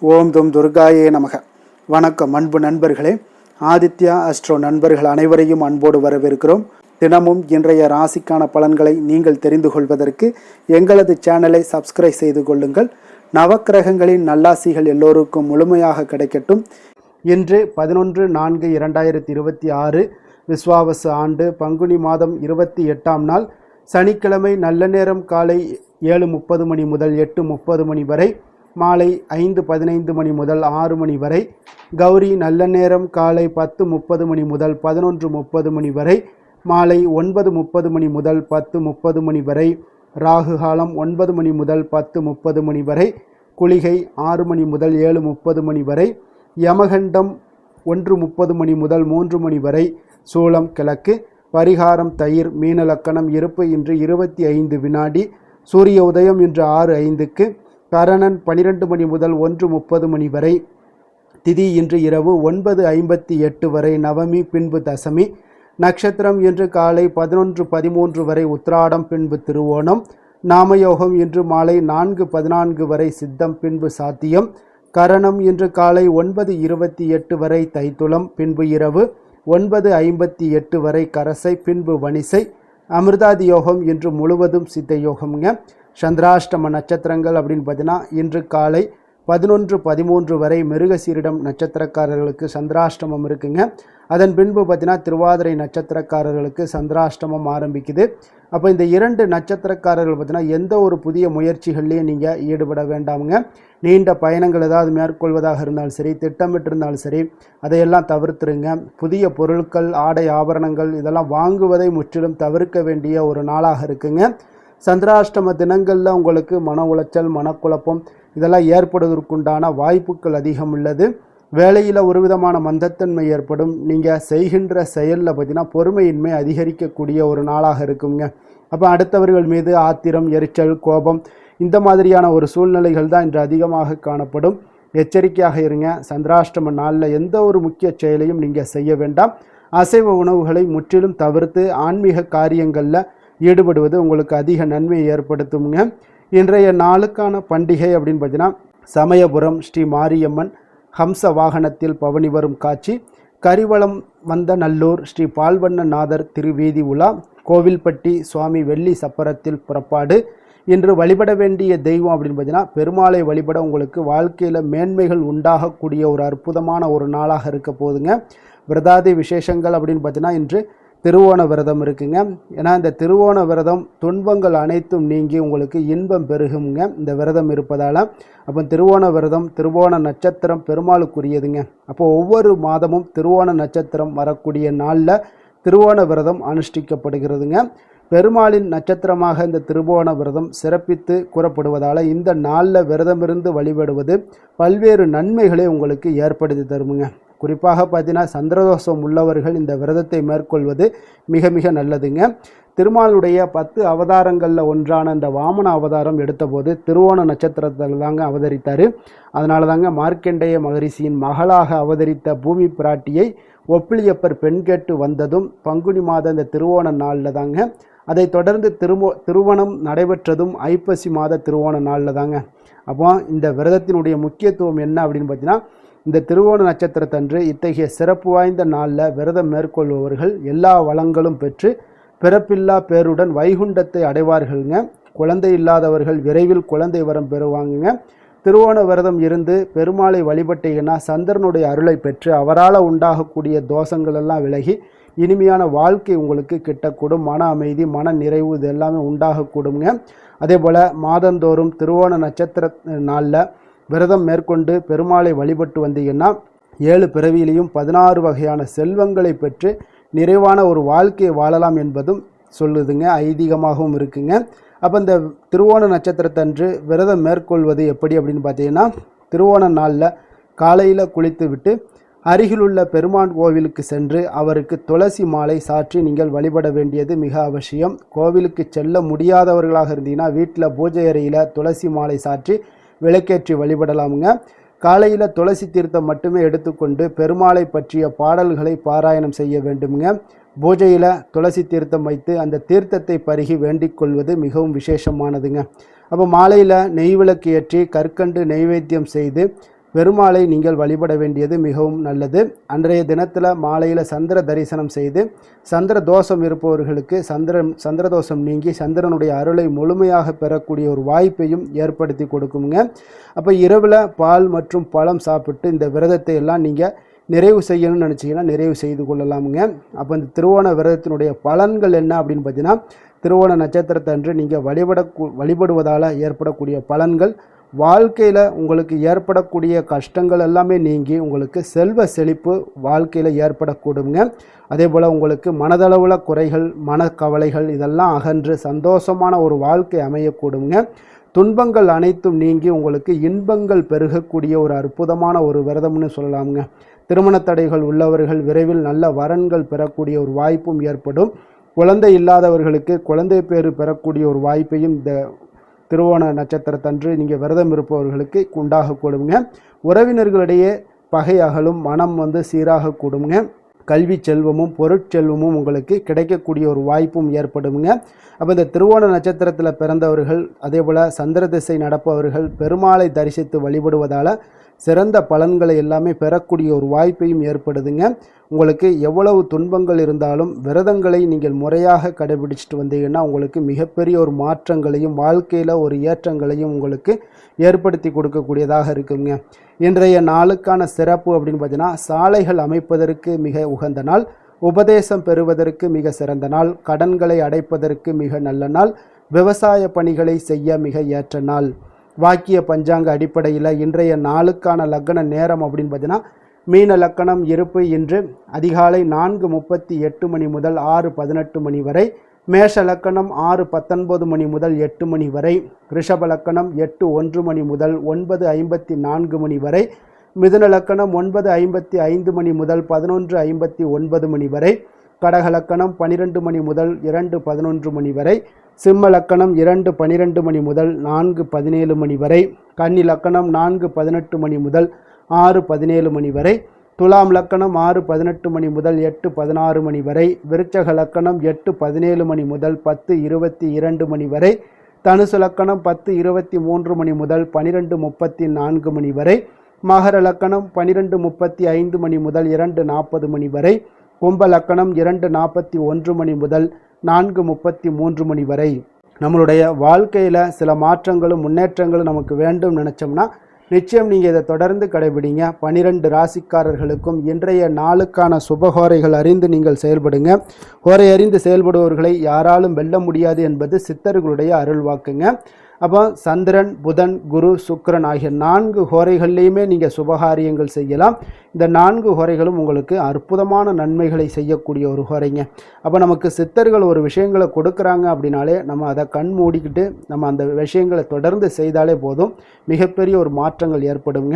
ஓம் தும் துர்காயே நமக. வணக்கம் அன்பு நண்பர்களே. ஆதித்யா அஸ்ட்ரோ நண்பர்கள் அனைவரையும் அன்போடு வரவேற்கிறோம். தினமும் இன்றைய ராசிக்கான பலன்களை நீங்கள் தெரிந்து கொள்வதற்கு எங்களது சேனலை சப்ஸ்கிரைப் செய்து கொள்ளுங்கள். நவக்கிரகங்களின் நல்லாசிகள் எல்லோருக்கும் முழுமையாக கிடைக்கட்டும். இன்று 11/4/2026 விஸ்வாவசு ஆண்டு பங்குனி மாதம் 28ஆம் நாள் சனிக்கிழமை. நல்ல நேரம் காலை 7:30 மணி முதல் 8:30 மணி வரை, மாலை 5:15 மணி முதல் 6 மணி வரை. கௌரி நல்ல நேரம் காலை 10:30 மணி முதல் 11:30 மணி வரை, மாலை 9:30 மணி முதல் 10:30 மணி வரை. ராகு காலம் 9 மணி முதல் 10:30 மணி வரை. குளிகை 6 மணி முதல் 7:30 மணி வரை. யமகண்டம் 1:30 மணி முதல் 3 மணி வரை. சூலம் கிழக்கு. பரிகாரம் தயிர். மீன லக்கணம். இருப்பு இன்று 25 வினாடி. சூரிய உதயம் இன்று 6:05க்கு. கரணன் 12 மணி முதல் 1:30 மணி வரை. திதி இன்று இரவு 9:58 வரை. நவமி பின்பு தசமி. நட்சத்திரம் இன்று காலை 11:13 வரை உத்திராடம் பின்பு திருவோணம். நாமயோகம் இன்று மாலை 4:14 வரை சித்தம் பின்பு சாத்தியம். கரணம் இன்று காலை 9:28 வரை தைத்துளம் பின்பு இரவு 9:58 வரை கரசை பின்பு வணிசை. அமிர்தாதி யோகம் இன்று முழுவதும் சித்த யோகம்ங்க. சந்திராஷ்டம நட்சத்திரங்கள் அப்படின்னு பார்த்தீங்கன்னா இன்று காலை 11:13 வரை மிருகசீரிடம் நட்சத்திரக்காரர்களுக்கு சந்திராஷ்டமம் இருக்குங்க. அதன் பின்பு பார்த்தீங்கன்னா திருவாதிரை நட்சத்திரக்காரர்களுக்கு சந்திராஷ்டமம் ஆரம்பிக்குது. அப்போ இந்த 2 நட்சத்திரக்காரர்கள் பார்த்தீங்கன்னா எந்த ஒரு புதிய முயற்சிகள்லையும் நீங்கள் ஈடுபட வேண்டாமுங்க. நீண்ட பயணங்கள் ஏதாவது மேற்கொள்வதாக இருந்தாலும் சரி, திட்டமிட்டிருந்தாலும் சரி, அதையெல்லாம் தவிர்த்துருங்க. புதிய பொருட்கள், ஆடை, ஆபரணங்கள் இதெல்லாம் வாங்குவதை முற்றிலும் தவிர்க்க வேண்டிய ஒரு நாளாக இருக்குங்க. சந்திராஷ்டம தினங்களில் உங்களுக்கு மன உளைச்சல், மனக்குழப்பம் இதெல்லாம் ஏற்படுவதற்குண்டான வாய்ப்புகள் அதிகம் உள்ளது. வேலையில் ஒரு விதமான மந்தத்தன்மை ஏற்படும். நீங்கள் செய்கின்ற செயலில் பார்த்தீங்கன்னா பொறுமையின்மை அதிகரிக்கக்கூடிய ஒரு நாளாக இருக்குங்க. அப்போ அடுத்தவர்கள் மீது ஆத்திரம், எரிச்சல், கோபம் இந்த மாதிரியான ஒரு சூழ்நிலைகள் தான் இன்று அதிகமாக காணப்படும். எச்சரிக்கையாக இருங்க. சந்திராஷ்டம நாளில் எந்த ஒரு முக்கிய செயலையும் நீங்கள் செய்ய வேண்டாம். அசைவ உணவுகளை முற்றிலும் தவிர்த்து ஆன்மீக காரியங்களில் ஈடுபடுவது உங்களுக்கு அதிக நன்மையை ஏற்படுத்துங்க. இன்றைய நாளுக்கான பண்டிகை அப்படின்னு பார்த்தீங்கன்னா சமயபுரம் ஸ்ரீ மாரியம்மன் ஹம்ச வாகனத்தில் பவனி வரும் காட்சி. கரிவலம் வந்த நல்லூர் ஸ்ரீ பால்வண்ணநாதர் திருவீதி உலா. கோவில்பட்டி சுவாமி வெள்ளி சப்பரத்தில் புறப்பாடு. இன்று வழிபட வேண்டிய தெய்வம் அப்படின்னு பார்த்தீங்கன்னா பெருமாளை வழிபட உங்களுக்கு வாழ்க்கையில் மேன்மைகள் உண்டாகக்கூடிய ஒரு அற்புதமான ஒரு நாளாக இருக்க போகுதுங்க. விரதாதி விசேஷங்கள் அப்படின்னு பார்த்தீங்கன்னா இன்று திருவோண விரதம் இருக்குங்க. ஏன்னா இந்த திருவோண விரதம் துன்பங்கள் அனைத்தும் நீங்கி உங்களுக்கு இன்பம் பெருகுங்க இந்த விரதம் இருப்பதால். அப்போ திருவோண விரதம், திருவோண நட்சத்திரம் பெருமாளுக்குரியதுங்க. அப்போ ஒவ்வொரு மாதமும் திருவோண நட்சத்திரம் வரக்கூடிய நாளில் திருவோண விரதம் அனுஷ்டிக்கப்படுகிறதுங்க. பெருமாளின் நட்சத்திரமாக இந்த திருவோண விரதம் சிறப்பித்து கூறப்படுவதால் இந்த நாளில் விரதமிருந்து வழிபடுவது பல்வேறு நன்மைகளை உங்களுக்கு ஏற்படுத்தி தருமுங்க. குறிப்பாக பார்த்தீங்கன்னா சந்திரதோஷம் உள்ளவர்கள் இந்த விரதத்தை மேற்கொள்வது மிக மிக நல்லதுங்க. திருமாலுடைய 10 அவதாரங்களில் ஒன்றான இந்த வாமன அவதாரம் எடுத்தபோது திருவோண நட்சத்திரத்தில் தாங்க அவதரித்தார். அதனால தாங்க மார்க்கண்டேய மகரிஷியின் மகளாக அவதரித்த பூமி பிராட்டியை ஒப்பிலியப்பர் பெண் கேட்டு வந்ததும் பங்குனி மாத இந்த திருவோண நாளில் தாங்க. அதை தொடர்ந்து திருவோணம் நடைபெற்றதும் ஐப்பசி மாத திருவோண நாளில் தாங்க. அப்போ இந்த விரதத்தினுடைய முக்கியத்துவம் என்ன அப்படின்னு பார்த்தீங்கன்னா இந்த திருவோண நட்சத்திரத்தன்று இத்தகைய சிறப்பு வாய்ந்த நாளில் விரதம் மேற்கொள்பவர்கள் எல்லா வளங்களும் பெற்று பிறப்பில்லா பேருடன் வைகுண்டத்தை அடைவார்கள்ங்க. குழந்தை இல்லாதவர்கள் விரைவில் குழந்தை வரம் பெறுவாங்க. திருவோண விரதம் இருந்து பெருமாளை வழிபட்டீங்கன்னா சந்திரனுடைய அருளை பெற்று அவரால் உண்டாகக்கூடிய தோஷங்கள் எல்லாம் விலகி இனிமையான வாழ்க்கை உங்களுக்கு கிட்டக்கூடும். மன அமைதி, மன நிறைவு இது எல்லாமே உண்டாகக்கூடுங்க. அதே போல் மாதந்தோறும் திருவோண நட்சத்திர நாளில் விரதம் மேற்கொண்டு பெருமாளை வழிபட்டு வந்தீங்கன்னா 7 பிறவியிலையும் 16 வகையான செல்வங்களை பெற்று நிறைவான ஒரு வாழ்க்கையை வாழலாம் என்பதும் சொல்லுதுங்க, ஐதீகமாகவும் இருக்குங்க. அப்போ இந்த திருவோண நட்சத்திரத்தன்று விரதம் மேற்கொள்வது எப்படி அப்படின்னு பார்த்தீங்கன்னா திருவோண நாளில் காலையில் குளித்து விட்டு அருகிலுள்ள பெருமான் கோவிலுக்கு சென்று அவருக்கு துளசி மாலை சாற்றி நீங்கள் வழிபட வேண்டியது மிக அவசியம். கோவிலுக்கு செல்ல முடியாதவர்களாக இருந்தீங்கன்னா வீட்டில் பூஜை அறையில் துளசி மாலை சாற்றி விளக்கேற்றி வழிபடலாமுங்க. காலையில் துளசி தீர்த்தம் மட்டுமே எடுத்துக்கொண்டு பெருமாளை பற்றிய பாடல்களை பாராயணம் செய்ய வேண்டுமுங்க. பூஜையில் துளசி தீர்த்தம் வைத்து அந்த தீர்த்தத்தை பருகி வேண்டிக் கொள்வது மிகவும் விசேஷமானதுங்க. அப்போ மாலையில் நெய் விளக்கு ஏற்றி கற்கண்டு நெய்வேத்தியம் செய்து பெருமாளை நீங்கள் வழிபட வேண்டியது மிகவும் நல்லது. அன்றைய தினத்தில் மாலையில் சந்திர தரிசனம் செய்து சந்திர தோஷம் இருப்பவர்களுக்கு சந்திர தோஷம் நீங்கி சந்திரனுடைய அருளை முழுமையாக பெறக்கூடிய ஒரு வாய்ப்பையும் ஏற்படுத்தி கொடுக்குங்க. அப்போ இரவில் பால் மற்றும் பழம் சாப்பிட்டு இந்த விரதத்தை எல்லாம் நீங்கள் நிறைவு செய்யணும்னு நினச்சிங்கன்னா நிறைவு செய்து கொள்ளலாமுங்க. அப்போ இந்த திருவோண விரதத்தினுடைய பலன்கள் என்ன அப்படின்னு பார்த்தீங்கன்னா, திருவோண நட்சத்திரத்தை அன்று நீங்கள் வழிபடுவதால் ஏற்படக்கூடிய பலன்கள், வாழ்க்கையில் உங்களுக்கு ஏற்படக்கூடிய கஷ்டங்கள் எல்லாமே நீங்கி உங்களுக்கு செல்வ செழிப்பு வாழ்க்கையில் ஏற்படக்கூடுங்க. அதே போல் உங்களுக்கு மனதளவில் குறைகள் மனக்கவலைகள் இதெல்லாம் அகன்று சந்தோஷமான ஒரு வாழ்க்கை அமையக்கூடுங்க. துன்பங்கள் அனைத்தும் நீங்கி உங்களுக்கு இன்பங்கள் பெருகக்கூடிய ஒரு அற்புதமான ஒரு விரதம்னு சொல்லலாமுங்க. திருமண தடைகள் உள்ளவர்கள் விரைவில் நல்ல வரன்கள் பெறக்கூடிய ஒரு வாய்ப்பும் ஏற்படும். குழந்தை இல்லாதவர்களுக்கு குழந்தை பேறு பெறக்கூடிய ஒரு வாய்ப்பையும் இந்த திருவோண நட்சத்திரத்தன்று நீங்கள் விரதம் இருப்பவர்களுக்கு உண்டாகக்கூடுங்க. உறவினர்களிடையே பகை அகலும், மனம் சீராக கூடுங்க. கல்வி செல்வமும் பொருட்செல்வமும் உங்களுக்கு கிடைக்கக்கூடிய ஒரு வாய்ப்பும் ஏற்படுங்க. அப்போ இந்த திருவோண நட்சத்திரத்தில் பிறந்தவர்கள் அதே போல் சந்திர திசை நடப்பவர்கள் பெருமாளை தரிசித்து வழிபடுவதால் சிறந்த பலன்களை எல்லாமே பெறக்கூடிய ஒரு வாய்ப்பையும் ஏற்படுதுங்க. உங்களுக்கு எவ்வளவு துன்பங்கள் இருந்தாலும் விரதங்களை நீங்கள் முறையாக கடைபிடிச்சிட்டு வந்தீங்கன்னா உங்களுக்கு மிகப்பெரிய ஒரு மாற்றங்களையும் வாழ்க்கையில் ஒரு ஏற்றங்களையும் உங்களுக்கு ஏற்படுத்தி கொடுக்கக்கூடியதாக இருக்குங்க. இன்றைய நாளுக்கான சிறப்பு அப்படின்னு பார்த்தீங்கன்னா, சாலைகள் அமைப்பதற்கு மிக உகந்த நாள், உபதேசம் பெறுவதற்கு மிக சிறந்த நாள், கடன்களை அடைப்பதற்கு மிக நல்ல நாள், விவசாய பணிகளை செய்ய மிக ஏற்ற நாள். வாக்கிய பஞ்சாங்க அடிப்படையில் இன்றைய நாளுக்கான லக்ன நேரம் அப்படின்னு பார்த்தீங்கன்னா, மீன லக்கணம் இருப்பு இன்று அதிகாலை 4:38 மணி முதல் 6:18 மணி வரை, மேஷ லக்கணம் 6:19 மணி முதல் 8 மணி வரை, ரிஷப லக்கணம் 8:01 மணி முதல் 9:54 மணி வரை, மிதுன லக்கணம் 9:55 மணி முதல் 11:59 மணி வரை, கடக லக்கணம் 12 மணி முதல் 2:11 மணி வரை, சிம்ம லக்கணம் 2:12 மணி முதல் 4:17 மணி வரை, கன்னி லக்கணம் 4:18 மணி முதல் 6:17 மணி வரை, துலாம் லக்கணம் 6:18 மணி முதல் 8:16 மணி வரை, விருச்சக லக்கணம் 8:17 மணி முதல் 10:22 மணி வரை, தனுசு லக்கணம் 10:23 மணி முதல் 12:34 மணி வரை, மகர லக்கணம் 12:35 மணி முதல் 2:40 மணி வரை, கும்ப லக்கணம் 2:41 மணி முதல் 4:33 மணி வரை. நம்மளுடைய வாழ்க்கையில் சில மாற்றங்களும் முன்னேற்றங்களும் நமக்கு வேண்டும் நினச்சோம்னா நிச்சயம் நீங்கள் இதை தொடர்ந்து கடைபிடிங்க. 12 ராசிக்காரர்களுக்கும் இன்றைய நாளுக்கான சுபஹோரைகள் அறிந்து நீங்கள் செயல்படுங்க. ஹோரை அறிந்து செயல்படுபவர்களை யாராலும் வெல்ல முடியாது என்பது சித்தர்களுடைய அருள் வாக்குங்க. அப்போ சந்திரன், புதன், குரு, சுக்கிரன் ஆகிய 4 ஹோரைகள்லையுமே நீங்கள் சுபகாரியங்கள் செய்யலாம். இந்த 4 ஹோரைகளும் உங்களுக்கு அற்புதமான நன்மைகளை செய்யக்கூடிய ஒரு ஹோரைங்க. அப்போ நமக்கு சித்தர்கள் ஒரு விஷயங்களை கொடுக்குறாங்க அப்படின்னாலே நம்ம அதை கண் மூடிக்கிட்டு நம்ம அந்த விஷயங்களை தொடர்ந்து செய்தாலே போதும், மிகப்பெரிய ஒரு மாற்றங்கள் ஏற்படுங்க.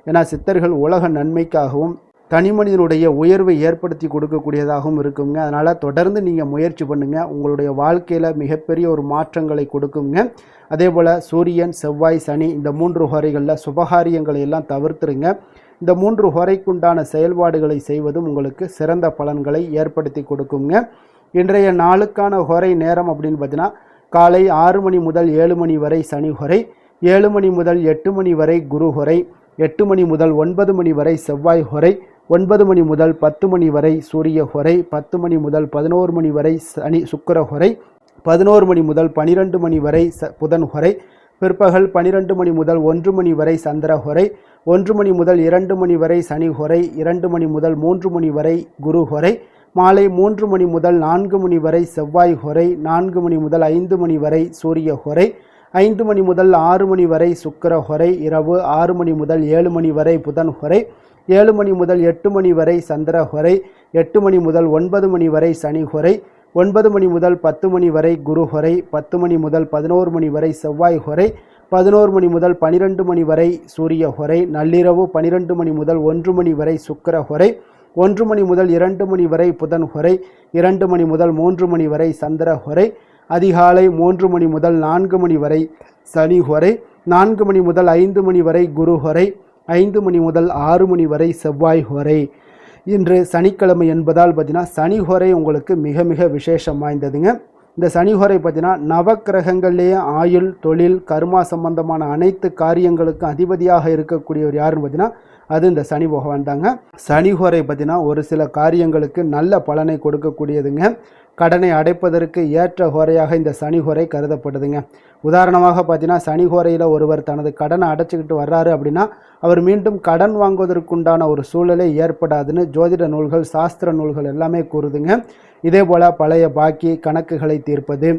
ஏன்னா சித்தர்கள் உலக நன்மைக்காகவும் தனி மனிதனுடைய உயர்வை ஏற்படுத்தி கொடுக்கக்கூடியதாகவும் இருக்குங்க. அதனால் தொடர்ந்து நீங்கள் முயற்சி பண்ணுங்கள், உங்களுடைய வாழ்க்கையில் மிகப்பெரிய ஒரு மாற்றங்களை கொடுக்குங்க. அதே போல் சூரியன், செவ்வாய், சனி இந்த 3 ஹோரைகளில் சுபகாரியங்களை எல்லாம் தவிர்த்துருங்க. இந்த 3 ஹோரைக்குண்டான செயல்பாடுகளை செய்வதும் உங்களுக்கு சிறந்த பலன்களை ஏற்படுத்தி கொடுக்குங்க. இன்றைய நாளுக்கான ஹோரை நேரம் அப்படின்னு பார்த்தீங்கன்னா, காலை 6 மணி முதல் 7 மணி வரை சனி ஹோரை, 7 மணி முதல் 8 மணி வரை குரு ஹோரை, 8 மணி முதல் 9 மணி வரை செவ்வாய் ஹோரை, 9 மணி முதல் 10 மணி வரை சூரிய ஹோரை, 10 மணி முதல் 11 மணி வரை சனி சுக்கிர ஹோரை, 11 மணி முதல் 12 மணி வரை புதன் ஹோரை, பிற்பகல் 12 மணி முதல் 1 மணி வரை சந்திர ஹோரை, 1 மணி முதல் 2 மணி வரை சனி ஹோரை, 2 மணி முதல் 3 மணி வரை குரு ஹோரை, மாலை 3 மணி முதல் 4 மணி வரை செவ்வாய் ஹோரை, 4 மணி முதல் 5 மணி வரை சூரிய ஹோரை, 5 மணி முதல் 6 மணி வரை சுக்கிர ஹோரை, இரவு 6 மணி முதல் 7 மணி வரை புதன் ஹோரை, 7 மணி முதல் 8 மணி வரை சந்திர ஹோரை, 8 மணி முதல் 9 மணி வரை சனி ஹோரை, 9 மணி முதல் 10 மணி வரை குரு ஹோரை, 10 மணி முதல் 11 மணி வரை செவ்வாய் ஹோரை, 11 மணி முதல் 12 மணி வரை சூரிய ஹோரை, நள்ளிரவு 12 மணி முதல் 1 மணி வரை சுக்கிர ஹோரை, 1 மணி முதல் 2 மணி வரை புதன் ஹோரை, 2 மணி முதல் 3 மணி வரை சந்திர ஹோரை, அதிகாலை 3 மணி முதல் 4 மணி வரை சனி ஹோரை, 4 மணி முதல் 5 மணி வரை குரு ஹோரை, 5 மணி முதல் 6 மணி வரை செவ்வாய் ஹோரை. இன்று சனிக்கிழமை என்பதால் பார்த்தீங்கன்னா சனி ஹோரை உங்களுக்கு மிக மிக விசேஷம் வாய்ந்ததுங்க. இந்த சனிஹோரை பார்த்தீங்கன்னா நவக்கிரகங்கள்லேயே ஆயுள், தொழில், கர்மா சம்பந்தமான அனைத்து காரியங்களுக்கும் அதிபதியாக இருக்கக்கூடியவர் யாருன்னு பார்த்தீங்கன்னா அது இந்த சனி பகவான் தாங்க. சனிஹோரை பார்த்தீங்கன்னா ஒரு சில காரியங்களுக்கு நல்ல பலனை கொடுக்கக்கூடியதுங்க. கடனை அடைப்பதற்கு ஏற்ற ஹோரையாக இந்த சனிஹோரை கருதப்படுதுங்க. உதாரணமாக பார்த்தீங்கன்னா சனிஹோரையில் ஒருவர் தனது கடனை அடைச்சிக்கிட்டு வர்றாரு அப்படின்னா அவர் மீண்டும் கடன் வாங்குவதற்குண்டான ஒரு சூழலே ஏற்படாதுன்னு ஜோதிட நூல்கள், சாஸ்திர நூல்கள் எல்லாமே கூறுதுங்க. இதே போல் பழைய பாக்கி கணக்குகளை தீர்ப்பது,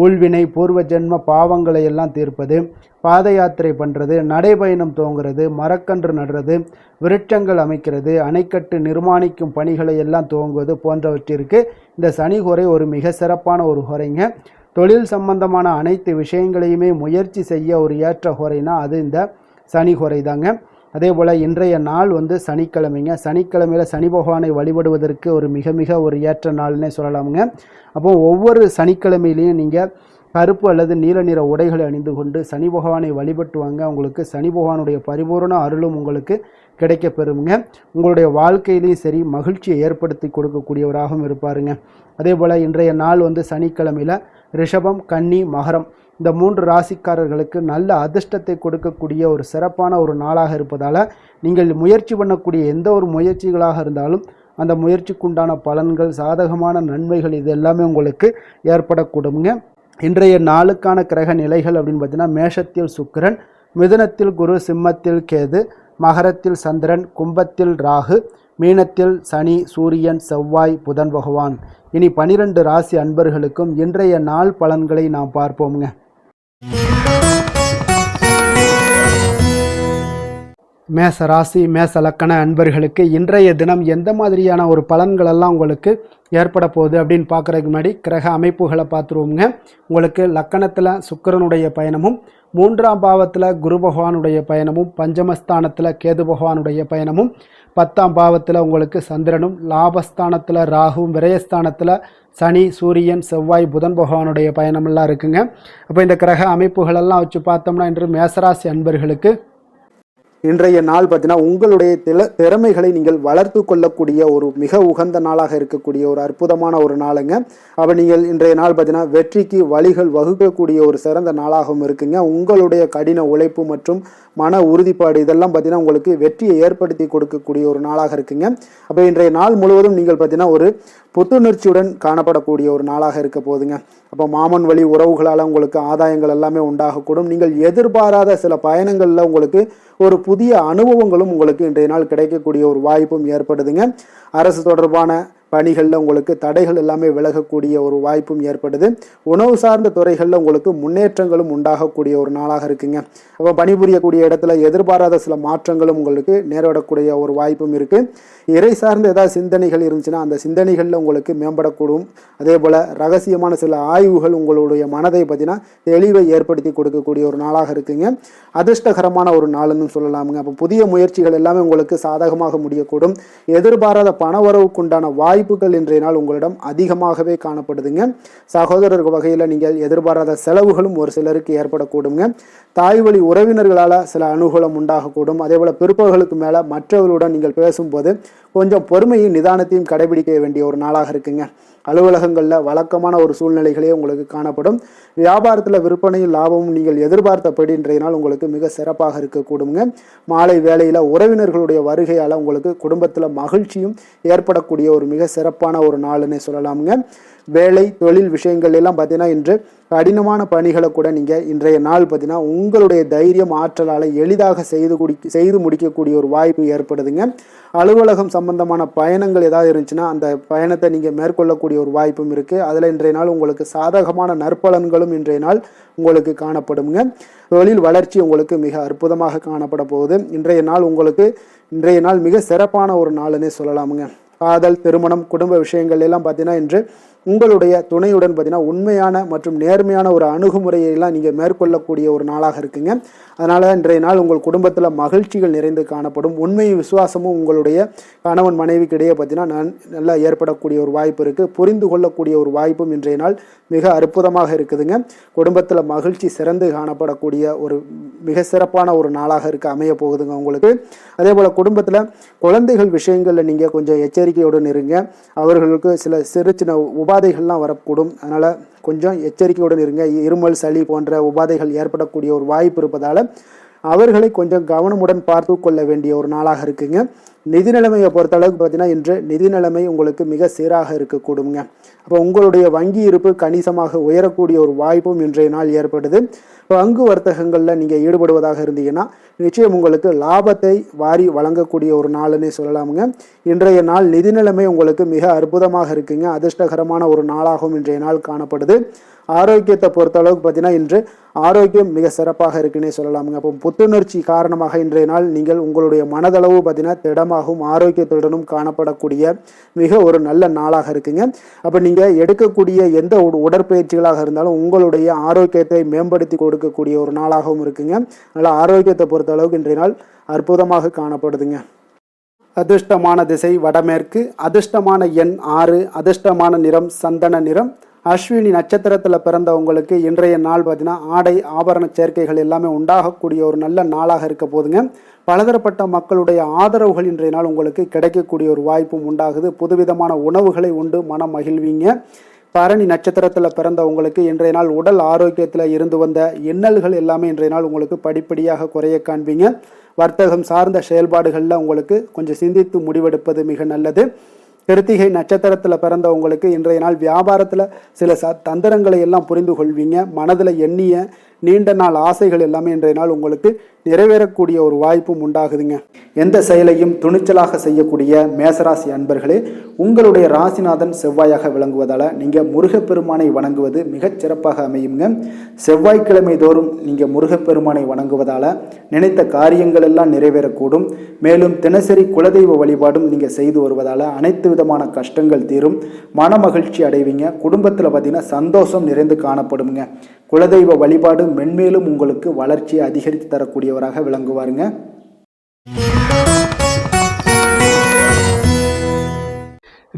ஊழ்வினை பூர்வ ஜென்ம பாவங்களை எல்லாம் தீர்ப்பது, பாத யாத்திரை பண்ணுறது, நடைபயணம் துவங்குறது, மரக்கன்று நடுறது, விருட்சங்கள் அமைக்கிறது, அணைக்கட்டு நிர்மாணிக்கும் பணிகளை எல்லாம் துவங்குவது போன்றவற்றிற்கு இந்த சனிஹோரை ஒரு மிக சிறப்பான ஒரு ஹோரைங்க. தொழில் சம்பந்தமான அனைத்து விஷயங்களையுமே முயற்சி செய்ய ஒரு ஏற்ற ஹோரைனா அது இந்த சனிஹோரை தாங்க. அதே போல் இன்றைய நாள் சனிக்கிழமைங்க. சனிக்கிழமையில் சனி பகவானை வழிபடுவதற்கு ஒரு மிக மிக ஒரு ஏற்ற நாள்னே சொல்லலாமுங்க. அப்போ ஒவ்வொரு சனிக்கிழமையிலையும் நீங்கள் கருப்பு அல்லது நீல நிற உடைகளை அணிந்து கொண்டு சனி பகவானை வழிபட்டு வாங்க. உங்களுக்கு சனி பகவானுடைய பரிபூர்ண அருளும் உங்களுக்கு கிடைக்க பெறுங்க. உங்களுடைய வாழ்க்கையிலையும் சரி மகிழ்ச்சியை ஏற்படுத்தி கொடுக்கக்கூடியவராகவும் இருப்பாருங்க. அதே போல் இன்றைய நாள் சனிக்கிழமையில் ரிஷபம், கன்னி, மகரம் இந்த 3 ராசிக்காரர்களுக்கு நல்ல அதிர்ஷ்டத்தை கொடுக்கக்கூடிய ஒரு சிறப்பான ஒரு நாளாக இருப்பதால் நீங்கள் முயற்சி பண்ணக்கூடிய எந்த ஒரு முயற்சிகளாக இருந்தாலும் அந்த முயற்சிக்குண்டான பலன்கள், சாதகமான நன்மைகள் இது எல்லாமே உங்களுக்கு ஏற்படக்கூடுங்க. இன்றைய நாளுக்கான கிரக நிலைகள் அப்படின்னு பார்த்தீங்கன்னா மேஷத்தில் சுக்கிரன், மிதுனத்தில் குரு, சிம்மத்தில் கேது, மகரத்தில் சந்திரன், கும்பத்தில் ராகு, மீனத்தில் சனி, சூரியன், செவ்வாய், புதன் பகவான். இனி 12 ராசி அன்பர்களுக்கும் இன்றைய நாள் பலன்களை நாம் பார்ப்போமுங்க. மேச ராசி, மேச லக்கண அன்பர்களுக்கு இன்றைய தினம் எந்த மாதிரியான ஒரு பலன்கள் எல்லாம் உங்களுக்கு ஏற்பட போகுது அப்படின்னு பார்க்குறதுக்கு முன்னாடி கிரக அமைப்புகளை பார்த்துருவோங்க. உங்களுக்கு லக்கணத்தில் சுக்கிரனுடைய பயணமும், 3ஆம் பாவத்தில் குரு பகவானுடைய பயணமும், பஞ்சமஸ்தானத்தில் கேது பகவானுடைய பயணமும், 10ஆம் பாவத்தில் உங்களுக்கு சந்திரனும், லாபஸ்தானத்தில் ராகுவும், விரயஸ்தானத்தில் சனி, சூரியன், செவ்வாய், புதன் பகவானுடைய பயணமெல்லாம் இருக்குங்க. அப்போ இந்த கிரக அமைப்புகளெல்லாம் வச்சு பார்த்தோம்னா இன்று மேசராசி அன்பர்களுக்கு இன்றைய நாள் பார்த்தீங்கன்னா உங்களுடைய திறமைகளை நீங்கள் வளர்த்து கொள்ளக்கூடிய ஒரு மிக உகந்த நாளாக இருக்கக்கூடிய ஒரு அற்புதமான ஒரு நாளுங்க. அப்போ நீங்கள் இன்றைய நாள் பார்த்தீங்கன்னா வெற்றிக்கு வழிகள் வகுக்கக்கூடிய ஒரு சிறந்த நாளாகவும் இருக்குங்க. உங்களுடைய கடின உழைப்பு மற்றும் மன உறுதிப்பாடு இதெல்லாம் பார்த்தீங்கன்னா உங்களுக்கு வெற்றியை ஏற்படுத்தி கொடுக்கக்கூடிய ஒரு நாளாக இருக்குங்க. அப்போ இன்றைய நாள் முழுவதும் நீங்கள் பார்த்தீங்கன்னா ஒரு புத்துணர்ச்சியுடன் காணப்படக்கூடிய ஒரு நாளாக இருக்க போகுதுங்க. அப்போ மாமன் வழி உறவுகளால் உங்களுக்கு ஆதாயங்கள் எல்லாமே உண்டாகக்கூடும். நீங்கள் எதிர்பாராத சில பயணங்களில் உங்களுக்கு ஒரு புதிய அனுபவங்களும் உங்களுக்கு இன்றைய நாள் கிடைக்கக்கூடிய ஒரு வாய்ப்பும் ஏற்படுதுங்க. அரசு தொடர்பான பணிகளில் உங்களுக்கு தடைகள் எல்லாமே விலகக்கூடிய ஒரு வாய்ப்பும் ஏற்படுது. உணவு சார்ந்த துறைகளில் உங்களுக்கு முன்னேற்றங்களும் உண்டாகக்கூடிய ஒரு நாளாக இருக்குங்க. அப்போ பணிபுரியக்கூடிய இடத்துல எதிர்பாராத சில மாற்றங்களும் உங்களுக்கு நேரிடக்கூடிய ஒரு வாய்ப்பும் இருக்குது. இறை சார்ந்த ஏதாவது சிந்தனைகள் இருந்துச்சுன்னா அந்த சிந்தனைகளில் உங்களுக்கு மேம்படக்கூடும். அதே போல் ரகசியமான சில ஆய்வுகள் உங்களுடைய மனதை பார்த்தீங்கன்னா தெளிவை ஏற்படுத்தி கொடுக்கக்கூடிய ஒரு நாளாக இருக்குங்க. அதிர்ஷ்டகரமான ஒரு நாளுன்னு சொல்லலாமுங்க. அப்போ புதிய முயற்சிகள் எல்லாமே உங்களுக்கு சாதகமாக முடியக்கூடும். எதிர்பாராத பணவரவுக்குண்டான வாய்ப்புகள் இன்றைய நாள் உங்களிடம் அதிகமாகவே காணப்படுதுங்க. சகோதரர் வகையில் நீங்கள் எதிர்பாராத செலவுகளும் ஒரு சிலருக்கு ஏற்படக்கூடுங்க. தாய் வழி உறவினர்களால் சில அனுகூலம் உண்டாகக்கூடும். அதே போல் பிற்பகலுக்கு மேலே மற்றவர்களுடன் நீங்கள் பேசும்போது கொஞ்சம் பொறுமையும் நிதானத்தையும் கடைபிடிக்க வேண்டிய ஒரு நாளாக இருக்குங்க. அலுவலகங்களில் வழக்கமான ஒரு சூழ்நிலைகளே உங்களுக்கு காணப்படும். வியாபாரத்தில் விற்பனையும் லாபமும் நீங்கள் எதிர்பார்த்தபடி இன்றைய நாள் உங்களுக்கு மிக சிறப்பாக இருக்கக்கூடுங்க. மாலை வேளையில் உறவினர்களுடைய வருகையால் உங்களுக்கு குடும்பத்தில் மகிழ்ச்சியும் ஏற்படக்கூடிய ஒரு மிக சிறப்பான ஒரு நாளுன்னே சொல்லலாமுங்க. வேலை தொழில் விஷயங்கள் எல்லாம் பார்த்தீங்கன்னா இன்று கடினமான பணிகளை கூட நீங்கள் இன்றைய நாள் பார்த்தீங்கன்னா உங்களுடைய தைரியம் ஆற்றலால் எளிதாக செய்து முடிக்கக்கூடிய ஒரு வாய்ப்பு ஏற்படுதுங்க. அலுவலகம் சம்பந்தமான பயணங்கள் ஏதாவது இருந்துச்சுன்னா அந்த பயணத்தை நீங்கள் மேற்கொள்ளக்கூடிய ஒரு வாய்ப்பும் இருக்குது. அதில் இன்றைய நாள் உங்களுக்கு சாதகமான நற்பலன்களும் இன்றைய நாள் உங்களுக்கு காணப்படுங்க. தொழில் வளர்ச்சி உங்களுக்கு மிக அற்புதமாக காணப்பட போகுது. இன்றைய நாள் மிக சிறப்பான ஒரு நாளுன்னே சொல்லலாமுங்க. காதல், திருமணம், குடும்ப விஷயங்கள் எல்லாம் பார்த்தீங்கன்னா இன்று உங்களுடைய துணையுடன் பார்த்தீங்கன்னா உண்மையான மற்றும் நேர்மையான ஒரு அணுகுமுறையெல்லாம் நீங்கள் மேற்கொள்ளக்கூடிய ஒரு நாளாக இருக்குங்க. அதனால் இன்றைய நாள் உங்கள் குடும்பத்தில் மகிழ்ச்சிகள் நிறைந்து காணப்படும். உண்மையும் விசுவாசமும் உங்களுடைய கணவன் மனைவிக்கிடையே பார்த்தீங்கன்னா நல்லா ஏற்படக்கூடிய ஒரு வாய்ப்பு இருக்குது. புரிந்து கொள்ளக்கூடிய ஒரு வாய்ப்பும் இன்றைய நாள் மிக அற்புதமாக இருக்குதுங்க. குடும்பத்தில் மகிழ்ச்சி சிறந்து காணப்படக்கூடிய ஒரு மிக சிறப்பான ஒரு நாளாக அமைய போகுதுங்க உங்களுக்கு. அதே போல் குடும்பத்தில் குழந்தைகள் விஷயங்களில் நீங்கள் கொஞ்சம் எச்சரிக்கை எச்சரிக்கையுடன் இருங்க. அவர்களுக்கு சில சிறு சின்ன உபாதைகள்லாம் வரக்கூடும். அதனால் கொஞ்சம் எச்சரிக்கையுடன் இருங்க. இருமல், சளி போன்ற உபாதைகள் ஏற்படக்கூடிய ஒரு வாய்ப்பு இருப்பதால் அவர்களை கொஞ்சம் கவனமுடன் பார்த்து கொள்ள வேண்டிய ஒரு நாளாக இருக்குங்க. நிதி நிலைமையை பொறுத்தளவுக்கு பார்த்தீங்கன்னா இன்று நிதி நிலைமை உங்களுக்கு மிக சீராக இருக்கக்கூடுங்க. அப்போ உங்களுடைய வங்கி இருப்பு கணிசமாக உயரக்கூடிய ஒரு வாய்ப்பும் இன்றைய நாள் ஏற்படுது. பங்கு வர்த்தகங்களில் நீங்கள் ஈடுபடுவதாக இருந்தீங்கன்னா நிச்சயம் உங்களுக்கு லாபத்தை வாரி வழங்கக்கூடிய ஒரு நாள்னே சொல்லலாமுங்க. இன்றைய நாள் நிதி நிலைமை உங்களுக்கு மிக அற்புதமாக இருக்குங்க. அதிர்ஷ்டகரமான ஒரு நாளாகவும் இன்றைய நாள் காணப்படுது. ஆரோக்கியத்தை பொறுத்த அளவுக்கு பார்த்தீங்கன்னா இன்று ஆரோக்கியம் மிக சிறப்பாக இருக்குன்னே சொல்லலாமுங்க. அப்போ புத்துணர்ச்சி காரணமாக இன்றைய நாள் நீங்கள் உங்களுடைய மனதளவு பார்த்தீங்கன்னா திடமாகவும் ஆரோக்கியத்துடனும் காணப்படக்கூடிய மிக ஒரு நல்ல நாளாக இருக்குங்க. அப்போ நீங்கள் எடுக்கக்கூடிய எந்த உடற்பயிற்சிகளாக இருந்தாலும் உங்களுடைய ஆரோக்கியத்தை மேம்படுத்தி கொடுக்கக்கூடிய ஒரு நாளாகவும் இருக்குங்க. அதனால் ஆரோக்கியத்தை பொறுத்த அளவுக்கு இன்றைய நாள் அற்புதமாக காணப்படுதுங்க. அதிர்ஷ்டமான திசை வடமேற்கு, அதிர்ஷ்டமான எண் 6, அதிர்ஷ்டமான நிறம் சந்தன நிறம். அஸ்வினி நட்சத்திரத்தில் பிறந்தவங்களுக்கு இன்றைய நாள் பார்த்தீங்கன்னா ஆடை ஆபரண சேர்க்கைகள் எல்லாமே உண்டாகக்கூடிய ஒரு நல்ல நாளாக இருக்க போதுங்க. பலதரப்பட்ட மக்களுடைய ஆதரவுகள் இன்றைய நாள் உங்களுக்கு கிடைக்கக்கூடிய ஒரு வாய்ப்பும் உண்டாகுது. புதுவிதமான உணவுகளை உண்டு மனம் மகிழ்வீங்க. பரணி நட்சத்திரத்தில் பிறந்தவங்களுக்கு இன்றைய நாள் உடல் ஆரோக்கியத்தில் இருந்து வந்த இன்னல்கள் எல்லாமே இன்றைய நாள் உங்களுக்கு படிப்படியாக குறைய காண்பீங்க. வர்த்தகம் சார்ந்த செயல்பாடுகளில் உங்களுக்கு கொஞ்சம் சிந்தித்து முடிவெடுப்பது மிக நல்லது. கிருத்திகை நட்சத்திரத்தில் பிறந்தவங்களுக்கு இன்றைய நாள் வியாபாரத்தில் சில தந்திரங்களை எல்லாம் புரிந்து கொள்வீங்க. மனதில் எண்ணிய நீண்ட நாள் ஆசைகள் எல்லாமே இன்றைய நாள் உங்களுக்கு நிறைவேறக்கூடிய ஒரு வாய்ப்பும் உண்டாகுதுங்க. எந்த செயலையும் துணிச்சலாக செய்யக்கூடிய மேசராசி அன்பர்களே, உங்களுடைய ராசிநாதன் செவ்வாயாக விளங்குவதால் நீங்கள் முருகப்பெருமானை வணங்குவது மிகச் சிறப்பாக அமையுங்க. செவ்வாய்க்கிழமை தோறும் நீங்கள் முருகப்பெருமானை வணங்குவதால் நினைத்த காரியங்கள் எல்லாம் நிறைவேறக்கூடும். மேலும் தினசரி குலதெய்வ வழிபாடும் நீங்கள் செய்து வருவதால் அனைத்து விதமான கஷ்டங்கள் தீரும், மன மகிழ்ச்சி அடைவீங்க. குடும்பத்தில் பார்த்தீங்கன்னா சந்தோஷம் நிறைந்து காணப்படுங்க. குலதெய்வ வழிபாடு மென்மேலும் உங்களுக்கு வளர்ச்சியை அதிகரித்து தரக்கூடியவராக விளங்குவாருங்க.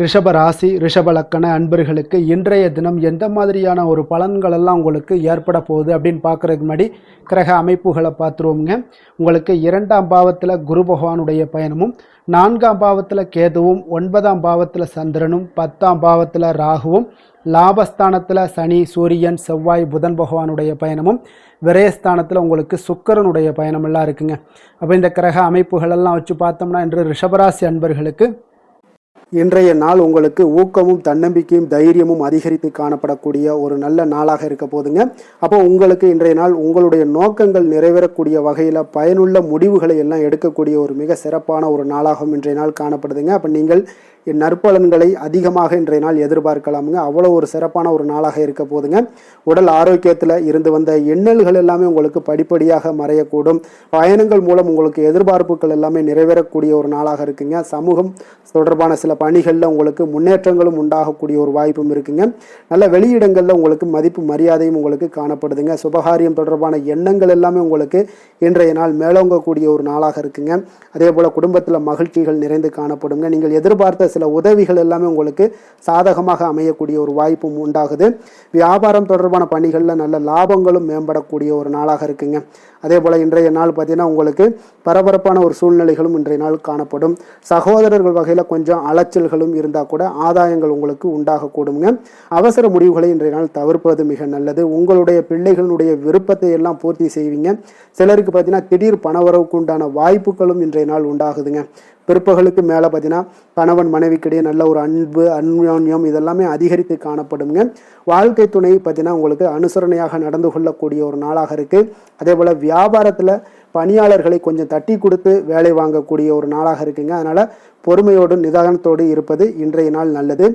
ரிஷப ராசி ரிஷப லக்கண அன்பர்களுக்கு இன்றைய தினம் எந்த மாதிரியான ஒரு பலன்கள் எல்லாம் உங்களுக்கு ஏற்பட போகுது அப்படின்னு பார்க்குறதுக்கு முன்னாடி கிரக அமைப்புகளை பார்த்துருவோங்க. உங்களுக்கு 2ஆம் பாவத்தில் குரு பகவானுடைய பயணமும், 4ஆம் பாவத்தில் கேதுவும், 9ஆம் பாவத்தில் சந்திரனும், 10ஆம் பாவத்தில் ராகுவும், லாபஸ்தானத்தில் சனி, சூரியன், செவ்வாய், புதன் பகவானுடைய பயணமும், விரயஸ்தானத்தில் உங்களுக்கு சுக்கிரனுடைய பயணமெல்லாம் இருக்குங்க. அப்போ இந்த கிரக அமைப்புகளெல்லாம் வச்சு பார்த்தோம்னா இன்று ரிஷபராசி அன்பர்களுக்கு இன்றைய நாள் உங்களுக்கு ஊக்கமும் தன்னம்பிக்கையும் தைரியமும் அதிகரித்து காணப்படக்கூடிய ஒரு நல்ல நாளாக இருக்க போதுங்க. அப்போ உங்களுக்கு இன்றைய நாள் உங்களுடைய நோக்கங்கள் நிறைவேறக்கூடிய வகையில் பயனுள்ள முடிவுகளை எல்லாம் எடுக்கக்கூடிய ஒரு மிக சிறப்பான ஒரு நாளாகவும் இன்றைய நாள் காணப்படுதுங்க. அப்போ நீங்கள் நற்பலன்களை அதிகமாக இன்றைய நாள் எதிர்பார்க்கலாமுங்க. அவ்வளோ ஒரு சிறப்பான ஒரு நாளாக இருக்க போதுங்க. உடல் ஆரோக்கியத்தில் இருந்து வந்த இன்னல்கள் எல்லாமே உங்களுக்கு படிப்படியாக மறையக்கூடும். பயணங்கள் மூலம் உங்களுக்கு எதிர்பார்ப்புகள் எல்லாமே நிறைவேறக்கூடிய ஒரு நாளாக இருக்குங்க. சமூகம் தொடர்பான சில பணிகளில் உங்களுக்கு முன்னேற்றங்களும் உண்டாகக்கூடிய ஒரு வாய்ப்பும் இருக்குங்க. நல்ல வெளியிடங்களில் உங்களுக்கு மதிப்பு மரியாதையும் உங்களுக்கு காணப்படுதுங்க. சுபகாரியம் தொடர்பான எண்ணங்கள் எல்லாமே உங்களுக்கு இன்றைய நாள் மேலோங்கக்கூடிய ஒரு நாளாக இருக்குங்க. அதே போல் குடும்பத்தில் மகிழ்ச்சிகள் நிறைந்து காணப்படுங்க. நீங்கள் எதிர்பார்த்த சில உதவிகள் எல்லாமே உங்களுக்கு சாதகமாக அமையக்கூடிய ஒரு வாய்ப்பும் உண்டாகுது. வியாபாரம் தொடர்பான பணிகளில் நல்ல லாபங்களும் மேம்படக்கூடிய ஒரு நாளாக இருக்குங்க. அதே போல் இன்றைய நாள் பார்த்தீங்கன்னா உங்களுக்கு பரபரப்பான ஒரு சூழ்நிலைகளும் இன்றைய நாள் காணப்படும். சகோதரர்கள் வகையில் கொஞ்சம் அலைச்சல்களும் இருந்தால் கூட ஆதாயங்கள் உங்களுக்கு உண்டாகக்கூடுங்க. அவசர முடிவுகளை இன்றைய நாள் தவிர்ப்பது மிக நல்லது. உங்களுடைய பிள்ளைகளுடைய விருப்பத்தை எல்லாம் பூர்த்தி செய்வீங்க. சிலருக்கு பார்த்தீங்கன்னா திடீர் பணவரவுக்கு உண்டான வாய்ப்புகளும் இன்றைய நாள் உண்டாகுதுங்க. பிற்பகலுக்கு மேலே பார்த்தீங்கன்னா கணவன் மனைவிக்கிடையே நல்ல ஒரு அன்பு அந்யோன்யம் இதெல்லாமே அதிகரித்து காணப்படுங்க. வாழ்க்கை துணை பார்த்தீங்கன்னா உங்களுக்கு அனுசரணையாக நடந்து கொள்ளக்கூடிய ஒரு நாளாக இருக்குது. அதே போல் வியாபாரத்தில் பணியாளர்களை கொஞ்சம் தட்டி கொடுத்து வேலை வாங்கக்கூடிய ஒரு நாளாக இருக்குங்க. அதனால் பொறுமையோடு நிதானத்தோடு இருப்பது இன்றைய நாள் நல்லது.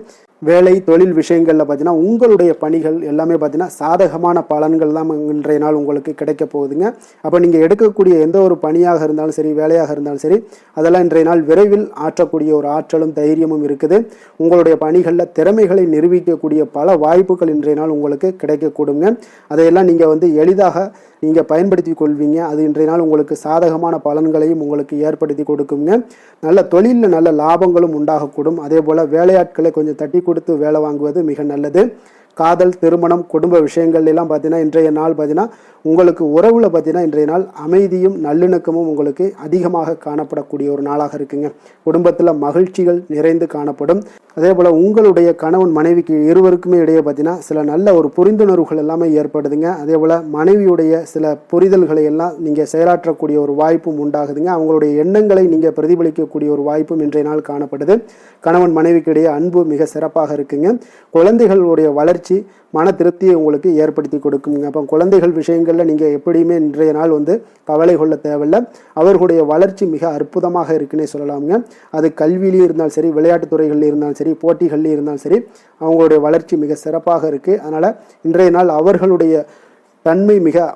வேலை தொழில் விஷயங்களில் பார்த்தீங்கன்னா உங்களுடைய பணிகள் எல்லாமே பார்த்தீங்கன்னா சாதகமான பலன்கள் தான் இன்றைய நாள் உங்களுக்கு கிடைக்க போகுதுங்க. அப்போ நீங்கள் எடுக்கக்கூடிய எந்த ஒரு பணியாக இருந்தாலும் சரி, வேலையாக இருந்தாலும் சரி, அதெல்லாம் இன்றைய நாள் விரைவில் ஆற்றக்கூடிய ஒரு ஆற்றலும் தைரியமும் இருக்குது. உங்களுடைய பணிகளில் திறமைகளை நிரூபிக்கக்கூடிய பல வாய்ப்புகள் இன்றைய நாள் உங்களுக்கு கிடைக்கக்கூடுங்க. அதையெல்லாம் நீங்கள் எளிதாக நீங்கள் பயன்படுத்தி கொள்வீங்க. அது இன்றைய நாள் உங்களுக்கு சாதகமான பலன்களையும் உங்களுக்கு ஏற்படுத்தி கொடுக்குங்க. நல்ல தொழிலில் நல்ல லாபங்களும் உண்டாகக்கூடும். அதே போல் வேலையாட்களை கொஞ்சம் தட்டி கொடுத்து வேலை வாங்குவது மிக நல்லது. காதல், திருமணம், குடும்ப விஷயங்கள் எல்லாம் பார்த்தீங்கன்னா இன்றைய நாள் பார்த்தீங்கன்னா உங்களுக்கு உறவில் பார்த்தீங்கன்னா இன்றைய நாள் அமைதியும் நல்லிணக்கமும் உங்களுக்கு அதிகமாக காணப்படக்கூடிய ஒரு நாளாக இருக்குங்க. குடும்பத்தில் மகிழ்ச்சிகள் நிறைந்து காணப்படும். அதே போல் உங்களுடைய கணவன் மனைவிக்கு இருவருக்குமே இடையே பார்த்தீங்கன்னா சில நல்ல ஒரு புரிந்துணர்வுகள் எல்லாமே ஏற்படுதுங்க. அதே போல் மனைவியுடைய சில புரிதல்களை எல்லாம் நீங்கள் செயலாற்றக்கூடிய ஒரு வாய்ப்பும் உண்டாகுதுங்க. அவங்களுடைய எண்ணங்களை நீங்கள் பிரதிபலிக்கக்கூடிய ஒரு வாய்ப்பும் இன்றைய நாள் காணப்படுது. கணவன் மனைவிக்கு இடையே அன்பு மிக சிறப்பாக இருக்குங்க. குழந்தைகளுடைய வளர்ச்சி மன திருப்தியை உங்களுக்கு ஏற்படுத்தி கொடுக்குங்க. அப்போ குழந்தைகள் விஷயங்களில் நீங்கள் எப்படியுமே இன்றைய நாள் கவலை கொள்ள தேவையில்லை. அவர்களுடைய வளர்ச்சி மிக அற்புதமாக இருக்குன்னே சொல்லலாமுங்க. அது கல்வியிலையும் இருந்தாலும் சரி, விளையாட்டுத் துறைகளில் இருந்தாலும் சரி, போட்டிகள்லையும் இருந்தாலும் சரி, அவங்களுடைய வளர்ச்சி மிக சிறப்பாக இருக்குது. அதனால் இன்றைய நாள் அவர்களுடைய தன்மை மிக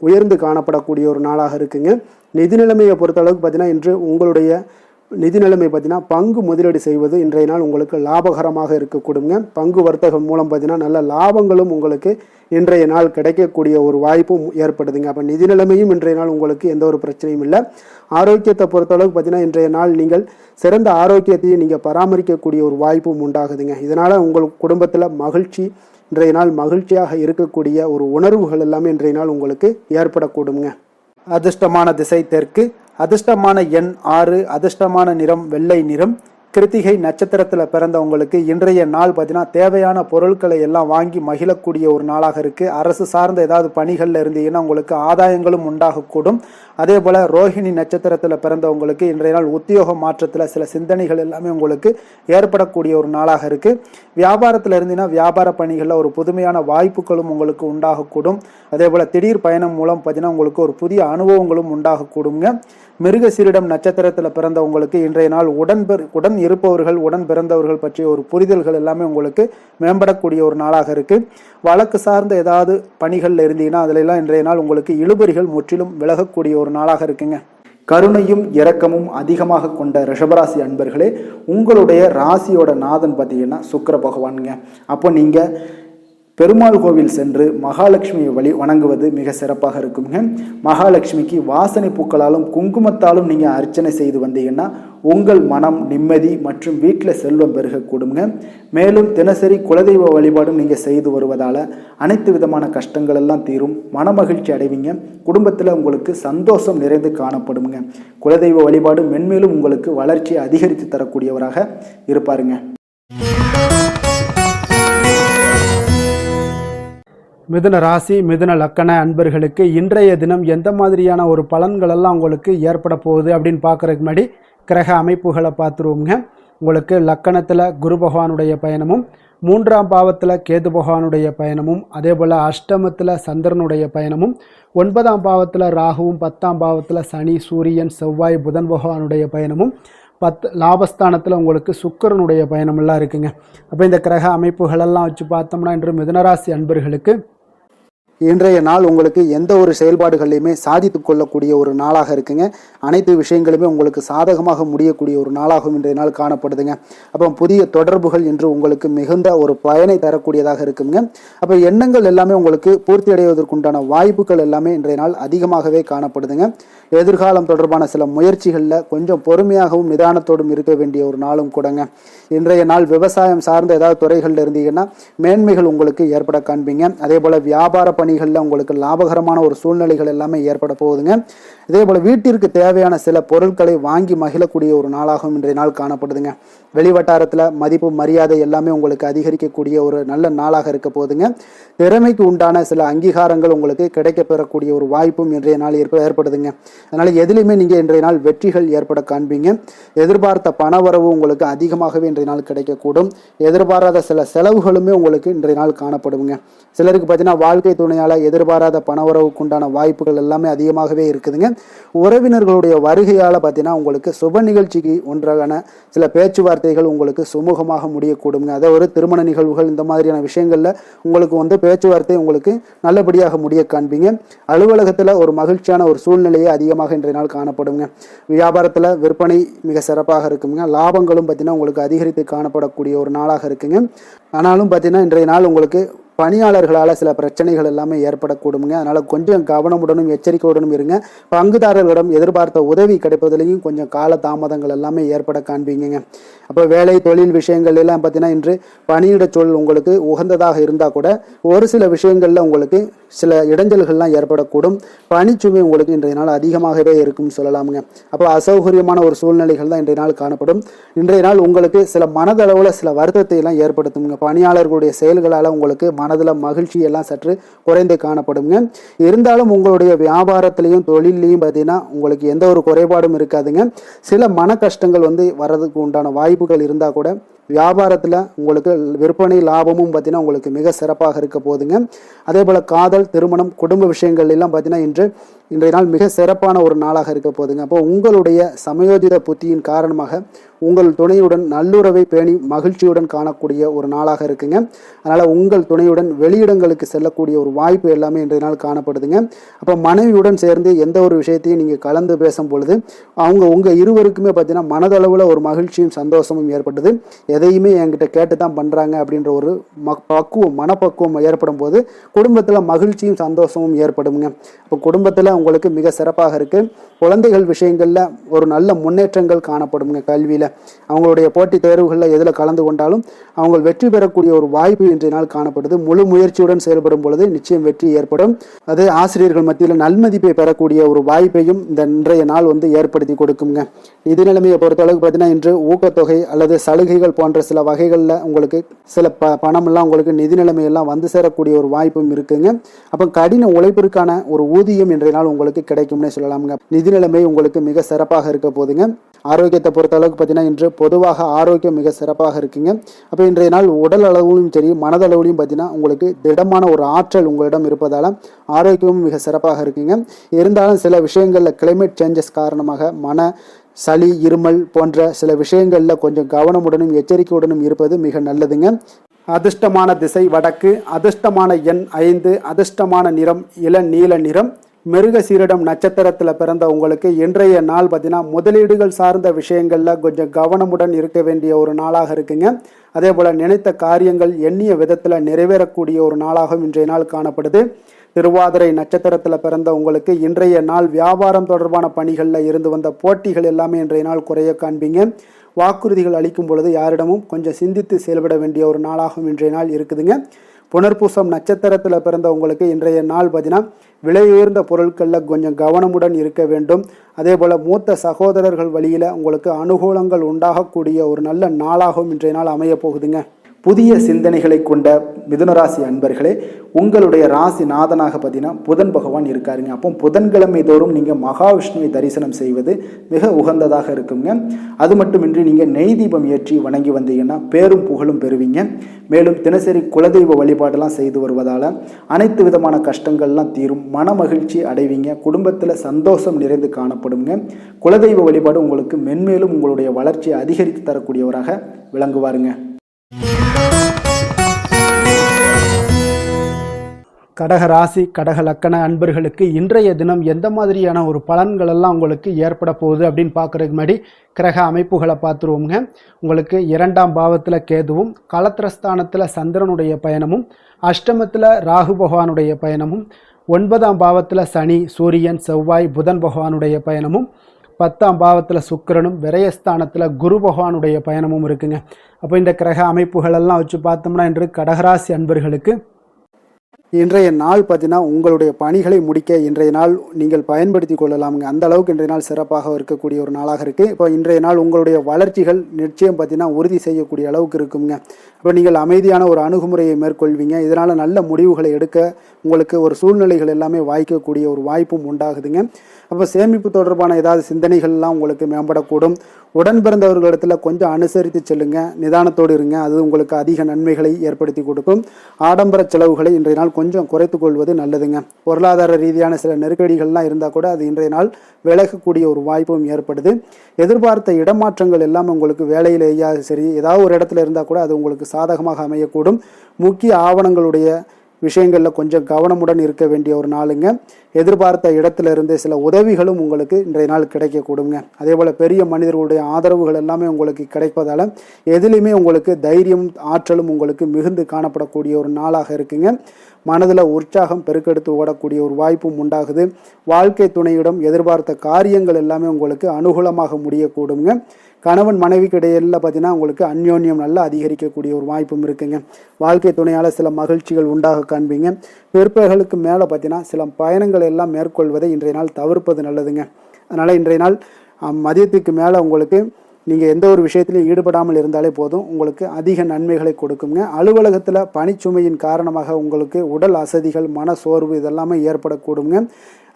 உயர்ந்து காணப்படக்கூடிய ஒரு நாளாக இருக்குங்க. நிதி நிலைமையை பொறுத்தளவுக்கு பார்த்தீங்கன்னா இன்று உங்களுடைய நிதி நிலைமை பார்த்தீங்கன்னா பங்கு முதலீடு செய்வது இன்றைய நாள் உங்களுக்கு லாபகரமாக இருக்கக்கூடுங்க. பங்கு வர்த்தகம் மூலம் பார்த்தீங்கன்னா நல்ல லாபங்களும் உங்களுக்கு இன்றைய நாள் கிடைக்கக்கூடிய ஒரு வாய்ப்பும் ஏற்படுதுங்க. அப்போ நிதி நிலைமையும் இன்றைய நாள் உங்களுக்கு எந்த ஒரு பிரச்சனையும் இல்லை. ஆரோக்கியத்தை பொறுத்தளவுக்கு பார்த்தீங்கன்னா இன்றைய நாள் நீங்கள் சிறந்த ஆரோக்கியத்தையும் நீங்கள் பராமரிக்கக்கூடிய ஒரு வாய்ப்பும் உண்டாகுதுங்க. இதனால் உங்கள் குடும்பத்தில் மகிழ்ச்சி இன்றைய நாள் மகிழ்ச்சியாக இருக்கக்கூடிய ஒரு உணர்வுகள் எல்லாமே இன்றைய நாள் உங்களுக்கு ஏற்படக்கூடுங்க. அதிர்ஷ்டமான திசை தெற்கு, அதிர்ஷ்டமான எண் 6, அதிர்ஷ்டமான நிறம் வெள்ளை நிறம். கிருத்திகை நட்சத்திரத்தில் பிறந்தவங்களுக்கு இன்றைய நாள் பார்த்தீங்கன்னா தேவையான பொருட்களை எல்லாம் வாங்கி மகிழக்கூடிய ஒரு நாளாக இருக்குது. அரசு சார்ந்த ஏதாவது பணிகளில் இருந்தீங்கன்னா உங்களுக்கு ஆதாயங்களும் உண்டாகக்கூடும். அதே போல் ரோஹிணி நட்சத்திரத்தில் பிறந்தவங்களுக்கு இன்றைய நாள் உத்தியோக மாற்றத்தில் சில சிந்தனைகள் எல்லாமே உங்களுக்கு ஏற்படக்கூடிய ஒரு நாளாக இருக்குது. வியாபாரத்தில் இருந்தீங்கன்னா வியாபார பணிகளில் ஒரு புதுமையான வாய்ப்புகளும் உங்களுக்கு உண்டாகக்கூடும். அதே போல் திடீர் பயணம் மூலம் பார்த்தீங்கன்னா உங்களுக்கு ஒரு புதிய அனுபவங்களும் உண்டாகக்கூடுங்க. மிருகசீரிடம் நட்சத்திரத்தில் பிறந்தவங்களுக்கு இன்றைய நாள் உடன் இருப்பவர்கள், உடன் பிறந்தவர்கள் பற்றிய ஒரு புரிதல்கள் எல்லாமே உங்களுக்கு மேம்படக்கூடிய ஒரு நாளாக இருக்குது. வழக்கு சார்ந்த ஏதாவது பணிகளில் இருந்தீங்கன்னா அதிலெல்லாம் இன்றைய நாள் உங்களுக்கு இழுபறிகள் முற்றிலும் விலகக்கூடிய ஒரு நாளாக இருக்குங்க. கருணையும் இரக்கமும் அதிகமாக கொண்ட ரிஷபராசி அன்பர்களே, உங்களுடைய ராசியோட நாதன் பார்த்தீங்கன்னா சுக்கிர பகவானுங்க. அப்போ நீங்கள் பெருமாள் கோவில் சென்று மகாலட்சுமியை வணங்குவது மிக சிறப்பாக இருக்குங்க. மகாலட்சுமிக்கு வாசனை பூக்களாலும் குங்குமத்தாலும் நீங்கள் அர்ச்சனை செய்து வந்தீங்கன்னா உங்கள் மனம் நிம்மதி மற்றும் வீட்டில் செல்வம் பெருகக்கூடுங்க. மேலும் தினசரி குலதெய்வ வழிபாடும் நீங்கள் செய்து வருவதால் அனைத்து விதமான கஷ்டங்கள் எல்லாம் தீரும், மனமகிழ்ச்சி அடைவீங்க. குடும்பத்தில் உங்களுக்கு சந்தோஷம் நிறைந்து காணப்படுங்க. குலதெய்வ வழிபாடு மென்மேலும் உங்களுக்கு வளர்ச்சியை அதிகரித்து தரக்கூடியவராக இருப்பாருங்க. மிதுன ராசி, மிதுன லக்கண அன்பர்களுக்கு இன்றைய தினம் எந்த மாதிரியான ஒரு பலன்களெல்லாம் உங்களுக்கு ஏற்பட போகுது அப்படின்னு பார்க்குறதுக்கு முன்னாடி கிரக அமைப்புகளை பார்த்துருவோங்க. உங்களுக்கு லக்கணத்தில் குரு பகவானுடைய பயணமும், 3ஆம் பாவத்தில் கேது பகவானுடைய பயணமும், அதே போல் அஷ்டமத்தில் சந்திரனுடைய பயணமும், 9ஆம் பாவத்தில் ராகுவும், 10ஆம் பாவத்தில் சனி, சூரியன், செவ்வாய், புதன் பகவானுடைய பயணமும், லாபஸ்தானத்தில் உங்களுக்கு சுக்கிரனுடைய பயணமெல்லாம் இருக்குங்க. அப்போ இந்த கிரக அமைப்புகளெல்லாம் வச்சு பார்த்தோம்னா இன்று மிதுனராசி அன்பர்களுக்கு இன்றைய நாள் உங்களுக்கு எந்த ஒரு செயல்பாடுகளையுமே சாதித்து கொள்ளக்கூடிய ஒரு நாளாக இருக்குங்க. அனைத்து விஷயங்களுமே உங்களுக்கு சாதகமாக முடியக்கூடிய ஒரு நாளாகவும் இன்றைய நாள் காணப்படுதுங்க. அப்போ புதிய தொடர்புகள் இன்று உங்களுக்கு மிகுந்த ஒரு பயனை தரக்கூடியதாக இருக்குங்க. அப்போ எண்ணங்கள் எல்லாமே உங்களுக்கு பூர்த்தி அடைவதற்குண்டான வாய்ப்புகள் எல்லாமே இன்றைய நாள் அதிகமாகவே காணப்படுதுங்க. எதிர்காலம் தொடர்பான சில முயற்சிகளில் கொஞ்சம் பொறுமையாகவும் நிதானத்தோடும் இருக்க வேண்டிய ஒரு நாளும் கூடங்க. இன்றைய நாள் விவசாயம் சார்ந்த ஏதாவது துறைகளில் இருந்தீங்கன்னா மேன்மைகள் உங்களுக்கு ஏற்பட காண்பீங்க. அதே போல் வியாபார பணிகளில் உங்களுக்கு லாபகரமான ஒரு சூழ்நிலைகள் எல்லாமே ஏற்பட போகுதுங்க. இதே போல் வீட்டிற்கு தேவையான சில பொருட்களை வாங்கி மகிழக்கூடிய ஒரு நாளாகவும் இன்றைய நாள் காணப்படுதுங்க. வெளிவட்டாரத்தில் மதிப்பு மரியாதை எல்லாமே உங்களுக்கு அதிகரிக்கக்கூடிய ஒரு நல்ல நாளாக இருக்க போகுதுங்க. திறமைக்கு உண்டான சில அங்கீகாரங்கள் உங்களுக்கு கிடைக்க பெறக்கூடிய ஒரு வாய்ப்பும் இன்றைய நாள் ஏற்படுதுங்க. அதனால் எதுலையுமே நீங்கள் இன்றைய நாள் வெற்றிகள் ஏற்பட காண்பீங்க. எதிர்பார்த்த பணவரவு உங்களுக்கு அதிகமாகவே இன்றைய நாள் கிடைக்கக்கூடும். எதிர்பாராத சில செலவுகளுமே உங்களுக்கு இன்றைய நாள் காணப்படுங்க. சிலருக்கு பார்த்தீங்கன்னா வாழ்க்கை துணையால் எதிர்பாராத பணவரவுக்கு உண்டான வாய்ப்புகள் எல்லாமே அதிகமாகவே இருக்குதுங்க. உறவினர்களுடைய வருகையால் பார்த்தீங்கன்னா உங்களுக்கு சுப நிகழ்ச்சிக்கு ஒன்றான சில பேச்சுவார்த்தைகள் உங்களுக்கு சுமூகமாக முடியக்கூடுங்க. அதாவது ஒரு திருமண நிகழ்வுகள் இந்த மாதிரியான விஷயங்களில் உங்களுக்கு பேச்சுவார்த்தை உங்களுக்கு நல்லபடியாக முடிய காண்பீங்க. அலுவலகத்தில் ஒரு மகிழ்ச்சியான ஒரு சூழ்நிலையே அதிகமாக இன்றைய நாள் காணப்படுங்க. வியாபாரத்தில் விற்பனை மிக சிறப்பாக இருக்குங்க. லாபங்களும் பார்த்தீங்கன்னா உங்களுக்கு அதிகரித்து காணப்படக்கூடிய ஒரு நாளாக இருக்குங்க. ஆனாலும் பார்த்தீங்கன்னா இன்றைய நாள் உங்களுக்கு பணியாளர்களால் சில பிரச்சனைகள் எல்லாமே ஏற்படக்கூடுங்க. அதனால் கொஞ்சம் கவனமுடனும் எச்சரிக்கையுடனும் இருங்க. பங்குதாரர்களிடம் எதிர்பார்த்த உதவி கிடைப்பதிலையும் கொஞ்சம் கால தாமதங்கள் எல்லாமே ஏற்பட காண்பீங்க. அப்போ வேலை தொழில் விஷயங்கள் எல்லாம் பார்த்தீங்கன்னா இன்று பணியிட சூழல் உங்களுக்கு உகந்ததாக இருந்தால் கூட ஒரு சில விஷயங்களில் உங்களுக்கு சில இடைஞ்சல்கள்லாம் ஏற்படக்கூடும். பணிச்சுமை உங்களுக்கு இன்றைய நாள் அதிகமாகவே இருக்கும்னு சொல்லலாமுங்க. அப்போ அசௌகரியமான ஒரு சூழ்நிலைகள் தான் இன்றைய நாள் காணப்படும். இன்றைய நாள் உங்களுக்கு சில மனதளவில் சில வருத்தத்தை எல்லாம் ஏற்படுத்துங்க. பணியாளர்களுடைய செயல்களால் உங்களுக்கு மனதில் மகிழ்ச்சி எல்லாம் சற்று குறைந்து காணப்படுங்க. இருந்தாலும் உங்களுடைய வியாபாரத்திலையும் தொழிலையும் பார்த்தீங்கன்னா உங்களுக்கு எந்த ஒரு குறைபாடும் இருக்காதுங்க. சில மன கஷ்டங்கள் வர்றதுக்கு உண்டான வாய்ப்புகள் இருந்தால் கூட வியாபாரத்தில் உங்களுக்கு விற்பனை லாபமும் பார்த்தீங்கன்னா உங்களுக்கு மிக சிறப்பாக இருக்க போகுதுங்க. அதே போல் காதல், திருமணம், குடும்ப விஷயங்கள் எல்லாம் பார்த்தீங்கன்னா இன்றைய நாள் மிக சிறப்பான ஒரு நாளாக இருக்க போகுதுங்க. அப்போ உங்களுடைய சமயோஜித புத்தியின் காரணமாக உங்கள் துணையுடன் நல்லுறவை பேணி மகிழ்ச்சியுடன் காணக்கூடிய ஒரு நாளாக இருக்குங்க. அதனால் உங்கள் துணையுடன் வெளியிடங்களுக்கு செல்லக்கூடிய ஒரு வாய்ப்பு எல்லாமே இன்றைய நாள் காணப்படுதுங்க. அப்போ மனைவியுடன் சேர்ந்து எந்த ஒரு விஷயத்தையும் நீங்கள் கலந்து பேசும் பொழுது உங்கள் இருவருக்குமே பார்த்தீங்கன்னா மனதளவில் ஒரு மகிழ்ச்சியும் சந்தோஷமும் ஏற்பட்டது. எதையுமே என்கிட்ட கேட்டு தான் பண்ணுறாங்க அப்படின்ற ஒரு மனப்பக்குவம் ஏற்படும் போது குடும்பத்தில் மகிழ்ச்சியும் சந்தோஷமும் ஏற்படுங்க. இப்போ குடும்பத்தில் உங்களுக்கு மிக சிறப்பாக இருக்குது. குழந்தைகள் விஷயங்களில் ஒரு நல்ல முன்னேற்றங்கள் காணப்படுங்க. கல்வியில் அவங்களுடைய போட்டித் தேர்வுகளில் எதில் கலந்து கொண்டாலும் அவங்க வெற்றி பெறக்கூடிய ஒரு வாய்ப்பு இன்றைய நாள் காணப்படுது. முழு முயற்சியுடன் செயல்படும் பொழுது நிச்சயம் வெற்றி ஏற்படும். அது ஆசிரியர்கள் மத்தியில் நல்மதிப்பை பெறக்கூடிய ஒரு வாய்ப்பையும் இந்த இன்றைய நாள் ஏற்படுத்தி கொடுக்குங்க. நிதி நிலைமையை பொறுத்தளவுக்கு பார்த்தீங்கன்னா இன்று ஊக்கத்தொகை அல்லது சலுகைகள் போன்ற சில வகைகளில் உங்களுக்கு சில பணமெல்லாம் உங்களுக்கு நிதி நிலைமையெல்லாம் வந்து சேரக்கூடிய ஒரு வாய்ப்பும் இருக்குங்க. அப்போ கடின உழைப்பிற்கான ஒரு ஊதியம் இன்றைய நாள் உங்களுக்கு கிடைக்கும்னே சொல்லலாமுங்க. நிதி நிலைமை உங்களுக்கு மிக சிறப்பாக இருக்க போதுங்க. ஆரோக்கியத்தை பொறுத்த அளவுக்கு பார்த்தீங்கன்னா இன்று பொதுவாக ஆரோக்கியம் மிக சிறப்பாக இருக்குங்க. அப்போ இன்றைய நாள் உடல் அளவிலும் சரி மனதளவிலும் பார்த்தீங்கன்னா உங்களுக்கு திடமான ஒரு ஆற்றல் உங்களிடம் இருப்பதால் ஆரோக்கியமும் மிக சிறப்பாக இருக்குங்க. இருந்தாலும் சில விஷயங்களில் கிளைமேட் சேஞ்சஸ் காரணமாக சளி, இருமல் போன்ற சில விஷயங்களில் கொஞ்சம் கவனமுடனும் எச்சரிக்கையுடனும் இருப்பது மிக நல்லதுங்க. அதிர்ஷ்டமான திசை வடக்கு, அதிர்ஷ்டமான எண் 5, அதிர்ஷ்டமான நிறம் இளநீல நிறம். மிருகசீரிடம் நட்சத்திரத்தில் பிறந்த உங்களுக்கு இன்றைய நாள் பார்த்தீங்கன்னா முதலீடுகள் சார்ந்த விஷயங்களில் கொஞ்சம் கவனமுடன் இருக்க வேண்டிய ஒரு நாளாக இருக்குங்க. அதே போல் நினைத்த காரியங்கள் எண்ணிய விதத்தில் நிறைவேறக்கூடிய ஒரு நாளாகவும் இன்றைய நாள் காணப்படுது. திருவாதிரை நட்சத்திரத்தில் பிறந்த உங்களுக்கு இன்றைய நாள் வியாபாரம் தொடர்பான பணிகளில் இருந்து வந்த போட்டிகள் எல்லாமே இன்றைய நாள் குறைய காண்பீங்க. வாக்குறுதிகள் அளிக்கும் பொழுது யாரிடமும் கொஞ்சம் சிந்தித்து செயல்பட வேண்டிய ஒரு நாளாகவும் இன்றைய நாள் இருக்குதுங்க. புனர்பூசம் நட்சத்திரத்தில் பிறந்த உங்களுக்கு இன்றைய நாள் பார்த்தீங்கன்னா விலை உயர்ந்த பொருட்களில் கொஞ்சம் கவனமுடன் இருக்க வேண்டும். அதே போல் மூத்த சகோதரர்கள் வழியில் உங்களுக்கு அனுகூலங்கள் உண்டாகக்கூடிய ஒரு நல்ல நாளாகவும் இன்றைய நாள் அமைய போகுதுங்க. புதிய சிந்தனைகளை கொண்ட மிதுனராசி அன்பர்களே, உங்களுடைய ராசி நாதனாக பார்த்தீங்கன்னா புதன் பகவான் இருக்காருங்க. அப்போ புதன்கிழமை தோறும் நீங்கள் மகாவிஷ்ணுவை தரிசனம் செய்வது மிக உகந்ததாக இருக்குங்க. அது மட்டுமின்றி நீங்கள் நெய் தீபம் ஏற்றி வணங்கி வந்தீங்கன்னா பேரும் புகழும் பெறுவீங்க. மேலும் தினசரி குலதெய்வ வழிபாடெல்லாம் செய்து வருவதால் அனைத்து விதமான கஷ்டங்கள்லாம் தீரும், மன மகிழ்ச்சி அடைவீங்க, குடும்பத்தில் சந்தோஷம் நிறைந்து காணப்படுங்க. குலதெய்வ வழிபாடு உங்களுக்கு மென்மேலும் உங்களுடைய வளர்ச்சியை அதிகரித்து தரக்கூடியவராக விளங்குவாருங்க. கடக ராசி கடக லக்கண அன்பர்களுக்கு இன்றைய தினம் எந்த மாதிரியான ஒரு பலன்கள் எல்லாம் உங்களுக்கு ஏற்பட போகுது அப்படின்னு பார்க்குறதுக்கு முன்னாடி கிரக அமைப்புகளை பார்த்துருவோங்க. உங்களுக்கு 2ஆம் பாவத்தில் கேதுவும், களத்திரஸ்தானத்தில் சந்திரனுடைய பயணமும், அஷ்டமத்தில் ராகு பகவானுடைய பயணமும், 9ஆம் பாவத்தில் சனி, சூரியன், செவ்வாய், புதன் பகவானுடைய பயணமும், 10ஆம் பாவத்தில் சுக்கிரனும், விரயஸ்தானத்தில் குரு பகவானுடைய பயணமும் இருக்குங்க. அப்போ இந்த கிரக அமைப்புகளெல்லாம் வச்சு பார்த்தோம்னா இன்று கடகராசி அன்பர்களுக்கு இன்றைய நாள் பார்த்தீங்கன்னா உங்களுடைய பணிகளை முடிக்க இன்றைய நாள் நீங்கள் பயன்படுத்தி கொள்ளலாமுங்க. அந்த அளவுக்கு இன்றைய நாள் சிறப்பாக இருக்கக்கூடிய ஒரு நாளாக இருக்குது. இப்போ இன்றைய நாள் உங்களுடைய வளர்ச்சிகள் நிச்சயம் பார்த்தீங்கன்னா உறுதி செய்யக்கூடிய அளவுக்கு இருக்குங்க. இப்போ நீங்கள் அமைதியான ஒரு அணுகுமுறையை மேற்கொள்வீங்க. இதனால் நல்ல முடிவுகளை எடுக்க உங்களுக்கு ஒரு சூழ்நிலைகள் எல்லாமே வாய்க்கக்கூடிய ஒரு வாய்ப்பும் உண்டாகுதுங்க. அப்போ சேமிப்பு தொடர்பான ஏதாவது சிந்தனைகள்லாம் உங்களுக்கு மேம்படக்கூடும். உடன் பிறந்தவர்களிடத்தில் கொஞ்சம் அனுசரித்து செல்லுங்க, நிதானத்தோடு இருங்க. அது உங்களுக்கு அதிக நன்மைகளை ஏற்படுத்தி கொடுக்கும். ஆடம்பர செலவுகளை இன்றைய நாள் கொஞ்சம் குறைத்து கொள்வது நல்லதுங்க. பொருளாதார ரீதியான சில நெருக்கடிகள்லாம் இருந்தால் கூட அது இன்றைய நாள் விலகக்கூடிய ஒரு வாய்ப்பும் ஏற்படுது. எதிர்பார்த்த இடமாற்றங்கள் எல்லாம் உங்களுக்கு வேலையிலேயே சரி ஏதாவது ஒரு இடத்துல இருந்தால் கூட அது உங்களுக்கு சாதகமாக அமையக்கூடும். முக்கிய ஆவணங்களுடைய விஷயங்களில் கொஞ்சம் கவனமுடன் இருக்க வேண்டிய ஒரு நாளுங்க. எதிர்பார்த்த இடத்துல இருந்து சில உதவிகளும் உங்களுக்கு இன்றைய நாள் கிடைக்கக்கூடுங்க. அதே போல் பெரிய மனிதர்களுடைய ஆதரவுகள் எல்லாமே உங்களுக்கு கிடைப்பதால் எதிலுமே உங்களுக்கு தைரியம் ஆற்றலும் உங்களுக்கு மிகுந்து காணப்படக்கூடிய ஒரு நாளாக இருக்குங்க. மனதில் உற்சாகம் பெருக்கெடுத்து ஓடக்கூடிய ஒரு வாய்ப்பும் உண்டாகுது. வாழ்க்கை துணையிடம் எதிர்பார்த்த காரியங்கள் எல்லாமே உங்களுக்கு அனுகூலமாக முடியக்கூடுங்க. கணவன் மனைவிக்கு இடையில பார்த்தீங்கன்னா உங்களுக்கு அந்யோன்யம் நல்லா அதிகரிக்கக்கூடிய ஒரு வாய்ப்பும் இருக்குங்க. வாழ்க்கை துணையால் சில மகிழ்ச்சிகள் உண்டாக காண்பீங்க. பிற்பகலுக்கு மேலே பார்த்தீங்கன்னா சில பயணங்கள் எல்லாம் மேற்கொள்வதை இன்றைய நாள் தவிர்ப்பது நல்லதுங்க. அதனால் இன்றைய நாள் மதியத்துக்கு மேலே உங்களுக்கு நீங்கள் எந்த ஒரு விஷயத்திலையும் ஈடுபடாமல் இருந்தாலே போதும், உங்களுக்கு அதிக நன்மைகளை கொடுக்குங்க. அலுவலகத்தில் பணிச்சுமையின் காரணமாக உங்களுக்கு உடல் அசதிகள், மன சோர்வு இதெல்லாமே ஏற்படக்கூடுங்க.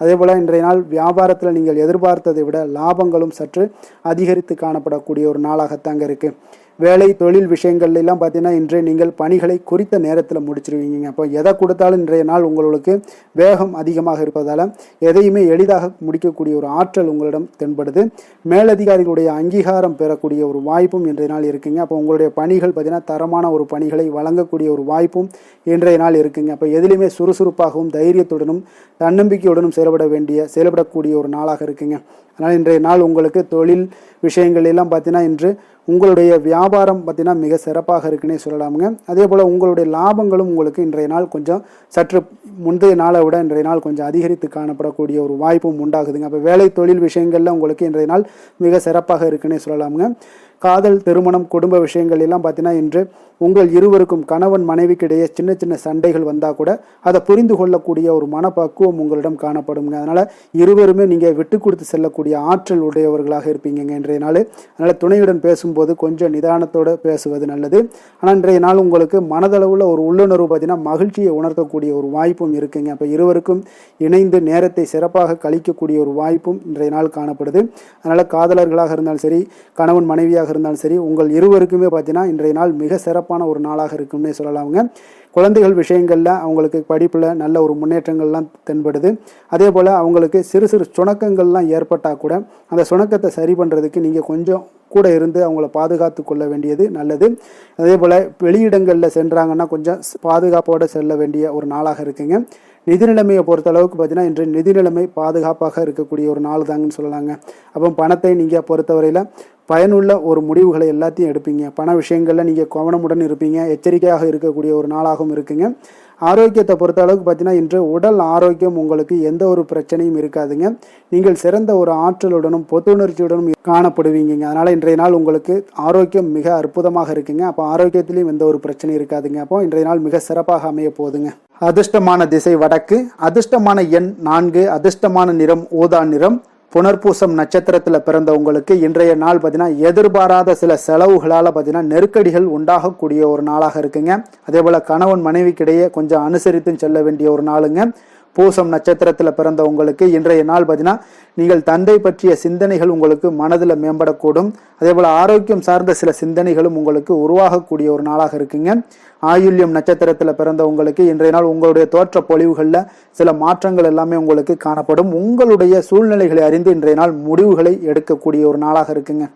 அதே போல் இன்றைய நாள் வியாபாரத்தில் நீங்கள் எதிர்பார்த்ததை விட லாபங்களும் சற்று அதிகரித்து காணப்படக்கூடிய ஒரு நாளாகத்தாங்க இருக்குது. வேலை தொழில் விஷயங்கள்லாம் பார்த்தீங்கன்னா இன்று நீங்கள் பணிகளை குறித்த நேரத்தில் முடிச்சிருவீங்க. அப்போ எதை கொடுத்தாலும் இன்றைய நாள் உங்களுக்கு வேகம் அதிகமாக இருப்பதால் எதையுமே எளிதாக முடிக்கக்கூடிய ஒரு ஆற்றல் உங்களிடம் தென்படுது. மேலதிகாரிகளுடைய அங்கீகாரம் பெறக்கூடிய ஒரு வாய்ப்பும் இன்றைய நாள் இருக்குங்க. அப்போ உங்களுடைய பணிகள் பார்த்தீங்கன்னா தரமான ஒரு பணிகளை வழங்கக்கூடிய ஒரு வாய்ப்பும் இன்றைய நாள் இருக்குங்க. அப்போ எதிலுமே சுறுசுறுப்பாகவும் தைரியத்துடனும் தன்னம்பிக்கையுடனும் செயல்படக்கூடிய ஒரு நாளாக இருக்குங்க. அதனால் இன்றைய நாள் உங்களுக்கு தொழில் விஷயங்கள் எல்லாம் பார்த்தீங்கன்னா இன்று உங்களுடைய வியாபாரம் பார்த்தீங்கன்னா மிக சிறப்பாக இருக்குன்னே சொல்லலாமுங்க. அதே போல் உங்களுடைய லாபங்களும் உங்களுக்கு இன்றைய நாள் கொஞ்சம் சற்று முந்தைய நாளை விட இன்றைய நாள் கொஞ்சம் அதிகரித்து காணப்படக்கூடிய ஒரு வாய்ப்பும் உண்டாகுதுங்க. அப்போ வேலை தொழில் விஷயங்கள்ல உங்களுக்கு இன்றைய நாள் மிக சிறப்பாக இருக்குன்னே சொல்லலாமுங்க. காதல், திருமணம், குடும்ப விஷயங்கள் எல்லாம் பார்த்தீங்கன்னா இன்று உங்கள் இருவருக்கும் கணவன் மனைவிக்கு இடையே சின்ன சின்ன சண்டைகள் வந்தால் கூட அதை புரிந்து கொள்ளக்கூடிய ஒரு மனப்பக்குவம் உங்களிடம் காணப்படுங்க. அதனால் இருவருமே நீங்கள் விட்டு கொடுத்து செல்லக்கூடிய ஆற்றல் உடையவர்களாக இருப்பீங்க இன்றைய நாள். அதனால் துணையுடன் பேசும்போது கொஞ்சம் நிதானத்தோடு பேசுவது நல்லது. ஆனால் இன்றைய நாள் உங்களுக்கு மனதளவில் ஒரு உள்ளுணர்வு பார்த்தீங்கன்னா மகிழ்ச்சியை உணர்த்தக்கூடிய ஒரு வாய்ப்பும் இருக்குங்க. அப்போ இருவருக்கும் இணைந்து நேரத்தை சிறப்பாக கழிக்கக்கூடிய ஒரு வாய்ப்பும் இன்றைய நாள் காணப்படுது. அதனால் காதலர்களாக இருந்தாலும் சரி, கணவன் மனைவியாக இருந்தாலும் சரி, உங்கள் இருவருக்குமே பார்த்தீங்கன்னா இன்றைய நாள் மிக சிறப்பான ஒரு நாளாக இருக்கும்னே சொல்லலாமுங்க. குழந்தைகள் விஷயங்களில் அவங்களுக்கு படிப்பில் நல்ல ஒரு முன்னேற்றங்கள்லாம் தென்படுது. அதே போல் அவங்களுக்கு சிறு சிறு சுணக்கங்கள்லாம் ஏற்பட்டால் கூட அந்த சுணக்கத்தை சரி பண்ணுறதுக்கு நீங்கள் கொஞ்சம் கூட இருந்து அவங்கள பாதுகாத்து கொள்ள வேண்டியது நல்லது. அதே போல் வெளியிடங்களில் சென்றாங்கன்னா கொஞ்சம் பாதுகாப்போடு செல்ல வேண்டிய ஒரு நாளாக இருக்குங்க. நிதி நிலைமையை பொறுத்த அளவுக்கு பார்த்தீங்கன்னா இன்று நிதி நிலைமை பாதுகாப்பாக இருக்கக்கூடிய ஒரு நாள் தாங்கன்னு சொல்லலாங்க. அப்போ பணத்தை நீங்கள் பொறுத்தவரையில் பயனுள்ள ஒரு முடிவுகளை எல்லாத்தையும் எடுப்பீங்க. பண விஷயங்களில் நீங்கள் கவனமுடன் இருப்பீங்க. எச்சரிக்கையாக இருக்கக்கூடிய ஒரு நாளாகவும் இருக்குங்க. ஆரோக்கியத்தை பொறுத்த அளவுக்கு பார்த்தீங்கன்னா இன்று உடல் ஆரோக்கியம் உங்களுக்கு எந்த ஒரு பிரச்சனையும் இருக்காதுங்க. நீங்கள் சிறந்த ஒரு ஆற்றலுடனும் புத்துணர்ச்சியுடனும் காணப்படுவீங்க. அதனால் இன்றைய நாள் உங்களுக்கு ஆரோக்கியம் மிக அற்புதமாக இருக்குங்க. அப்போ ஆரோக்கியத்திலையும் எந்த ஒரு பிரச்சனையும் இருக்காதுங்க. அப்போ இன்றைய நாள் மிக சிறப்பாக அமைய போகுதுங்க. அதிர்ஷ்டமான திசை வடக்கு, அதிர்ஷ்டமான எண் 4, அதிர்ஷ்டமான நிறம் ஊதா நிறம். புனர்பூசம் நட்சத்திரத்தில் பிறந்த உங்களுக்கு இன்றைய நாள் பார்த்தீங்கன்னா எதிர்பாராத சில செலவுகளால் பார்த்தீங்கன்னா நெருக்கடிகள் உண்டாகக்கூடிய ஒரு நாளாக இருக்குங்க. அதே போல் கணவன் மனைவிக்கிடையே கொஞ்சம் அனுசரித்து செல்ல வேண்டிய ஒரு நாளுங்க. பூசம் நட்சத்திரத்தில் பிறந்த உங்களுக்கு இன்றைய நாள் பார்த்தீங்கன்னா நீங்கள் தந்தை பற்றிய சிந்தனைகள் உங்களுக்கு மனதில் மேம்படக்கூடும். அதே போல் ஆரோக்கியம் சார்ந்த சில சிந்தனைகளும் உங்களுக்கு உருவாகக்கூடிய ஒரு நாளாக இருக்குங்க. ஆயுள்யம் நட்சத்திரத்தில் பிறந்த உங்களுக்கு இன்றைய நாள் உங்களுடைய தோற்ற பொலிவுகளில் சில மாற்றங்கள் எல்லாமே உங்களுக்கு காணப்படும். உங்களுடைய சூழ்நிலைகளை அறிந்து இன்றைய நாள் முடிவுகளை எடுக்கக்கூடிய ஒரு நாளாக இருக்குங்க.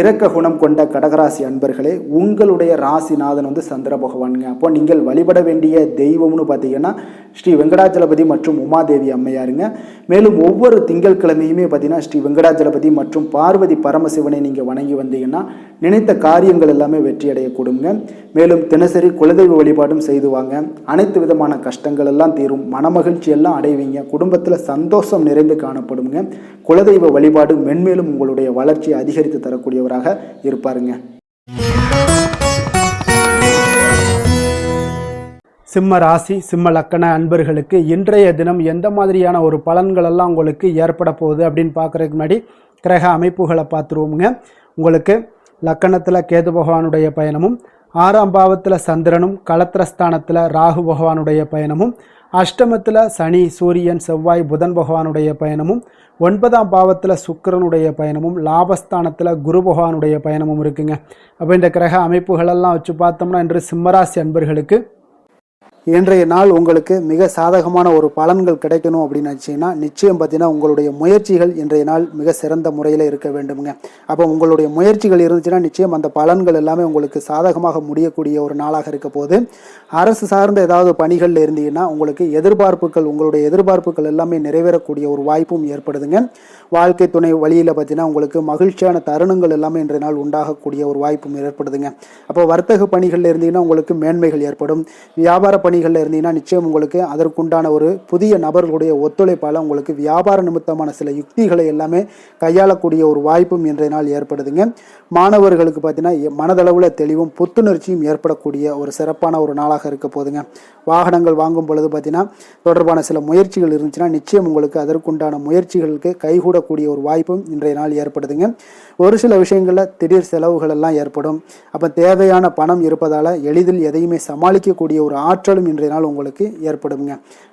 இரக்க குணம் கொண்ட கடகராசி அன்பர்களே, உங்களுடைய ராசிநாதன் சந்திர பகவானுங்க. அப்போ நீங்கள் வழிபட வேண்டிய தெய்வம்னு பார்த்தீங்கன்னா ஸ்ரீ வெங்கடாஜலபதி மற்றும் உமாதேவி அம்மையாருங்க. மேலும் ஒவ்வொரு திங்கட்கிழமையுமே பார்த்தீங்கன்னா ஸ்ரீ வெங்கடாஜலபதி மற்றும் பார்வதி பரமசிவனை நீங்கள் வணங்கி வந்தீங்கன்னா நினைத்த காரியங்கள் எல்லாமே வெற்றி அடையக்கூடுங்க. மேலும் தினசரி குலதெய்வ வழிபாடும் செய்து வாங்க. அனைத்து விதமான கஷ்டங்கள் எல்லாம் தீரும், மனமகிழ்ச்சி எல்லாம் அடைவீங்க. குடும்பத்தில் சந்தோஷம் நிறைந்து காணப்படுங்க. குலதெய்வ வழிபாடு மென்மேலும் உங்களுடைய வளர்ச்சியை அதிகரித்து தரக்கூடியவராக இருப்பாருங்க. சிம்ம ராசி சிம்ம லக்கண அன்பர்களுக்கு இன்றைய தினம் எந்த மாதிரியான ஒரு பலன்கள் எல்லாம் உங்களுக்கு ஏற்பட போகுது அப்படின்னு பார்க்குறதுக்கு முன்னாடி கிரக அமைப்புகளை பார்த்துருவோமுங்க. உங்களுக்கு லக்கணத்தில் கேது பகவானுடைய பயணமும், 6ஆம் பாவத்தில் சந்திரனும், களத்திரஸ்தானத்தில் ராகு பகவானுடைய பயணமும், அஷ்டமத்தில் சனி, சூரியன், செவ்வாய், புதன் பகவானுடைய பயணமும், 9ஆம் பாவத்தில் சுக்கிரனுடைய பயணமும், லாபஸ்தானத்தில் குரு பகவானுடைய பயணமும் இருக்குங்க. அப்போ இந்த கிரக அமைப்புகளெல்லாம் வச்சு பார்த்தோம்னா இன்று சிம்மராசி அன்பர்களுக்கு இன்றைய நாள் உங்களுக்கு மிக சாதகமான ஒரு பலன்கள் கிடைக்கணும் அப்படின்னு நினச்சிங்கன்னா நிச்சயம் பார்த்தீங்கன்னா உங்களுடைய முயற்சிகள் இன்றைய நாள் மிக சிறந்த முறையில் இருக்க வேண்டுமுங்க. அப்போ உங்களுடைய முயற்சிகள் இருந்துச்சுன்னா நிச்சயம் அந்த பலன்கள் எல்லாமே உங்களுக்கு சாதகமாக முடியக்கூடிய ஒரு நாளாக இருக்க போது. அரசு சார்ந்த ஏதாவது பணிகளில் இருந்தீங்கன்னா உங்களுக்கு உங்களுடைய எதிர்பார்ப்புகள் எல்லாமே நிறைவேறக்கூடிய ஒரு வாய்ப்பும் ஏற்படுதுங்க. வாழ்க்கை துணை வழியில் பார்த்தீங்கன்னா உங்களுக்கு மகிழ்ச்சியான தருணங்கள் எல்லாமே இன்றைய நாள் உண்டாகக்கூடிய ஒரு வாய்ப்பும் ஏற்படுதுங்க. அப்போ வர்த்தக பணிகளில் இருந்தீங்கன்னா உங்களுக்கு மேன்மைகள் ஏற்படும். வியாபார பணிகளில் இருந்தீங்கன்னா நிச்சயம் உங்களுக்கு அதற்குண்டான ஒரு புதிய நபர்களுடைய ஒத்துழைப்பால் உங்களுக்கு வியாபார நிமித்தமான சில யுக்திகளை எல்லாமே கையாளக்கூடிய ஒரு வாய்ப்பும் இன்றைய நாள் ஏற்படுதுங்க. மாணவர்களுக்கு பார்த்தீங்கன்னா மனதளவில் தெளிவும் புத்துணர்ச்சியும் ஏற்படக்கூடிய ஒரு சிறப்பான ஒரு நாளாக இருக்க போதுங்க. வாகனங்கள் வாங்கும் பொழுது பார்த்தீங்கன்னா தொடர்பான சில முயற்சிகள் இருந்துச்சுன்னா நிச்சயம் உங்களுக்கு அதற்குண்டான முயற்சிகளுக்கு கைகூடக்கூடிய ஒரு வாய்ப்பும் இன்றைய நாள் ஏற்படுதுங்க. ஒரு சில விஷயங்களில் திடீர் செலவுகள் எல்லாம் ஏற்படும். அப்போ தேவையான பணம் இருப்பதால் எளிதில் எதையுமே சமாளிக்கக்கூடிய ஒரு ஆற்றலும் இன்றைய நாள் உங்களுக்கு ஏற்படுங்க.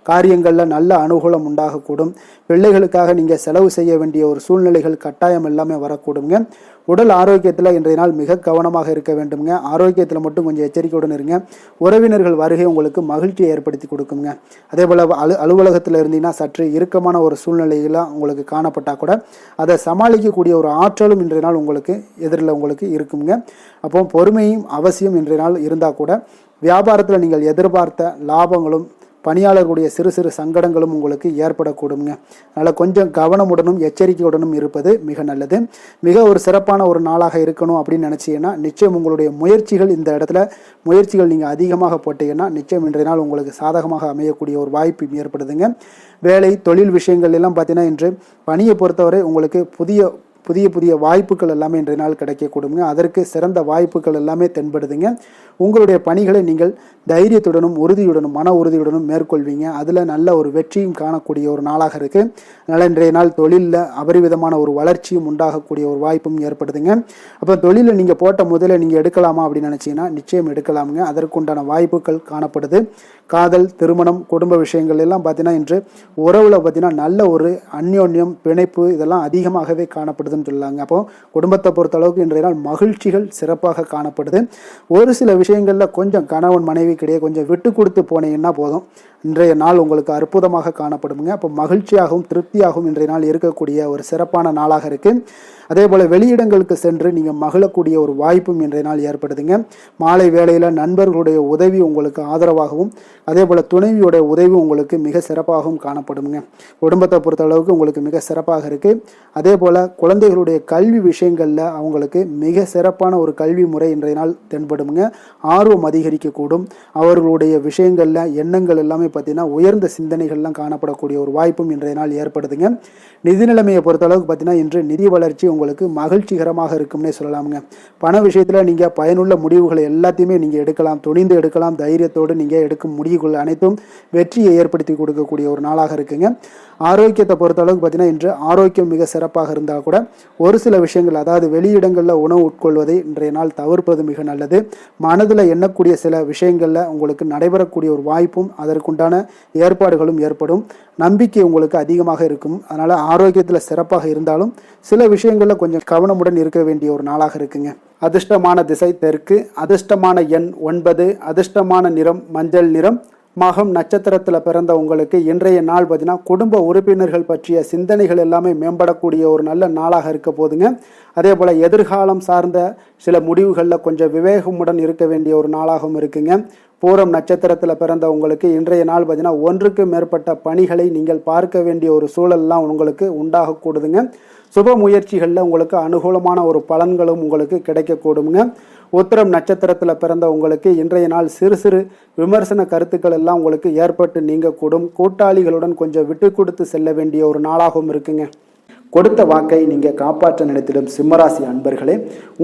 காரியங்களில் நல்ல அனுகூலம் உண்டாகக்கூடும். பிள்ளைகளுக்காக நீங்கள் செலவு செய்ய வேண்டிய ஒரு சூழ்நிலைகள் கட்டாயம் எல்லாமே வரக்கூடுங்க. உடல் ஆரோக்கியத்தில் இன்றைய நாள் மிக கவனமாக இருக்க வேண்டுங்க. ஆரோக்கியத்தில் மட்டும் கொஞ்சம் எச்சரிக்கையுடன் இருங்க. உறவினர்கள் வருகை உங்களுக்கு மகிழ்ச்சியை ஏற்படுத்தி கொடுக்குங்க. அதே போல் அலுவலகத்தில் இருந்தீங்கன்னா சற்று இறுக்கமான ஒரு சூழ்நிலையெல்லாம் உங்களுக்கு காணப்பட்டால் கூட அதை சமாளிக்கக்கூடிய ஒரு ஆற்றலும் இன்றைய நாள் உங்களுக்கு எதிரில் உங்களுக்கு இருக்குங்க. அப்போ பொறுமையும் அவசியம் இன்றைய நாள் இருந்தால் கூட வியாபாரத்தில் நீங்கள் எதிர்பார்த்த லாபங்களும் பணியாளர்களுடைய சிறு சிறு சங்கடங்களும் உங்களுக்கு ஏற்படக்கூடுங்க. அதனால் கொஞ்சம் கவனமுடனும் எச்சரிக்கையுடனும் இருப்பது மிக நல்லது. மிக ஒரு சிறப்பான ஒரு நாளாக இருக்கணும் அப்படின்னு நினச்சிங்கன்னா நிச்சயம் உங்களுடைய முயற்சிகள் இந்த இடத்துல நீங்கள் அதிகமாக போட்டீங்கன்னா நிச்சயம் இன்றைய நாள் உங்களுக்கு சாதகமாக அமையக்கூடிய ஒரு வாய்ப்பு ஏற்படுதுங்க. வேலை தொழில் விஷயங்கள் எல்லாம் பார்த்தீங்கன்னா இன்று பணியை பொறுத்தவரை உங்களுக்கு புதிய வாய்ப்புகள் எல்லாமே இன்றைய நாள் கிடைக்கக்கூடுங்க. அதற்கு சிறந்த வாய்ப்புகள் எல்லாமே தென்படுதுங்க. உங்களுடைய பணிகளை நீங்கள் தைரியத்துடனும் உறுதியுடனும் மன உறுதியுடனும் மேற்கொள்வீங்க. அதில் நல்ல ஒரு வெற்றியும் காணக்கூடிய ஒரு நாளாக இருக்குது. அதனால் இன்றைய நாள் தொழிலில் அபரிவிதமான ஒரு வளர்ச்சியும் உண்டாகக்கூடிய ஒரு வாய்ப்பும் ஏற்படுதுங்க. அப்போ தொழிலில் நீங்கள் போட்ட முதல்ல நீங்கள் எடுக்கலாமா அப்படின்னு நினச்சிங்கன்னா நிச்சயம் எடுக்கலாமுங்க. அதற்குண்டான வாய்ப்புகள் காணப்படுது. காதல், திருமணம், குடும்ப விஷயங்கள் எல்லாம் பார்த்தீங்கன்னா இன்று உறவில் பார்த்தீங்கன்னா நல்ல ஒரு அந்யோன்யம், பிணைப்பு இதெல்லாம் அதிகமாகவே காணப்படுதுன்னு சொல்லலாங்க. அப்போ குடும்பத்தை பொறுத்த அளவுக்கு இன்றைய நாள் மகிழ்ச்சிகள் சிறப்பாக காணப்படுது. ஒரு சில விஷயங்களில் கொஞ்சம் கணவன் மனைவி கிடையாது கொஞ்சம் விட்டு கொடுத்து போனீங்கன்னா போதும், இன்றைய நாள் உங்களுக்கு அற்புதமாக காணப்படுங்க. அப்போ மகிழ்ச்சியாகவும் திருப்தியாகவும் இன்றைய நாள் இருக்கக்கூடிய ஒரு சிறப்பான நாளாக இருக்குது. அதே போல் வெளியிடங்களுக்கு சென்று நீங்கள் மகிழக்கூடிய ஒரு வாய்ப்பும் இன்றைய நாள் ஏற்படுதுங்க. மாலை வேளையில் நண்பர்களுடைய உதவி உங்களுக்கு ஆதரவாகவும் அதே போல் துணைவியோடைய உதவி உங்களுக்கு மிக சிறப்பாகவும் காணப்படுங்க. குடும்பத்தை பொறுத்த அளவுக்கு உங்களுக்கு மிக சிறப்பாக இருக்குது. அதே போல் குழந்தைகளுடைய கல்வி விஷயங்களில் அவங்களுக்கு மிக சிறப்பான ஒரு கல்வி முறை இன்றைய நாள் தென்படுங்க. ஆர்வம் அதிகரிக்கக்கூடும். அவர்களுடைய விஷயங்களில் எண்ணங்கள் எல்லாமே பார்த்தீங்கன்னா உயர்ந்த சிந்தனைகள்லாம் காணப்படக்கூடிய ஒரு வாய்ப்பும் இன்றைய நாள் ஏற்படுதுங்க. நிதி நிலைமையை பொறுத்த அளவுக்கு பார்த்தீங்கன்னா இன்று நிதி வளர்ச்சி உங்களுக்கு மகிழ்ச்சிகரமாக இருக்கும்னே சொல்லலாமுங்க. பண விஷயத்தில் நீங்கள் பயனுள்ள முடிவுகளை எல்லாத்தையுமே நீங்கள் எடுக்கலாம், துணிந்து எடுக்கலாம். தைரியத்தோடு நீங்கள் எடுக்கும் முடிவுகள் அனைத்தும் வெற்றியை ஏற்படுத்தி கொடுக்கக்கூடிய ஒரு நாளாக இருக்குங்க. ஆரோக்கியத்தை பொறுத்த அளவுக்கு பார்த்தீங்கன்னா இன்று ஆரோக்கியம் மிக சிறப்பாக இருந்தால் கூட ஒரு சில விஷயங்கள் அதாவது வெளியிடங்களில் உணவு உட்கொள்வதை இன்றைய நாள் தவிர்ப்பது மிக நல்லது. மனதில் எண்ணக்கூடிய சில விஷயங்களில் உங்களுக்கு நடைபெறக்கூடிய ஒரு வாய்ப்பும் அதற்குண்டான ஏற்பாடுகளும் ஏற்படும். நம்பிக்கை உங்களுக்கு அதிகமாக இருக்கும். அதனால் ஆரோக்கியத்தில் சிறப்பாக இருந்தாலும் சில விஷயங்களில் கொஞ்சம் கவனமுடன் இருக்க வேண்டிய ஒரு நாளாக இருக்குங்க. அதிர்ஷ்டமான திசை தெற்கு, அதிர்ஷ்டமான எண் 9, அதிர்ஷ்டமான நிறம் மஞ்சள் நிறம். மகம் நட்சத்திரத்தில் பிறந்த உங்களுக்கு இன்றைய நாள் பார்த்தீங்கன்னா குடும்ப உறுப்பினர்கள் பற்றிய சிந்தனைகள் எல்லாமே மேம்படக்கூடிய ஒரு நல்ல நாளாக இருக்க போதுங்க. அதே போல் எதிர்காலம் சார்ந்த சில முடிவுகளில் கொஞ்சம் விவேகமுடன் இருக்க வேண்டிய ஒரு நாளாகவும் இருக்குங்க. பூரம் நட்சத்திரத்தில் பிறந்த உங்களுக்கு இன்றைய நாள் பார்த்தீங்கன்னா ஒன்றுக்கு மேற்பட்ட பணிகளை நீங்கள் பார்க்க வேண்டிய ஒரு சூழல்லாம் உங்களுக்கு உண்டாகக்கூடுதுங்க. சுப முயற்சிகளில் உங்களுக்கு அனுகூலமான ஒரு பலன்களும் உங்களுக்கு கிடைக்கக்கூடுங்க. உத்திரம் நட்சத்திரத்தில் பிறந்த உங்களுக்கு இன்றைய நாள் சிறு சிறு விமர்சன கருத்துக்கள் எல்லாம் உங்களுக்கு ஏற்பட்டு நீங்கக்கூடும். கூட்டாளிகளுடன் கொஞ்சம் விட்டு கொடுத்து செல்ல வேண்டிய ஒரு நாளாகவும் இருக்குங்க. கொடுத்த வாக்கை நீங்கள் காப்பாற்ற நினைத்திடும் சிம்மராசி அன்பர்களே,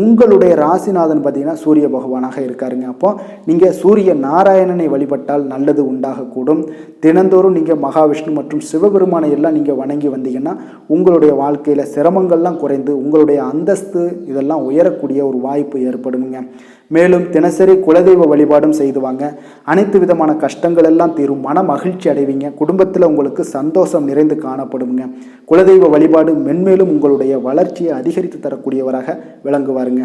உங்களுடைய ராசிநாதன் பார்த்தீங்கன்னா சூரிய பகவானாக இருக்காருங்க. அப்போ நீங்கள் சூரிய நாராயணனை வழிபட்டால் நல்லது உண்டாகக்கூடும். தினந்தோறும் நீங்கள் மகாவிஷ்ணு மற்றும் சிவபெருமானை எல்லாம் நீங்கள் வணங்கி வந்தீங்கன்னா உங்களுடைய வாழ்க்கையில் சிரமங்கள்லாம் குறைந்து உங்களுடைய அந்தஸ்து இதெல்லாம் உயரக்கூடிய ஒரு வாய்ப்பு ஏற்படுங்க. மேலும் தினசரி குலதெய்வ வழிபாடும் செய்துவாங்க. அனைத்து விதமான கஷ்டங்கள் எல்லாம் தீரும். மன மகிழ்ச்சி அடைவீங்க. குடும்பத்தில் உங்களுக்கு சந்தோஷம் நிறைந்து காணப்படுங்க. குலதெய்வ வழிபாடு மென்மேலும் உங்களுடைய வளர்ச்சியை அதிகரித்து தரக்கூடியவராக விளங்குவாருங்க.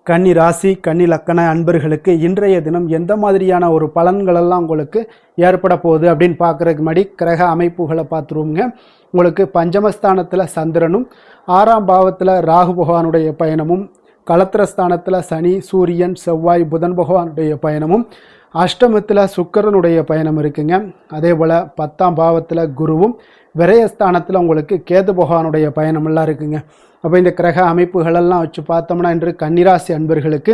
கன்னி ராசி கன்னி லக்கண அன்பர்களுக்கு இன்றைய தினம் எந்த மாதிரியான ஒரு பலன்களெல்லாம் உங்களுக்கு ஏற்பட போகுது அப்படின்னு பார்க்குறதுக்கு முன்னாடி கிரக அமைப்புகளை பார்த்துருவோங்க. உங்களுக்கு பஞ்சமஸ்தானத்தில் சந்திரனும் 6ஆம் பாவத்தில் ராகு பகவானுடைய பயணமும் களத்திரஸ்தானத்தில் சனி சூரியன் செவ்வாய் புதன் பகவானுடைய பயணமும் அஷ்டமத்தில் சுக்கிரனுடைய பயணம் இருக்குங்க. அதே போல் 10ஆம் பாவத்தில் குருவும் விரயஸ்தானத்தில் உங்களுக்கு கேது பகவானுடைய பயணமெல்லாம் இருக்குங்க. அப்போ இந்த கிரக அமைப்புகளெல்லாம் வச்சு பார்த்தோம்னா இன்று கன்னிராசி அன்பர்களுக்கு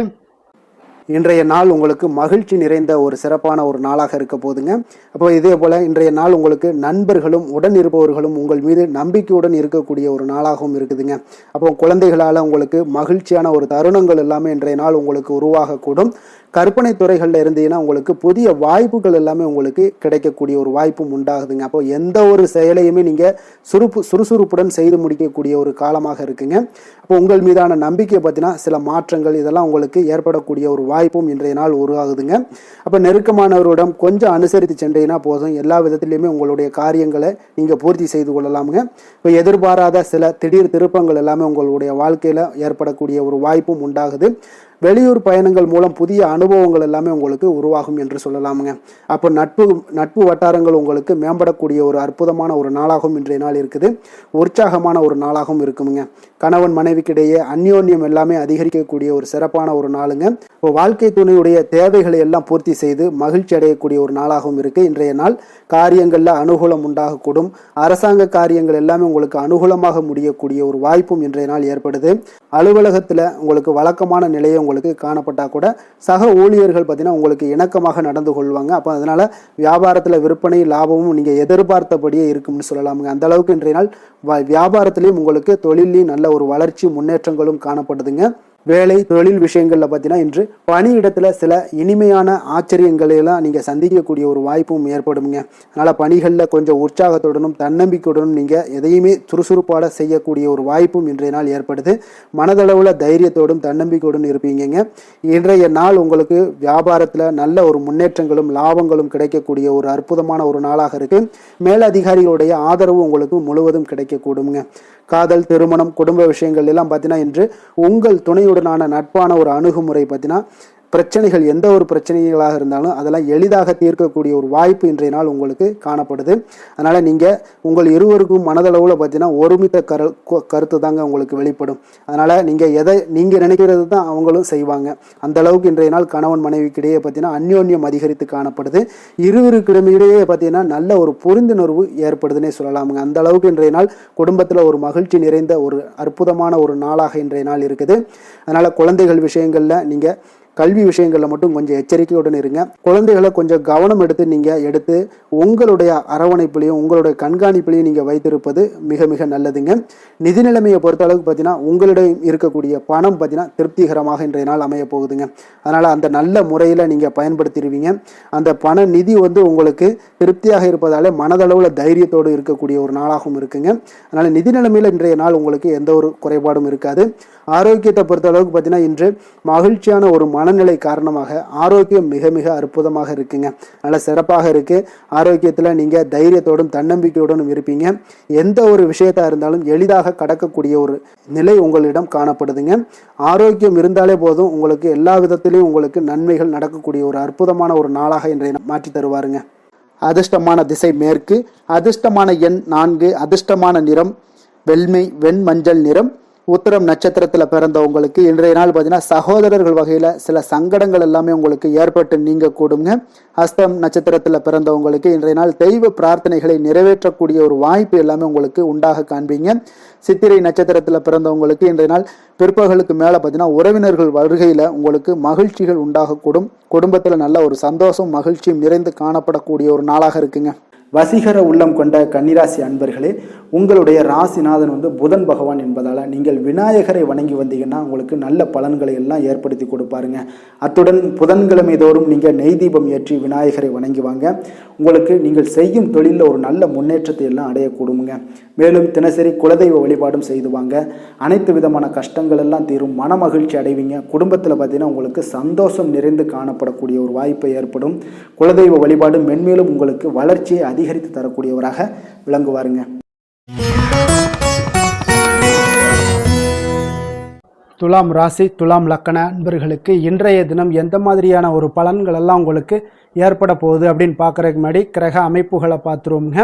இன்றைய நாள் உங்களுக்கு மகிழ்ச்சி நிறைந்த ஒரு சிறப்பான ஒரு நாளாக இருக்க போதுங்க. அப்போ இதே போல் இன்றைய நாள் உங்களுக்கு நண்பர்களும் உடன் இருப்பவர்களும் உங்கள் மீது நம்பிக்கையுடன் இருக்கக்கூடிய ஒரு நாளாகவும் இருக்குதுங்க. அப்போ குழந்தைகளால் உங்களுக்கு மகிழ்ச்சியான ஒரு தருணங்கள் எல்லாமே இன்றைய நாள் உங்களுக்கு உருவாகக்கூடும். கற்பனை துறைகளில் இருந்தீங்கன்னா உங்களுக்கு புதிய வாய்ப்புகள் எல்லாமே உங்களுக்கு கிடைக்கக்கூடிய ஒரு வாய்ப்பும் உண்டாகுதுங்க. அப்போ எந்த ஒரு செயலையுமே நீங்கள் சுறுசுறுப்புடன் செய்து முடிக்கக்கூடிய ஒரு காலமாக இருக்குங்க. அப்போ உங்கள் மீதான நம்பிக்கை பற்றினா சில மாற்றங்கள் இதெல்லாம் உங்களுக்கு ஏற்படக்கூடிய ஒரு வாய்ப்பும் இன்றைய நாள் உருவாகுதுங்க. அப்போ நெருக்கமானவரிடம் கொஞ்சம் அனுசரித்து சென்றீங்கன்னா போதும், எல்லா விதத்திலையுமே உங்களுடைய காரியங்களை நீங்கள் பூர்த்தி செய்து கொள்ளலாமுங்க. இப்போ எதிர்பாராத சில திடீர் திருப்பங்கள் எல்லாமே உங்களுடைய வாழ்க்கையில் ஏற்படக்கூடிய ஒரு வாய்ப்பும் உண்டாகுது. வெளியூர் பயணங்கள் மூலம் புதிய அனுபவங்கள் எல்லாமே உங்களுக்கு உருவாகும் என்று சொல்லலாமுங்க. அப்போ நட்பு வட்டாரங்கள் உங்களுக்கு மேம்படக்கூடிய ஒரு அற்புதமான ஒரு நாளாகவும் இன்றைய நாள் இருக்குது. உற்சாகமான ஒரு நாளாகவும் இருக்குமுங்க. கணவன் மனைவிக்கிடையே அந்யோன்யம் எல்லாமே அதிகரிக்கக்கூடிய ஒரு சிறப்பான ஒரு நாளுங்க. இப்போ வாழ்க்கை துணையுடைய தேவைகளை எல்லாம் பூர்த்தி செய்து மகிழ்ச்சி அடையக்கூடிய ஒரு நாளாகவும் இருக்கு இன்றைய நாள். காரியங்களில் அனுகூலம் உண்டாகக்கூடும். அரசாங்க காரியங்கள் எல்லாமே உங்களுக்கு அனுகூலமாக முடியக்கூடிய ஒரு வாய்ப்பும் இன்றைய நாள் ஏற்படுது. அலுவலகத்தில் உங்களுக்கு வழக்கமான நிலையை உங்களுக்கு காணப்பட்டால் கூட சக ஊழியர்கள் பார்த்தீங்கன்னா உங்களுக்கு இணக்கமாக நடந்து கொள்வாங்க. அப்போ அதனால வியாபாரத்தில் விற்பனை லாபமும் நீங்கள் எதிர்பார்த்தபடியே இருக்கும்னு சொல்லலாமுங்க. அந்த அளவுக்கு இன்றைய நாள் வியாபாரத்திலையும் உங்களுக்கு தொழிலையும் நல்ல ஒரு வளர்ச்சி முன்னேற்றங்களும் காணப்படுதுங்க. வேலை தொழில் விஷயங்களில் பார்த்தீங்கன்னா இன்று பணியிடத்தில் சில இனிமையான ஆச்சரியங்களையெல்லாம் நீங்கள் சந்திக்கக்கூடிய ஒரு வாய்ப்பும் ஏற்படுங்க. அதனால் பணிகளில் கொஞ்சம் உற்சாகத்துடனும் தன்னம்பிக்கையுடனும் நீங்கள் எதையுமே சுறுசுறுப்பாக செய்யக்கூடிய ஒரு வாய்ப்பும் இன்றைய நாள் ஏற்படுது. மனதளவில் தைரியத்தோடும் தன்னம்பிக்கையுடன் இருப்பீங்க. இன்றைய நாள் உங்களுக்கு வியாபாரத்தில் நல்ல ஒரு முன்னேற்றங்களும் லாபங்களும் கிடைக்கக்கூடிய ஒரு அற்புதமான ஒரு நாளாக இருக்கு. மேலதிகாரிகளுடைய ஆதரவு உங்களுக்கு முழுவதும் கிடைக்கக்கூடுங்க. காதல் திருமணம் குடும்ப விஷயங்கள் எல்லாம் பார்த்தீங்கன்னா இன்று உங்கள் துணையுடனான நட்பான ஒரு அணுகுமுறை பார்த்தீங்கன்னா பிரச்சனைகள் எந்த ஒரு பிரச்சனைகளாக இருந்தாலும் அதெல்லாம் எளிதாக தீர்க்கக்கூடிய ஒரு வாய்ப்பு இன்றைய நாள் உங்களுக்கு காணப்படுது. அதனால் நீங்கள் உங்கள் இருவருக்கும் மனதளவில் பார்த்தீங்கன்னா ஒருமித்த கருத்து தாங்க உங்களுக்கு வெளிப்படும். அதனால் நீங்கள் நினைக்கிறது தான் அவங்களும் செய்வாங்க. அந்த அளவுக்கு இன்றைய நாள் கணவன் மனைவிக்கிடையே பார்த்தீங்கன்னா அந்யோன்யம் அதிகரித்து காணப்படுது. இருவருக்கிடையே பார்த்தீங்கன்னா நல்ல ஒரு புரிந்துணர்வு ஏற்படுதுன்னே சொல்லலாமுங்க. அந்த அளவுக்கு இன்றைய நாள் குடும்பத்தில் ஒரு மகிழ்ச்சி நிறைந்த ஒரு அற்புதமான ஒரு நாளாக இன்றைய நாள் இருக்குது. அதனால் குழந்தைகள் விஷயங்களில் நீங்கள் கல்வி விஷயங்களில் மட்டும் கொஞ்சம் எச்சரிக்கையுடன் இருங்க. குழந்தைகளை கொஞ்சம் கவனம் எடுத்து உங்களுடைய அரவணைப்புலையும் உங்களுடைய கண்காணிப்புலையும் நீங்கள் வைத்திருப்பது மிக மிக நல்லதுங்க. நிதி நிலைமையை பொறுத்த அளவுக்கு பார்த்தீங்கன்னா உங்களிடம் இருக்கக்கூடிய பணம் பார்த்தீங்கன்னா திருப்திகரமாக இன்றைய நாள் அமைய போகுதுங்க. அதனால் அந்த நல்ல முறையில் நீங்கள் பயன்படுத்திடுவீங்க. அந்த பண நிதி உங்களுக்கு திருப்தியாக இருப்பதாலே மனதளவில் தைரியத்தோடு இருக்கக்கூடிய ஒரு நாளாகவும் இருக்குங்க. அதனால் நிதி நிலைமையில் இன்றைய நாள் உங்களுக்கு எந்த ஒரு குறைபாடும் இருக்காது. ஆரோக்கியத்தை பொறுத்த அளவுக்கு பார்த்தீங்கன்னா இன்று மகிழ்ச்சியான ஒரு மனநிலை காரணமாக ஆரோக்கியம் மிக மிக அற்புதமாக இருக்குங்க. நல்ல சிறப்பாக இருக்கு. ஆரோக்கியத்தில் நீங்கள் தைரியத்தோடும் தன்னம்பிக்கையோடும் இருப்பீங்க. எந்த ஒரு விஷயத்தா இருந்தாலும் எளிதாக கடக்கக்கூடிய ஒரு நிலை உங்களிடம் காணப்படுதுங்க. ஆரோக்கியம் இருந்தாலே போதும், உங்களுக்கு எல்லா விதத்திலையும் உங்களுக்கு நன்மைகள் நடக்கக்கூடிய ஒரு அற்புதமான ஒரு நாளாக இன்றைய மாற்றி தருவாருங்க. அதிர்ஷ்டமான திசை மேற்கு, அதிர்ஷ்டமான எண் 4, அதிர்ஷ்டமான நிறம் வெண்மஞ்சள் நிறம். உத்திரம் நட்சத்திரத்தில் பிறந்தவங்களுக்கு இன்றைய நாள் பார்த்தீங்கன்னா சகோதரர்கள் வகையில் சில சங்கடங்கள் எல்லாமே உங்களுக்கு ஏற்பட்டு நீங்க கூடுங்க. ஹஸ்தம் நட்சத்திரத்தில் பிறந்தவங்களுக்கு இன்றைய நாள் தெய்வ பிரார்த்தனைகளை நிறைவேற்றக்கூடிய ஒரு வாய்ப்பு எல்லாமே உங்களுக்கு உண்டாக காண்பீங்க. சித்திரை நட்சத்திரத்தில் பிறந்தவங்களுக்கு இன்றைய நாள் பிற்பகலுக்கு மேலே பார்த்தீங்கன்னா உறவினர்கள் வருகையில் உங்களுக்கு மகிழ்ச்சிகள் உண்டாகக்கூடும். குடும்பத்தில் நல்ல ஒரு சந்தோஷம் மகிழ்ச்சியும் நிறைந்து காணப்படக்கூடிய ஒரு நாளாக இருக்குங்க. வசீகர உள்ளம் கொண்ட கன்னிராசி அன்பர்களே, உங்களுடைய ராசிநாதன் புதன் பகவான் என்பதால் நீங்கள் விநாயகரை வணங்கி வந்தீங்கன்னா உங்களுக்கு நல்ல பலன்களை எல்லாம் ஏற்படுத்தி கொடுப்பாருங்க. அத்துடன் புதன்கிழமை தோறும் நீங்கள் நெய் தீபம் ஏற்றி விநாயகரை வணங்கி வாங்க. உங்களுக்கு நீங்கள் செய்யும் தொழிலில் ஒரு நல்ல முன்னேற்றத்தை எல்லாம் அடையக்கூடுங்க. மேலும் தினசரி குலதெய்வ வழிபாடும் செய்து வாங்க. அனைத்து விதமான கஷ்டங்கள் எல்லாம் தீரும், மன மகிழ்ச்சி அடைவீங்க. குடும்பத்தில் பார்த்தீங்கன்னா உங்களுக்கு சந்தோஷம் நிறைந்து காணப்படக்கூடிய ஒரு வாய்ப்பு ஏற்படும். குலதெய்வ வழிபாடு மென்மேலும் உங்களுக்கு வளர்ச்சியை அதிகரித்து தரக்கூடியவராக விளங்குவாருங்க. துலாம் ராசி துலாம் லக்கண அன்பர்களுக்கு இன்றைய தினம் எந்த மாதிரியான ஒரு பலன்கள் எல்லாம் உங்களுக்கு ஏற்பட போகுது அப்படின்னு பார்க்குறதுக்கு முன்னாடி கிரக அமைப்புகளை பார்த்துருவோங்க.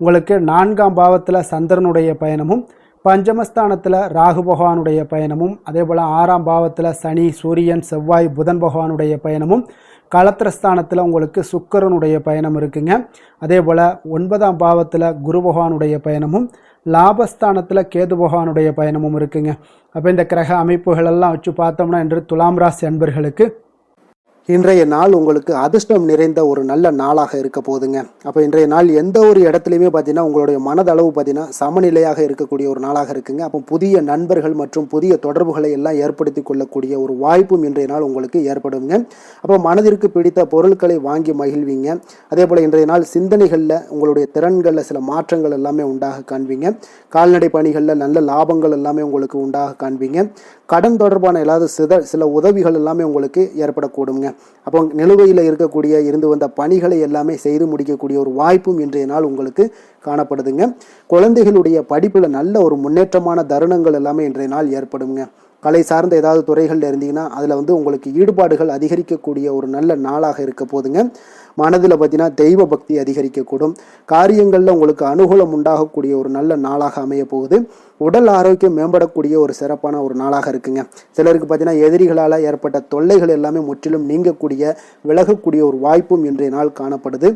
உங்களுக்கு 4ஆம் பாவத்தில் சந்திரனுடைய பயணமும், பஞ்சமஸ்தானத்தில் ராகு பகவானுடைய பயணமும், அதே போல் 6ஆம் பாவத்தில் சனி சூரியன் செவ்வாய் புதன் பகவானுடைய பயணமும், களத்திரஸ்தானத்தில் உங்களுக்கு சுக்கிரனுடைய பயணம் இருக்குங்க. அதே போல் 9ஆம் பாவத்தில் குரு பகவானுடைய பயணமும், லாபஸ்தானத்தில் கேது பகவானுடைய பயணமும் இருக்குங்க. அப்போ இந்த கிரக அமைப்புகள் எல்லாம் வச்சு பார்த்தோம்னா இன்று துலாம் ராசி அன்பர்களுக்கு இன்றைய நாள் உங்களுக்கு அதிர்ஷ்டம் நிறைந்த ஒரு நல்ல நாளாக இருக்க போகுதுங்க. அப்போ இன்றைய நாள் எந்த ஒரு இடத்துலையுமே பார்த்தீங்கன்னா உங்களுடைய மனதளவு பார்த்தீங்கன்னா சமநிலையாக இருக்கக்கூடிய ஒரு நாளாக இருக்குங்க. அப்போ புதிய நண்பர்கள் மற்றும் புதிய தொடர்புகளை எல்லாம் ஏற்படுத்தி கொள்ளக்கூடிய ஒரு வாய்ப்பும் இன்றைய நாள் உங்களுக்கு ஏற்படுங்க. அப்போ மனதிற்கு பிடித்த பொருட்களை வாங்கி மகிழ்வீங்க. அதே போல் இன்றைய நாள் சிந்தனைகளில் உங்களுடைய திறன்களில் சில மாற்றங்கள் எல்லாமே உண்டாக காண்பீங்க. கால்நடை பணிகளில் நல்ல லாபங்கள் எல்லாமே உங்களுக்கு உண்டாக காண்பீங்க. கடன் தொடர்பான ஏதாவது சில உதவிகள் எல்லாமே உங்களுக்கு ஏற்படக்கூடுங்க. அப்போ நிலுவையில் இருந்து வந்த பணிகளை எல்லாமே செய்து முடிக்கக்கூடிய ஒரு வாய்ப்பும் இன்றைய நாள் உங்களுக்கு காணப்படுதுங்க. குழந்தைகளுடைய படிப்பில் நல்ல ஒரு முன்னேற்றமான தருணங்கள் எல்லாமே இன்றைய நாள் ஏற்படுங்க. கலை சார்ந்த ஏதாவது துறைகளில் இருந்தீங்கன்னா அதில் உங்களுக்கு ஈடுபாடுகள் அதிகரிக்கக்கூடிய ஒரு நல்ல நாளாக இருக்க போதுங்க. மனதில் பார்த்தீங்கன்னா தெய்வ பக்தி அதிகரிக்கக்கூடும். காரியங்களில் உங்களுக்கு அனுகூலம் உண்டாகக்கூடிய ஒரு நல்ல நாளாக அமைய போகுது. உடல் ஆரோக்கியம் மேம்படக்கூடிய ஒரு சிறப்பான ஒரு நாளாக இருக்குங்க. சிலருக்கு பார்த்தீங்கன்னா எதிரிகளால் ஏற்பட்ட தொல்லைகள் எல்லாமே முற்றிலும் நீங்கக்கூடிய விலகக்கூடிய ஒரு வாய்ப்பும் இன்றைய நாள் காணப்படுது.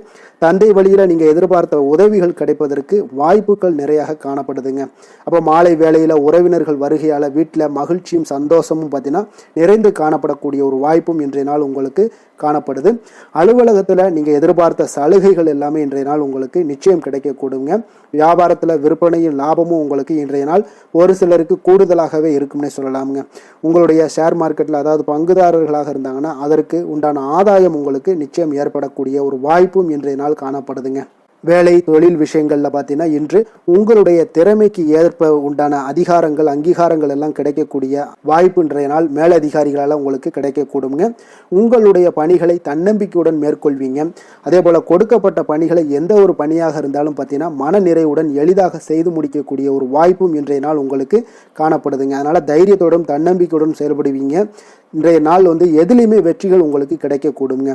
தந்தை வழியில் நீங்கள் எதிர்பார்த்த உதவிகள் கிடைப்பதற்கு வாய்ப்புகள் நிறையாக காணப்படுதுங்க. அப்போ மாலை வேளையில் உறவினர்கள் வருகையால் வீட்டில் மகிழ்ச்சியும் சந்தோஷமும் பார்த்தீங்கன்னா நிறைந்து காணப்படக்கூடிய ஒரு வாய்ப்பும் இன்றைய நாள் உங்களுக்கு காணப்படுது. அலுவலகத்தில் நீங்கள் எதிர்பார்த்த சலுகைகள் எல்லாமே இன்றைய நாள் உங்களுக்கு நிச்சயம் கிடைக்கக்கூடுங்க. வியாபாரத்தில் விற்பனையும் லாபமும் உங்களுக்கு இன்றைய நாள் ஒரு சிலருக்கு கூடுதலாகவே இருக்கும்னே சொல்லலாமுங்க. உங்களுடைய ஷேர் மார்க்கெட்டில் அதாவது பங்குதாரர்களாக இருந்தாங்கன்னா அதற்கு உண்டான ஆதாயம் உங்களுக்கு நிச்சயம் ஏற்படக்கூடிய ஒரு வாய்ப்பும் இன்றைய நாள் காணப்படுதுங்க. வேலை தொழில் விஷயங்களில் பார்த்தீங்கன்னா இன்று உங்களுடைய திறமைக்கு ஏற்ப உண்டான அதிகாரங்கள் அங்கீகாரங்கள் எல்லாம் கிடைக்கக்கூடிய வாய்ப்பு இன்றைய நாள் மேலதிகாரிகளால் உங்களுக்கு கிடைக்கக்கூடுங்க. உங்களுடைய பணிகளை தன்னம்பிக்கையுடன் மேற்கொள்வீங்க. அதே போல் கொடுக்கப்பட்ட பணிகளை எந்த ஒரு பணியாக இருந்தாலும் பார்த்தீங்கன்னா மன நிறைவுடன் எளிதாக செய்து முடிக்கக்கூடிய ஒரு வாய்ப்பும் இன்றைய நாள் உங்களுக்கு காணப்படுதுங்க. அதனால் தைரியத்தோடும் தன்னம்பிக்கையுடன் செயல்படுவீங்க. இன்றைய நாள் எதுலேயுமே வெற்றிகள் உங்களுக்கு கிடைக்கக்கூடுங்க.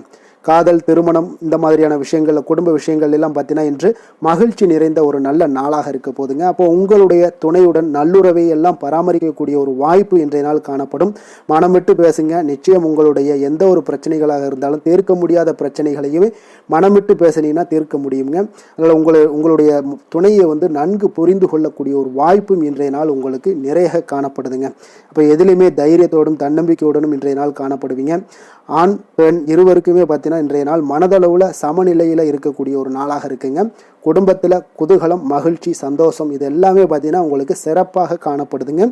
காதல் திருமணம் இந்த மாதிரியான விஷயங்கள் குடும்ப விஷயங்கள் எல்லாம் பார்த்தீங்கன்னா இன்று மகிழ்ச்சி நிறைந்த ஒரு நல்ல நாளாக இருக்க போதுங்க. அப்போ உங்களுடைய துணையுடன் நல்லுறவை எல்லாம் பராமரிக்கக்கூடிய ஒரு வாய்ப்பு இன்றைய நாள் காணப்படும். மனம் விட்டு பேசுங்க. நிச்சயம் உங்களுடைய எந்த ஒரு பிரச்சனைகளாக இருந்தாலும் தீர்க்க முடியாத பிரச்சனைகளையுமே மனம் விட்டு பேசினீங்கன்னா தீர்க்க முடியுங்க. அதனால் உங்களுடைய துணையை நன்கு புரிந்து கொள்ளக்கூடிய ஒரு வாய்ப்பும் இன்றைய நாள் உங்களுக்கு நிறைய காணப்படுதுங்க. அப்போ எதிலுமே தைரியத்தோடும் தன்னம்பிக்கையோடும் இன்றைய நாள் காணப்படுவீங்க. ஆண் பெண் இருவருக்குமே பார்த்தீங்கன்னா இன்றைய நாள் மனதளவில் சமநிலையில் இருக்கக்கூடிய ஒரு நாளாக இருக்குங்க. குடும்பத்தில் குதூகலம் மகிழ்ச்சி சந்தோஷம் இது எல்லாமே பார்த்தீங்கன்னா உங்களுக்கு சிறப்பாக காணப்படுதுங்க.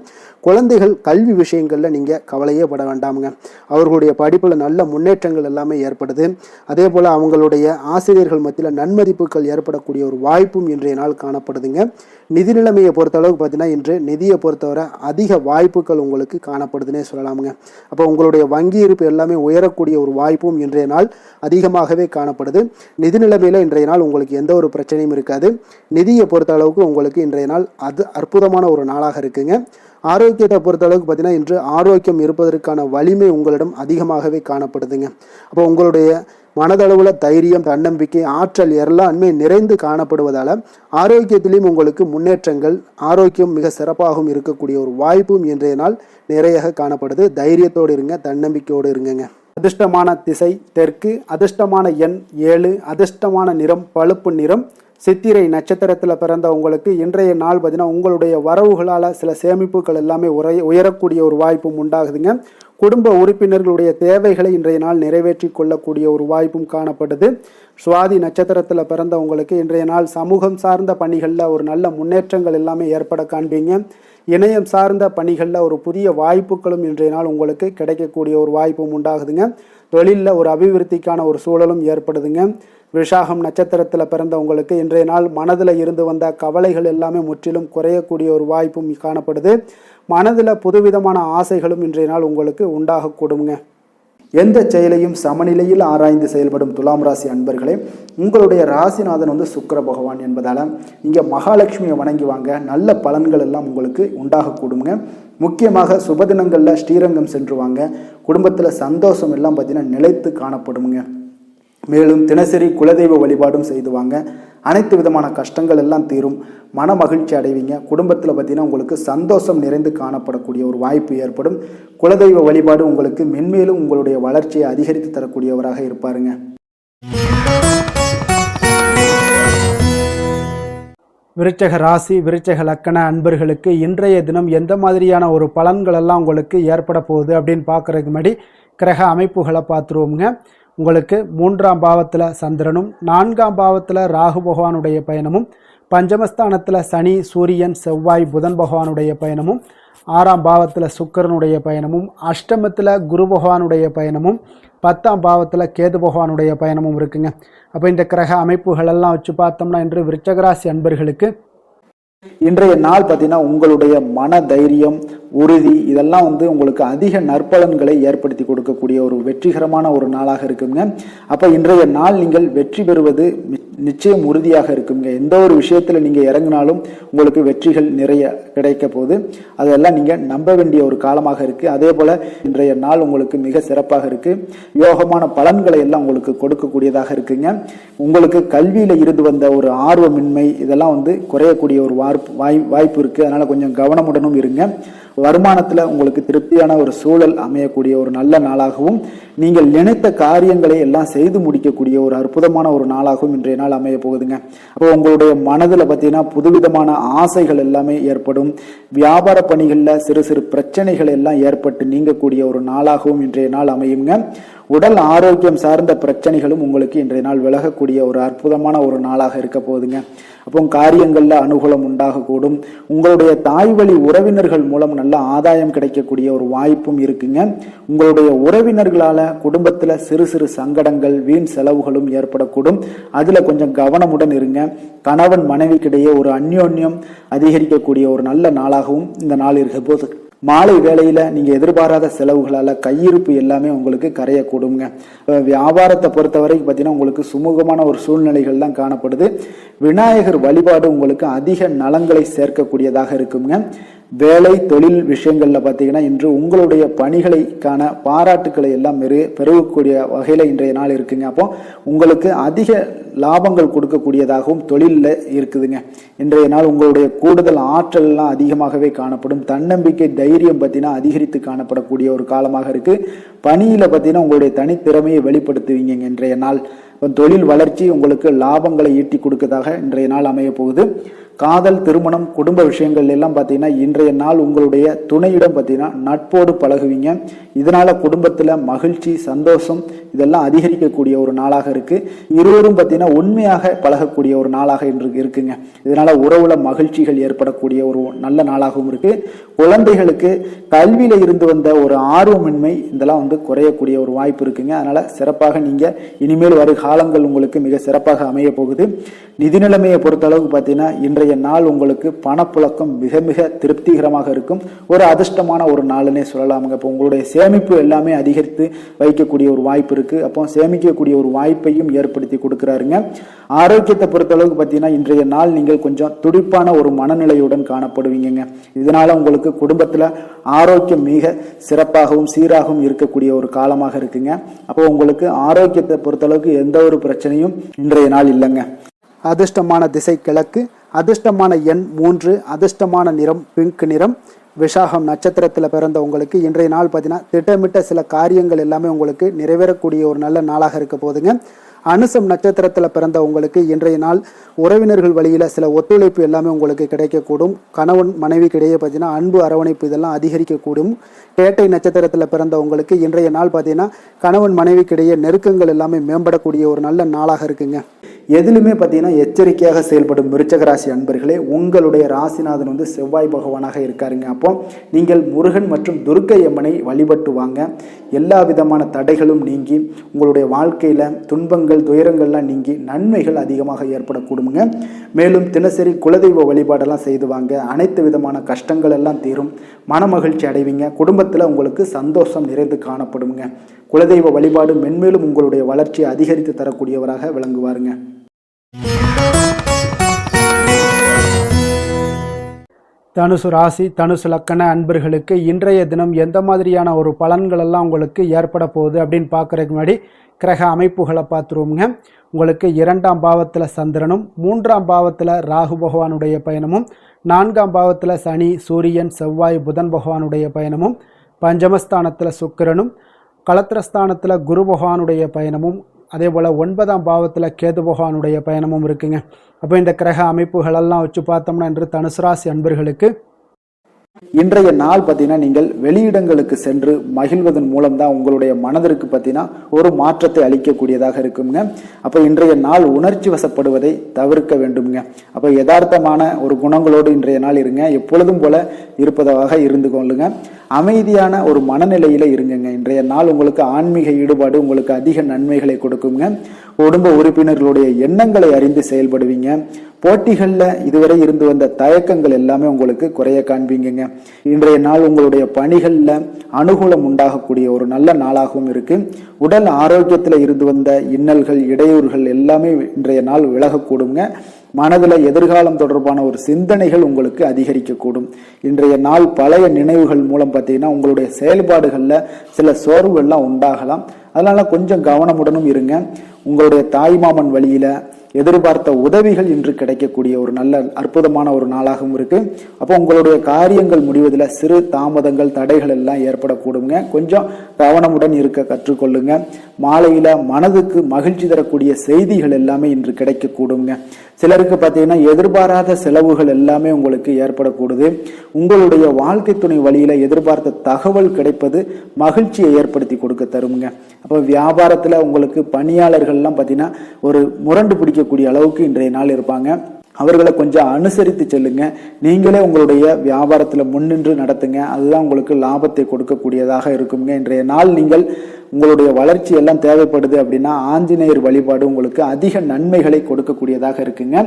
குழந்தைகள் கல்வி விஷயங்களில் நீங்கள் கவலையே பட வேண்டாமுங்க. அவர்களுடைய படிப்பில் நல்ல முன்னேற்றங்கள் எல்லாமே ஏற்படுது. அதே போல் அவங்களுடைய ஆசிரியர்கள் மத்தியில் நன்மதிப்புகள் ஏற்படக்கூடிய ஒரு வாய்ப்பும் இன்றைய நாள் காணப்படுதுங்க. நிதி நிலைமையை பொறுத்தளவுக்கு பார்த்தீங்கன்னா இன்று நிதியை பொறுத்தவரை அதிக வாய்ப்புகள் உங்களுக்கு காணப்படுதுன்னே சொல்லலாமுங்க. அப்போ உங்களுடைய வங்கி இருப்பு எல்லாமே உயரக்கூடிய ஒரு வாய்ப்பும் இன்றைய நாள் அதிகமாகவே காணப்படுது. நிதி நிலைமையில் இன்றைய நாள் உங்களுக்கு எந்த ஒரு பிரச்சனையும் இருக்காது. நிதியை பொறுத்த அளவுக்கு உங்களுக்கு இன்றைய நாள் அது அற்புதமான ஒரு நாளாக இருக்குங்க. ஆரோக்கியத்தை பொறுத்த அளவுக்கு பார்த்தீங்கன்னா இன்று ஆரோக்கியம் இருப்பதற்கான வலிமை உங்களிடம் அதிகமாகவே காணப்படுதுங்க. அப்போ உங்களுடைய மனதளவில் தைரியம் தன்னம்பிக்கை ஆற்றல் எல்லாமே நிறைந்து காணப்படுவதால் ஆரோக்கியத்திலையும் உங்களுக்கு முன்னேற்றங்கள் ஆரோக்கியம் மிக சிறப்பாகவும் இருக்கக்கூடிய ஒரு வாய்ப்பும் இன்றைய நாள் நிறைய காணப்படுது. தைரியத்தோடு இருங்க, தன்னம்பிக்கையோடு இருங்க. அதிர்ஷ்டமான திசை தெற்கு, அதிர்ஷ்டமான எண் 7, அதிர்ஷ்டமான நிறம் பழுப்பு நிறம். சித்திரை நட்சத்திரத்தில் பிறந்த உங்களுக்கு இன்றைய நாள் பார்த்தீங்கன்னா உங்களுடைய வரவுகளால் சில சேமிப்புகள் எல்லாமே உயரக்கூடிய ஒரு வாய்ப்பும் உண்டாகுதுங்க. குடும்ப உறுப்பினர்களுடைய தேவைகளை இன்றைய நாள் நிறைவேற்றி கொள்ளக்கூடிய ஒரு வாய்ப்பும் காணப்படுது. சுவாதி நட்சத்திரத்தில் பிறந்த உங்களுக்கு இன்றைய நாள் சமூகம் சார்ந்த பணிகளில் ஒரு நல்ல முன்னேற்றங்கள் எல்லாமே ஏற்பட காண்பீங்க. இணையம் சார்ந்த பணிகளில் ஒரு புதிய வாய்ப்புகளும் இன்றைய நாள் உங்களுக்கு கிடைக்கக்கூடிய ஒரு வாய்ப்பும் உண்டாகுதுங்க. தொழிலில் ஒரு அபிவிருத்திக்கான ஒரு சூழலும் ஏற்படுதுங்க. விஷாகம் நட்சத்திரத்தில் பிறந்த உங்களுக்கு இன்றைய நாள் மனதில் இருந்து வந்த கவலைகள் எல்லாமே முற்றிலும் குறையக்கூடிய ஒரு வாய்ப்பும் காணப்படுது. மனதில் புதுவிதமான ஆசைகளும் இன்றைய நாள் உங்களுக்கு உண்டாகக்கூடுங்க. எந்த செயலையும் சமநிலையில் ஆராய்ந்து செயல்படும் துலாம் ராசி அன்பர்களே, உங்களுடைய ராசிநாதன் சுக்கிர பகவான் என்பதால் நீங்கள் மகாலட்சுமியை வணங்கி வாங்க, நல்ல பலன்கள் எல்லாம் உங்களுக்கு உண்டாகக்கூடுங்க. முக்கியமாக சுபதினங்களில் ஸ்ரீரங்கம் சென்று வாங்க, குடும்பத்தில் சந்தோஷம் எல்லாம் பார்த்தீங்கன்னா நிலைத்து காணப்படுங்க. மேலும் தினசரி குலதெய்வ வழிபாடும் செய்து வாங்க, அனைத்து விதமான கஷ்டங்கள் எல்லாம் தீரும், மன மகிழ்ச்சி அடைவீங்க. குடும்பத்தில் பார்த்தீங்கன்னா உங்களுக்கு சந்தோஷம் நிறைந்து காணப்படக்கூடிய ஒரு வாய்ப்பு ஏற்படும். குலதெய்வ வழிபாடு உங்களுக்கு மென்மேலும் உங்களுடைய வளர்ச்சியை அதிகரித்து தரக்கூடியவராக இருப்பாருங்க. விருச்சக ராசி விருச்சக லக்கண அன்பர்களுக்கு இன்றைய தினம் எந்த மாதிரியான ஒரு பலன்கள் எல்லாம் உங்களுக்கு ஏற்பட போகுது அப்படின்னு பார்க்குறதுக்கு முன்னாடி கிரக அமைப்புகளை பார்த்துருவோமுங்க. உங்களுக்கு 3ஆம் பாவத்தில் சந்திரனும் 4ஆம் பாவத்தில் ராகு பகவானுடைய பயணமும், பஞ்சமஸ்தானத்தில் சனி சூரியன் செவ்வாய் புதன் பகவானுடைய பயணமும், 6ஆம் பாவத்தில் சுக்கிரனுடைய பயணமும், அஷ்டமத்தில் குரு பகவானுடைய பயணமும், 10ஆம் பாவத்தில் கேது பகவானுடைய பயணமும் இருக்குங்க. அப்போ இந்த கிரக அமைப்புகளெல்லாம் வச்சு பார்த்தோம்னா இன்று விருச்சகராசி அன்பர்களுக்கு இன்றைய நாள் பார்த்தீங்கன்னா உங்களுடைய மன தைரியம், உறுதி இதெல்லாம் உங்களுக்கு அதிக நற்பலன்களை ஏற்படுத்தி கொடுக்கக்கூடிய ஒரு வெற்றிகரமான ஒரு நாளாக இருக்குங்க. அப்போ இன்றைய நாள் நீங்கள் வெற்றி பெறுவது நிச்சயம் உறுதியாக இருக்குங்க. எந்த ஒரு விஷயத்தில் நீங்கள் இறங்கினாலும் உங்களுக்கு வெற்றிகள் நிறைய கிடைக்க போகுது. அதெல்லாம் நீங்கள் நம்ப வேண்டிய ஒரு காலமாக இருக்குது. அதே போல் இன்றைய நாள் உங்களுக்கு மிக சிறப்பாக இருக்குது. யோகமான பலன்களை எல்லாம் உங்களுக்கு கொடுக்கக்கூடியதாக இருக்குங்க. உங்களுக்கு கல்வியில் இருந்து வந்த ஒரு ஆர்வமின்மை இதெல்லாம் குறையக்கூடிய ஒரு வாய்ப்பு இருக்குது. அதனால் கொஞ்சம் கவனமுடனும் இருங்க. வருமானத்தில் உங்களுக்கு திருப்தியான ஒரு சூழல் அமையக்கூடிய ஒரு நல்ல நாளாகவும், நீங்கள் நினைத்த காரியங்களை எல்லாம் செய்து முடிக்கக்கூடிய ஒரு அற்புதமான ஒரு நாளாகவும் இன்றைய நாள் அமைய போகுதுங்க. அப்போ உங்களுடைய மனதில் பார்த்தீங்கன்னா புதுவிதமான ஆசைகள் எல்லாமே ஏற்படும். வியாபார பணிகளில் சிறு சிறு பிரச்சனைகள் எல்லாம் ஏற்பட்டு நீங்கக்கூடிய ஒரு நாளாகவும் இன்றைய நாள் அமையுங்க. உடல் ஆரோக்கியம் சார்ந்த பிரச்சனைகளும் உங்களுக்கு இன்றைய நாள் விலகக்கூடிய ஒரு அற்புதமான ஒரு நாளாக இருக்க போகுதுங்க. அப்போ காரியங்கள்ல அனுகூலம் உண்டாகக்கூடும். உங்களுடைய தாய் வழி உறவினர்கள் மூலம் நல்ல ஆதாயம் கிடைக்கக்கூடிய ஒரு வாய்ப்பும் இருக்குங்க. உங்களுடைய உறவினர்களால குடும்பத்துல சிறு சிறு சங்கடங்கள் வீண் செலவுகளும் ஏற்படக்கூடும். அதுல கொஞ்சம் கவனமுடன் இருங்க. கணவன் மனைவிக்கிடையே ஒரு அந்யோன்யம் அதிகரிக்கக்கூடிய ஒரு நல்ல நாளாகவும் இந்த நாள் இருக்க போது. மாலை வேளையில நீங்க எதிர்பாராத செலவுகளால கையிருப்பு எல்லாமே உங்களுக்கு கரையக்கூடுங்க. வியாபாரத்தை பொறுத்தவரைக்கும் பார்த்தீங்கன்னா உங்களுக்கு சுமூகமான ஒரு சூழ்நிலைகள் தான் காணப்படுது. விநாயகர் வழிபாடு உங்களுக்கு அதிக நலன்களை சேர்க்கக்கூடியதாக இருக்குங்க. வேலை தொழில் விஷயங்கள்ல பார்த்தீங்கன்னா இன்று உங்களுடைய பணிகளுக்கான பாராட்டுக்களை எல்லாம் பெருகக்கூடிய வகையில இன்றைய நாள் இருக்குங்க. அப்போ உங்களுக்கு அதிக லாபங்கள் கொடுக்கக்கூடியதாகவும் தொழிலில் இருக்குதுங்க. இன்றைய நாள் உங்களுடைய கூடுதல் ஆற்றல் எல்லாம் அதிகமாகவே காணப்படும். தன்னம்பிக்கை தைரியம் பார்த்தீங்கன்னா அதிகரித்து காணப்படக்கூடிய ஒரு காலமாக இருக்கு. பணியில பார்த்தீங்கன்னா உங்களுடைய தனித்திறமையை வெளிப்படுத்துவீங்க. இன்றைய நாள் தொழில் வளர்ச்சி உங்களுக்கு லாபங்களை ஈட்டி கொடுக்கதாக இன்றைய நாள் அமைய போகுது. காதல், திருமணம், குடும்ப விஷயங்கள் எல்லாம் பார்த்தீங்கன்னா இன்றைய நாள் உங்களுடைய துணையிடம் பார்த்தீங்கன்னா நட்போடு பழகுவீங்க. இதனால குடும்பத்தில் மகிழ்ச்சி சந்தோஷம் இதெல்லாம் அதிகரிக்கக்கூடிய ஒரு நாளாக இருக்கு. இருவரும் பார்த்தீங்கன்னா உண்மையாக பழகக்கூடிய ஒரு நாளாக இன்று இருக்குங்க. இதனால உறவுல மகிழ்ச்சிகள் ஏற்படக்கூடிய ஒரு நல்ல நாளாகவும் இருக்கு. குழந்தைகளுக்கு கல்வியில இருந்து வந்த ஒரு ஆர்வமின்மை இதெல்லாம் குறையக்கூடிய ஒரு வாய்ப்பு இருக்குங்க. அதனால சிறப்பாக நீங்க இனிமேல் வரும் காலங்கள் உங்களுக்கு மிக சிறப்பாக அமைய போகுது. நிதி நிலைமையை பொறுத்த அளவுக்கு பார்த்தீங்கன்னா இன்றைய நாள் உங்களுக்கு பணப்புழக்கம் மிக மிக திருப்திகரமாக இருக்கும். ஒரு அதிர்ஷ்டமான ஒரு நாளுன்னே சொல்லலாமுங்க. இப்போ உங்களுடைய சேமிப்பு எல்லாமே அதிகரித்து வைக்கக்கூடிய ஒரு வாய்ப்பு இருக்கு. அப்போ சேமிக்கக்கூடிய ஒரு வாய்ப்பையும் ஏற்படுத்தி கொடுக்கிறாருங்க. ஆரோக்கியத்தை பொறுத்த அளவுக்கு பார்த்தீங்கன்னா இன்றைய நாள் நீங்கள் கொஞ்சம் துடிப்பான ஒரு மனநிலையுடன் காணப்படுவீங்க. இதனால உங்களுக்கு குடும்பத்தில் ஆரோக்கியம் மிக சிறப்பாகவும் சீராகவும் இருக்கக்கூடிய ஒரு காலமாக இருக்குங்க. அப்போ உங்களுக்கு ஆரோக்கியத்தை பொறுத்த அளவுக்கு எந்த ஒரு பிரச்சனையும் இன்றைய நாள் இல்லைங்க. அதிர்ஷ்டமான திசை கிழக்கு, அதிர்ஷ்டமான எண் 3, அதிர்ஷ்டமான நிறம் பிங்க் நிறம். விஷாகம் நட்சத்திரத்தில் பிறந்த உங்களுக்கு இன்றைய நாள் பார்த்தீங்கன்னா திட்டமிட்ட சில காரியங்கள் எல்லாமே உங்களுக்கு நிறைவேறக்கூடிய ஒரு நல்ல நாளாக இருக்க போதுங்க. அனுசம் நட்சத்திரத்தில் பிறந்த உங்களுக்கு இன்றைய நாள் உறவினர்கள் வழியில் சில ஒத்துழைப்பு எல்லாமே உங்களுக்கு கிடைக்கக்கூடும். கணவன் மனைவிக்கு இடையே பார்த்தீங்கன்னா அன்பு அரவணைப்பு இதெல்லாம் அதிகரிக்கக்கூடும். கேட்டை நட்சத்திரத்தில் பிறந்த உங்களுக்கு இன்றைய நாள் பார்த்தீங்கன்னா கணவன் மனைவிக்கு இடையே நெருக்கங்கள் எல்லாமே மேம்படக்கூடிய ஒரு நல்ல நாளாக இருக்குங்க. எதிலுமே பார்த்தீங்கன்னா எச்சரிக்கையாக செயல்படும் விருச்சக ராசி அன்பர்களே, உங்களுடைய ராசிநாதன் செவ்வாய் பகவானாக இருக்காருங்க. அப்போ நீங்கள் முருகன் மற்றும் துர்க்கை அம்மனை வழிபட்டு வாங்க. எல்லா விதமான தடைகளும் நீங்கி உங்களுடைய வாழ்க்கையில துன்பங்கள் துயரங்கள்லாம் நீங்கி நன்மைகள் அதிகமாக ஏற்படக்கூடுங்க. மேலும் தினசரி குலதெய்வ வழிபாடெல்லாம் செய்து வாங்க. அனைத்து விதமான கஷ்டங்கள் எல்லாம் தீரும். மன மகிழ்ச்சி அடைவீங்க. குடும்பத்தில் உங்களுக்கு சந்தோஷம் நிறைந்து காணப்படுங்க. குலதெய்வ வழிபாடு மென்மேலும் உங்களுடைய வளர்ச்சியை அதிகரித்து தரக்கூடியவராக விளங்குவாருங்க. தனுசு ராசி தனுசு லக்கண அன்பர்களுக்கு இன்றைய தினம் எந்த மாதிரியான ஒரு பலன்கள் எல்லாம் உங்களுக்கு ஏற்பட போகுது அப்படின்னு பார்க்குறதுக்கு முன்னாடி கிரக அமைப்புகளை பார்த்துருவோங்க. உங்களுக்கு 2ஆம் பாவத்தில் சந்திரனும் 3ஆம் பாவத்தில் ராகு பகவானுடைய பயணமும் 4ஆம் பாவத்தில் சனி சூரியன் செவ்வாய் புதன் பகவானுடைய பயணமும் பஞ்சமஸ்தானத்தில் சுக்கிரனும் களத்திரஸ்தானத்தில் குரு பகவானுடைய பயணமும் அதே போல் 9ஆம் பாவத்தில் கேது பகவானுடைய பயணமும் இருக்குங்க. அப்போ இந்த கிரக அமைப்புகளெல்லாம் வச்சு பார்த்தோம்னா இன்று தனுசு ராசி அன்பர்களுக்கு இன்றைய நாள் பார்த்தீங்கன்னா நீங்கள் வெளியிடங்களுக்கு சென்று மகிழ்வதன் மூலம் தான் உங்களுடைய மனதிற்கு பார்த்தீங்கன்னா ஒரு மாற்றத்தை அளிக்கக்கூடியதாக இருக்குங்க. அப்போ இன்றைய நாள் உணர்ச்சி வசப்படுவதை தவிர்க்க வேண்டுங்க. அப்போ யதார்த்தமான ஒரு குணங்களோடு இன்றைய நாள் இருங்க. எப்பொழுதும் போல இருப்பதாக இருந்து கொள்ளுங்க. அமைதியான ஒரு மனநிலையில இருங்குங்க. இன்றைய நாள் உங்களுக்கு ஆன்மீக ஈடுபாடு உங்களுக்கு அதிக நன்மைகளை கொடுக்குங்க. குடும்ப உறுப்பினர்களுடைய எண்ணங்களை அறிந்து செயல்படுவீங்க. போட்டிகளில் இதுவரை இருந்து வந்த தயக்கங்கள் எல்லாமே உங்களுக்கு குறைய காண்பீங்க. இன்றைய நாள் உங்களுடைய பணிகளில் அனுகூலம் உண்டாகக்கூடிய ஒரு நல்ல நாளாகவும் இருக்கு. உடல் ஆரோக்கியத்தில் இருந்து வந்த இன்னல்கள் இடையூறுகள் எல்லாமே இன்றைய நாள் விலகக்கூடுங்க. மனதில் எதிர்காலம் தொடர்பான ஒரு சிந்தனைகள் உங்களுக்கு அதிகரிக்கக்கூடும். இன்றைய நாள் பழைய நினைவுகள் மூலம் பார்த்தீங்கன்னா உங்களுடைய செயல்பாடுகளில் சில சோர்வுகள்லாம் உண்டாகலாம். அதனால கொஞ்சம் கவனமுடனும் இருங்க. உங்களுடைய தாய்மாமன் வழியில எதிர்பார்த்த உதவிகள் இன்று கிடைக்கக்கூடிய ஒரு நல்ல அற்புதமான ஒரு நாளாகவும் இருக்கு. அப்போ உங்களுடைய காரியங்கள் முடிவதில் சிறு தாமதங்கள் தடைகள் எல்லாம் ஏற்படக்கூடுங்க. கொஞ்சம் கவனமுடன் இருக்க கற்றுக்கொள்ளுங்க. மாலையில மனதுக்கு மகிழ்ச்சி தரக்கூடிய செய்திகள் எல்லாமே இன்று கிடைக்கக்கூடுங்க. சிலருக்கு பார்த்தீங்கன்னா எதிர்பாராத செலவுகள் எல்லாமே உங்களுக்கு ஏற்படக்கூடுது. உங்களுடைய வாழ்க்கை துணை வழியில எதிர்பார்த்த தகவல் கிடைப்பது மகிழ்ச்சியை ஏற்படுத்தி கொடுக்க தருங்க. அப்போ வியாபாரத்துல உங்களுக்கு பணியாளர்கள்லாம் பார்த்தீங்கன்னா ஒரு முரண்டு பிடிக்கக்கூடிய அளவுக்கு இன்றைய நாள் இருப்பாங்க. அவர்களை கொஞ்சம் அனுசரித்து செல்லுங்க. நீங்களே உங்களுடைய வியாபாரத்துல முன்னின்று நடத்துங்க. அதுதான் உங்களுக்கு லாபத்தை கொடுக்கக்கூடியதாக இருக்குங்க. இன்றைய நாள் நீங்கள் உங்களுடைய வளர்ச்சி எல்லாம் தேவைப்படுது அப்படின்னா ஆஞ்சநேயர் வழிபாடு உங்களுக்கு அதிக நன்மைகளை கொடுக்கக்கூடியதாக இருக்குங்க.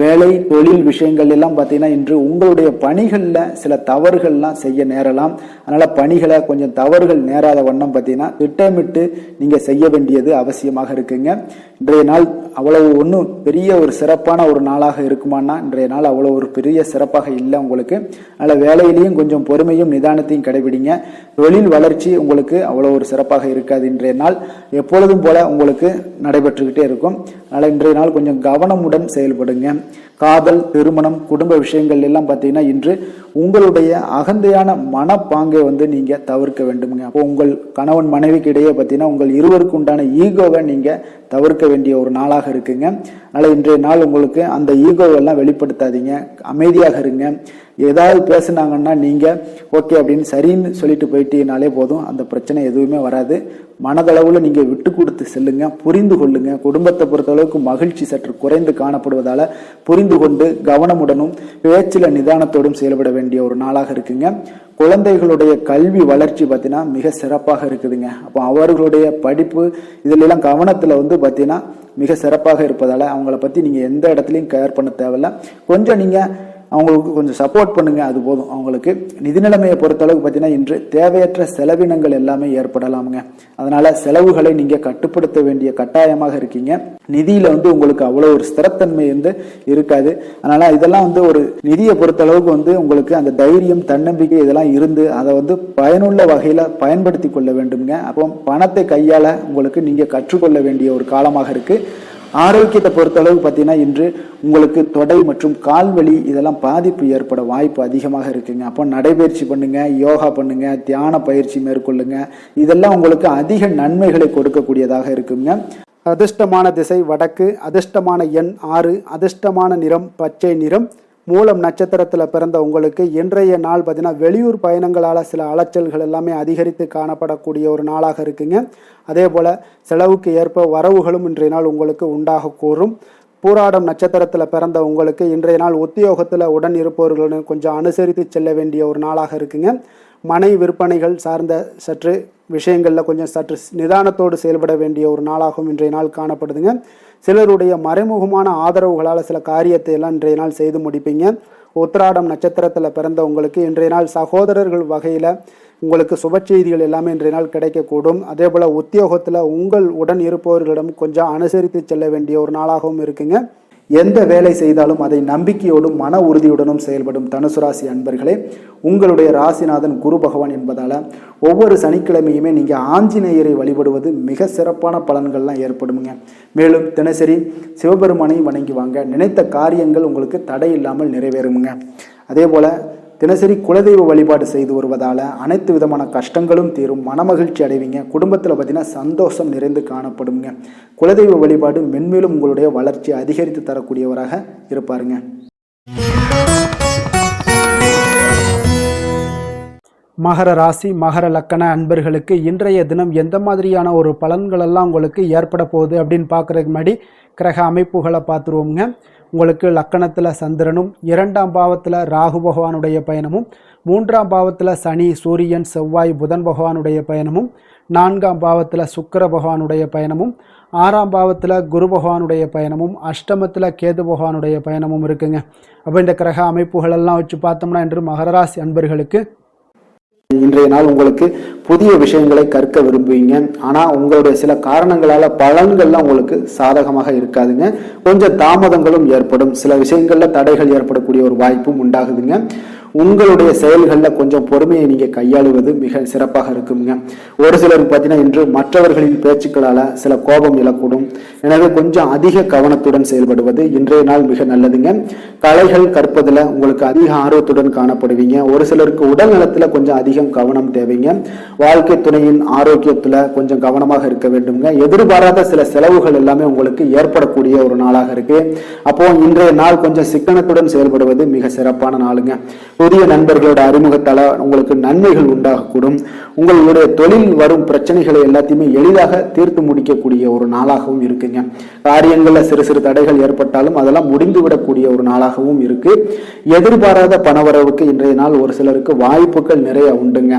வேலை தொழில் விஷயங்கள் எல்லாம் பார்த்தீங்கன்னா இன்று உங்களுடைய பணிகளில் சில தவறுகள்லாம் செய்ய நேரலாம். அதனால பணிகளை கொஞ்சம் தவறுகள் நேராத வண்ணம் பார்த்தீங்கன்னா திட்டமிட்டு நீங்க செய்ய வேண்டியது அவசியமாக இருக்குங்க. இன்றைய நாள் அவ்வளவு ஒன்றும் பெரிய ஒரு சிறப்பான ஒரு நாளாக இருக்குமானா இன்றைய நாள் அவ்வளோ ஒரு பெரிய சிறப்பாக இல்லை உங்களுக்கு. அதனால வேலையிலையும் கொஞ்சம் பொறுமையும் நிதானத்தையும் கடைபிடிங்க. தொழில் வளர்ச்சி உங்களுக்கு அவ்வளோ ஒரு சிறப்பாக இருக்காது. இன்றைய நாள் எப்பொழுதும் போல உங்களுக்கு நடைபெற்றுக்கிட்டே இருக்கும். அதனால இன்றைய நாள் கொஞ்சம் கவனமுடன் செயல்படுங்க. காதல் திருமணம் குடும்ப விஷயங்கள் எல்லாம் பார்த்தீங்கன்னா இன்று உங்களுடைய அகந்தையான மனப்பாங்கை நீங்க தவிர்க்க வேண்டுங்க. அப்போ உங்கள் கணவன் மனைவிக்கு இடையே பார்த்தீங்கன்னா உங்கள் இருவருக்கு உண்டான ஈகோவை நீங்க தவிர்க்க வேண்டிய ஒரு நாளாக இருக்குங்க. அதனால இன்றைய நாள் உங்களுக்கு அந்த ஈகோவெல்லாம் வெளிப்படுத்தாதீங்க. அமைதியாக இருங்க. ஏதாவது பேசுனாங்கன்னா நீங்க ஓகே அப்படின்னு சரின்னு சொல்லிட்டு போயிட்டீங்கனாலே போதும். அந்த பிரச்சனை எதுவுமே வராது. மனதளவுல நீங்க விட்டு கொடுத்து செல்லுங்க. புரிந்து கொள்ளுங்க. குடும்பத்தை பொறுத்தளவுக்கு மகிழ்ச்சி சற்று குறைந்து காணப்படுவதால புரிந்து கொண்டு கவனமுடனும் பேச்சில நிதானத்தோடும் செயல்பட வேண்டிய ஒரு நாளாக இருக்குங்க. குழந்தைகளுடைய கல்வி வளர்ச்சி பார்த்தீங்கன்னா மிக சிறப்பாக இருக்குதுங்க. அப்போ அவர்களுடைய படிப்பு இதுல எல்லாம் கவனத்துல பார்த்தீங்கன்னா மிக சிறப்பாக இருப்பதால அவங்கள பத்தி நீங்க எந்த இடத்துலையும் கேர் பண்ண தேவையில்ல. கொஞ்சம் நீங்க அவங்களுக்கு கொஞ்சம் சப்போர்ட் பண்ணுங்க. அது போதும். அவங்களுக்கு நிதி நிலைமையை பொறுத்தளவுக்கு பார்த்தீங்கன்னா இன்று தேவையற்ற செலவினங்கள் எல்லாமே ஏற்படலாமுங்க. அதனால செலவுகளை நீங்க கட்டுப்படுத்த வேண்டிய கட்டாயமாக இருக்கீங்க. நிதியில உங்களுக்கு அவ்வளோ ஒரு ஸ்திரத்தன்மை இருக்காது. அதனால இதெல்லாம் ஒரு நிதியை பொறுத்தளவுக்கு உங்களுக்கு அந்த தைரியம் தன்னம்பிக்கை இதெல்லாம் இருந்து அதை பயனுள்ள வகையில பயன்படுத்தி கொள்ள வேண்டுங்க. அப்போ பணத்தை கையாள உங்களுக்கு நீங்க கற்றுக்கொள்ள வேண்டிய ஒரு காலமாக இருக்கு. ஆரோக்கியத்தை பொறுத்தளவு பார்த்தீங்கன்னா இன்று உங்களுக்கு தொடை மற்றும் கால்வலி இதெல்லாம் பாதிப்பு ஏற்பட வாய்ப்பு அதிகமாக இருக்குங்க. அப்போ நடைபயிற்சி பண்ணுங்க, யோகா பண்ணுங்க, தியான பயிற்சி மேற்கொள்ளுங்க. இதெல்லாம் உங்களுக்கு அதிக நன்மைகளை கொடுக்கக்கூடியதாக இருக்குங்க. அதிர்ஷ்டமான திசை வடக்கு, அதிர்ஷ்டமான எண் 6, அதிர்ஷ்டமான நிறம் பச்சை நிறம். மூலம் நட்சத்திரத்தில் பிறந்த உங்களுக்கு இன்றைய நாள் பார்த்தீங்கன்னா வெளியூர் பயணங்களால் சில அலைச்சல்கள் எல்லாமே அதிகரித்து காணப்படக்கூடிய ஒரு நாளாக இருக்குங்க. அதே போல் செலவுக்கு ஏற்ப வரவுகளும் இன்றைய நாள் உங்களுக்கு உண்டாக கூறும். பூராடம் நட்சத்திரத்தில் பிறந்த உங்களுக்கு இன்றைய நாள் உத்தியோகத்தில் உடன் இருப்பவர்களுடன் கொஞ்சம் அனுசரித்து செல்ல வேண்டிய ஒரு நாளாக இருக்குங்க. மனை விற்பனைகள் சார்ந்த சற்று விஷயங்களில் கொஞ்சம் சற்று நிதானத்தோடு செயல்பட வேண்டிய ஒரு நாளாகவும் இன்றைய நாள் காணப்படுதுங்க. சிலருடைய மறைமுகமான ஆதரவுகளால் சில காரியத்தை எல்லாம் இன்றைய நாள் செய்து முடிப்பீங்க. உத்திராடம் நட்சத்திரத்தில் பிறந்த உங்களுக்கு இன்றைய நாள் சகோதரர்கள் வகையில் உங்களுக்கு சுப செய்திகள் எல்லாமே இன்றைய நாள் கிடைக்கக்கூடும். அதே போல் உத்தியோகத்தில் உங்கள் உடன் இருப்பவர்களிடம் கொஞ்சம் அனுசரித்து செல்ல வேண்டிய ஒரு நாளாகவும் இருக்குங்க. எந்த வேலை செய்தாலும் அதை நம்பிக்கையோடும் மன உறுதியுடனும் செயல்படும் தனுசு ராசி அன்பர்களே, உங்களுடைய ராசிநாதன் குரு பகவான் என்பதால் ஒவ்வொரு சனிக்கிழமையுமே நீங்கள் ஆஞ்சநேயரை வழிபடுவது மிக சிறப்பான பலன்கள்லாம் ஏற்படுங்க. மேலும் தினசரி சிவபெருமானை வணங்கி வாங்க, நினைத்த காரியங்கள் உங்களுக்கு தடை இல்லாமல் நிறைவேறுமுங்க. அதே போல் தினசரி குலதெய்வ வழிபாடு செய்து வருவதால் அனைத்து விதமான கஷ்டங்களும் தீரும், மனமகிழ்ச்சி அடைவீங்க. குடும்பத்தில் பார்த்தீங்கன்னா சந்தோஷம் நிறைந்து காணப்படுங்க. குலதெய்வ வழிபாடு மென்மேலும் உங்களுடைய வளர்ச்சியை அதிகரித்து தரக்கூடியவராக இருப்பாருங்க. மகர ராசி மகர லக்கண அன்பர்களுக்கு இன்றைய தினம் எந்த மாதிரியான ஒரு பலன்களெல்லாம் உங்களுக்கு ஏற்பட போகுது அப்படின்னு பார்க்குறதுக்கு முன்னாடி கிரக அமைப்புகளை பார்த்துருவோங்க. உங்களுக்கு லக்கணத்தில் சந்திரனும், 2ஆம் பாவத்தில் ராகு பகவானுடைய பயணமும், 3ஆம் பாவத்தில் சனி சூரியன் செவ்வாய் புதன் பகவானுடைய பயணமும், 4ஆம் பாவத்தில் சுக்கிர பகவானுடைய பயணமும், 6ஆம் பாவத்தில் குரு பகவானுடைய பயணமும், அஷ்டமத்தில் கேது பகவானுடைய பயணமும் இருக்குங்க. அப்போ இந்த கிரக அமைப்புகளெல்லாம் வச்சு பார்த்தோம்னா இன்று மகராசி அன்பர்களுக்கு இன்றைய நாள் உங்களுக்கு புதிய விஷயங்களை கற்க விரும்புவீங்க. ஆனால் உங்களுடைய சில காரணங்களால் பலன்கள்லாம் உங்களுக்கு சாதகமாக இருக்காதுங்க. கொஞ்சம் தாமதங்களும் ஏற்படும், சில விஷயங்களில் தடைகள் ஏற்படக்கூடிய ஒரு வாய்ப்பும் உண்டாகுதுங்க. உங்களுடைய செயல்களில் கொஞ்சம் பொறுமையை நீங்கள் கையாளுவது மிக சிறப்பாக இருக்குங்க. ஒரு சிலருக்கு பார்த்தீங்கன்னா இன்று மற்றவர்களின் பேச்சுக்களால் சில கோபம் இழக்கூடும். எனவே கொஞ்சம் அதிக கவனத்துடன் செயல்படுவது இன்றைய நாள் மிக நல்லதுங்க. கலைகள் கற்பதில் உங்களுக்கு அதிக ஆர்வத்துடன் காணப்படுவீங்க. ஒரு சிலருக்கு உடல் நலத்தில் கொஞ்சம் அதிகம் கவனம் தேவைங்க. வாழ்க்கை துணையின் ஆரோக்கியத்தில் கொஞ்சம் கவனமாக இருக்க வேண்டுங்க. எதிர்பாராத சில செலவுகள் எல்லாமே உங்களுக்கு ஏற்படக்கூடிய ஒரு நாளாக இருக்கு. அப்போ இன்றைய நாள் கொஞ்சம் சிக்கனத்துடன் செயல்படுவது மிக சிறப்பான நாளுங்க. புதிய நண்பர்களோட அறிமுகத்தால உங்களுக்கு நன்மைகள் உண்டாகக்கூடும். உங்களுடைய தொழில் வரும் பிரச்சனைகளை எல்லாத்தையுமே எளிதாக தீர்த்து முடிக்கக்கூடிய ஒரு நாளாகவும் இருக்குங்க. காரியங்கள்ல சிறு சிறு தடைகள் ஏற்பட்டாலும் அதெல்லாம் முடிந்து விடக்கூடிய ஒரு நாளாகவும் இருக்கு. எதிர்பாராத பணவரவுக்கு இன்றைய நாள் ஒரு சிலருக்கு வாய்ப்புகள் நிறைய உண்டுங்க.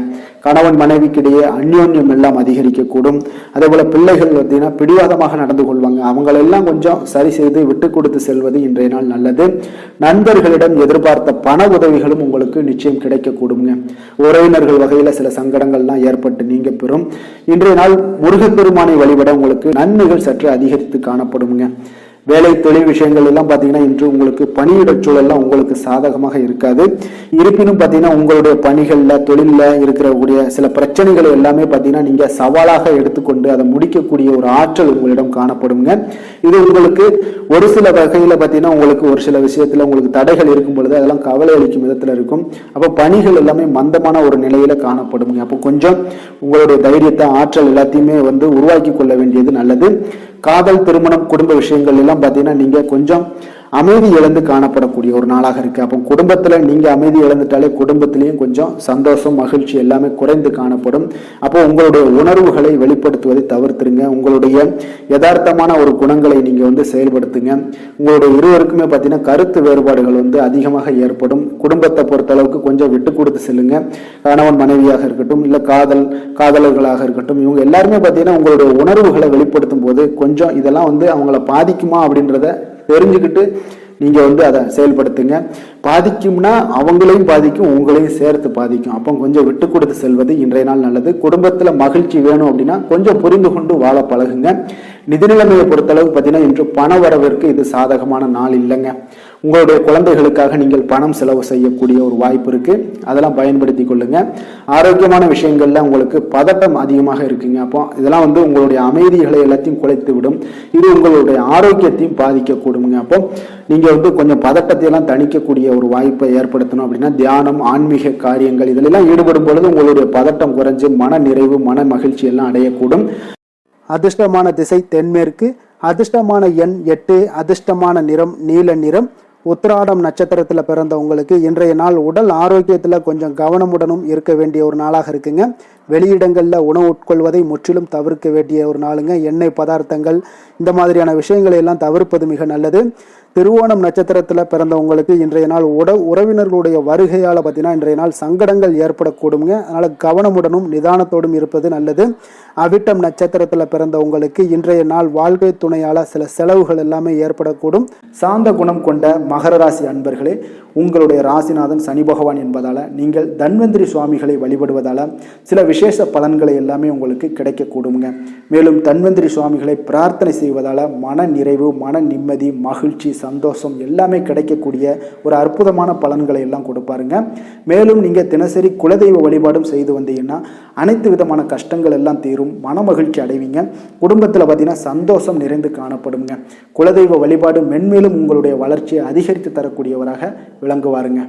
கணவன் மனைவிக்கிடையே அந்யோன்யம் எல்லாம் அதிகரிக்கக்கூடும். அதே போல பிள்ளைகள் பார்த்தீங்கன்னா பிடிவாதமாக நடந்து கொள்வாங்க. அவங்களெல்லாம் கொஞ்சம் சரி செய்து விட்டு கொடுத்து செல்வது இன்றைய நாள் நல்லது. நண்பர்களிடம் எதிர்பார்த்த பண உதவிகளும் உங்களுக்கு நிச்சயம் கிடைக்கக்கூடுங்க. உறவினர்கள் வகையில சில சங்கடங்கள்லாம் ஏற்பட்டு நீங்க பெறும். இன்றைய நாள் முருகப்பெருமானை வழிபட உங்களுக்கு நன்மைகள் சற்று அதிகரித்து காணப்படுங்க. வேலை தொழில் விஷயங்கள் எல்லாம் பார்த்தீங்கன்னா இன்று உங்களுக்கு பணியிட சூழல்லாம் உங்களுக்கு சாதகமாக இருக்காது. இருப்பினும் பார்த்தீங்கன்னா உங்களுடைய பணிகளில் தொழிலில் இருக்கக்கூடிய சில பிரச்சனைகளை எல்லாமே பார்த்தீங்கன்னா நீங்கள் சவாலாக எடுத்துக்கொண்டு அதை முடிக்கக்கூடிய ஒரு ஆற்றல் உங்களிடம் காணப்படுங்க. இது உங்களுக்கு ஒரு சில வகையில் பார்த்தீங்கன்னா உங்களுக்கு ஒரு சில விஷயத்தில் உங்களுக்கு தடைகள் இருக்கும் பொழுது அதெல்லாம் கவலை அளிக்கும் விதத்தில் இருக்கும். அப்போ பணிகள் எல்லாமே மந்தமான ஒரு நிலையில காணப்படுங்க. அப்போ கொஞ்சம் உங்களுடைய தைரியத்தை ஆற்றல் எல்லாத்தையுமே உருவாக்கி கொள்ள வேண்டியது நல்லது. காதல் திருமணம் குடும்ப விஷயங்கள் எல்லாம் பார்த்தீங்கன்னா நீங்க கொஞ்சம் அமைதி இழந்து காணப்படக்கூடிய ஒரு நாளாக இருக்கு. அப்போ குடும்பத்துல நீங்க அமைதி இழந்துட்டாலே குடும்பத்திலையும் கொஞ்சம் சந்தோஷம் மகிழ்ச்சி எல்லாமே குறைந்து காணப்படும். அப்போ உங்களுடைய உணர்வுகளை வெளிப்படுத்துவதை தவிர்த்துருங்க. உங்களுடைய யதார்த்தமான ஒரு குணங்களை நீங்க செயல்படுத்துங்க. உங்களுடைய இருவருக்குமே பார்த்தீங்கன்னா கருத்து வேறுபாடுகள் அதிகமாக ஏற்படும். குடும்பத்தை பொறுத்த அளவுக்கு கொஞ்சம் விட்டு கொடுத்து செல்லுங்க. கணவன் மனைவியாக இருக்கட்டும், இல்ல காதலர்களாக இருக்கட்டும், இவங்க எல்லாருமே பார்த்தீங்கன்னா உங்களுடைய உணர்வுகளை வெளிப்படுத்தும் போது கொஞ்சம் இதெல்லாம் அவங்கள பாதிக்குமா அப்படின்றத தெரிஞ்சுக்கிட்டு நீங்க அதை செயல்படுத்துங்க. பாதிக்கும்னா அவங்களையும் பாதிக்கும், உங்களையும் சேர்த்து பாதிக்கும். அப்போ கொஞ்சம் விட்டு கொடுத்து செல்வது இன்றைய நாள் நல்லது. குடும்பத்துல மகிழ்ச்சி வேணும் அப்படின்னா கொஞ்சம் புரிந்து கொண்டு வாழ பழகுங்க. நிதி நிலைமையை பொறுத்தளவு பார்த்தீங்கன்னா இன்று பண வரவிற்கு இது சாதகமான நாள் இல்லைங்க. உங்களுடைய குழந்தைகளுக்காக நீங்கள் பணம் செலவு செய்யக்கூடிய ஒரு வாய்ப்பு இருக்கு. அதெல்லாம் பயன்படுத்தி கொள்ளுங்க. ஆரோக்கியமான விஷயங்கள்ல உங்களுக்கு பதட்டம் அதிகமாக இருக்குங்க. அப்போ இதெல்லாம் உங்களுடைய அமைதிகளை எல்லாத்தையும் குலைத்து விடும். இது உங்களுடைய ஆரோக்கியத்தையும் பாதிக்கக்கூடுங்க. அப்போ நீங்க கொஞ்சம் பதட்டத்தை எல்லாம் தணிக்கக்கூடிய ஒரு வாய்ப்பை ஏற்படுத்தணும் அப்படின்னா தியானம், ஆன்மீக காரியங்கள் இதிலெல்லாம் ஈடுபடும் பொழுது உங்களுடைய பதட்டம் குறைஞ்சு மன நிறைவு, மன மகிழ்ச்சி எல்லாம் அடையக்கூடும். அதிர்ஷ்டமான திசை தென்மேற்கு, அதிர்ஷ்டமான எண் 8, அதிர்ஷ்டமான நிறம் நீல நிறம். உத்திராடம் நட்சத்திரத்தில் பிறந்த உங்களுக்கு இன்றைய நாள் உடல் ஆரோக்கியத்தில் கொஞ்சம் கவனமுடனும் இருக்க வேண்டிய ஒரு நாளாக இருக்குங்க. வெளியிடங்களில் உணவு உட்கொள்வதை முற்றிலும் தவிர்க்க வேண்டிய ஒரு நாளுங்க. எண்ணெய் பதார்த்தங்கள் இந்த மாதிரியான விஷயங்களை எல்லாம் தவிர்ப்பது மிக நல்லது. திருவோணம் நட்சத்திரத்தில் பிறந்தவங்களுக்கு இன்றைய நாள் உறவினர்களுடைய வருகையால் பார்த்தீங்கன்னா இன்றைய நாள் சங்கடங்கள் ஏற்படக்கூடுங்க. அதனால் கவனமுடனும் நிதானத்தோடும் இருப்பது நல்லது. அவிட்டம் நட்சத்திரத்தில் பிறந்தவங்களுக்கு இன்றைய நாள் வாழ்க்கை துணையால் சில செலவுகள் எல்லாமே ஏற்படக்கூடும். சாந்த குணம் கொண்ட மகர ராசி அன்பர்களே, உங்களுடைய ராசிநாதன் சனி பகவான் என்பதால் நீங்கள் தன்வந்திரி சுவாமிகளை வழிபடுவதால் சில விசேஷ பலன்களை எல்லாமே உங்களுக்கு கிடைக்கக்கூடுங்க. மேலும் தன்வந்திரி சுவாமிகளை பிரார்த்தனை செய்வதால் மன நிறைவு, மன நிம்மதி, மகிழ்ச்சி, சந்தோஷம் எல்லாமே கிடைக்கக்கூடிய ஒரு அற்புதமான பலன்களை எல்லாம் கொடுப்பாருங்க. மேலும் நீங்கள் தினசரி குலதெய்வ வழிபாடும் செய்து வந்தீங்கன்னா அனைத்து விதமான கஷ்டங்கள் எல்லாம் தீரும், மன மகிழ்ச்சி அடைவீங்க. குடும்பத்தில் பார்த்தீங்கன்னா சந்தோஷம் நிறைந்து காணப்படுங்க. குலதெய்வ வழிபாடு மென்மேலும் உங்களுடைய வளர்ச்சியை அதிகரித்து தரக்கூடியவராக விளங்குவாருங்க.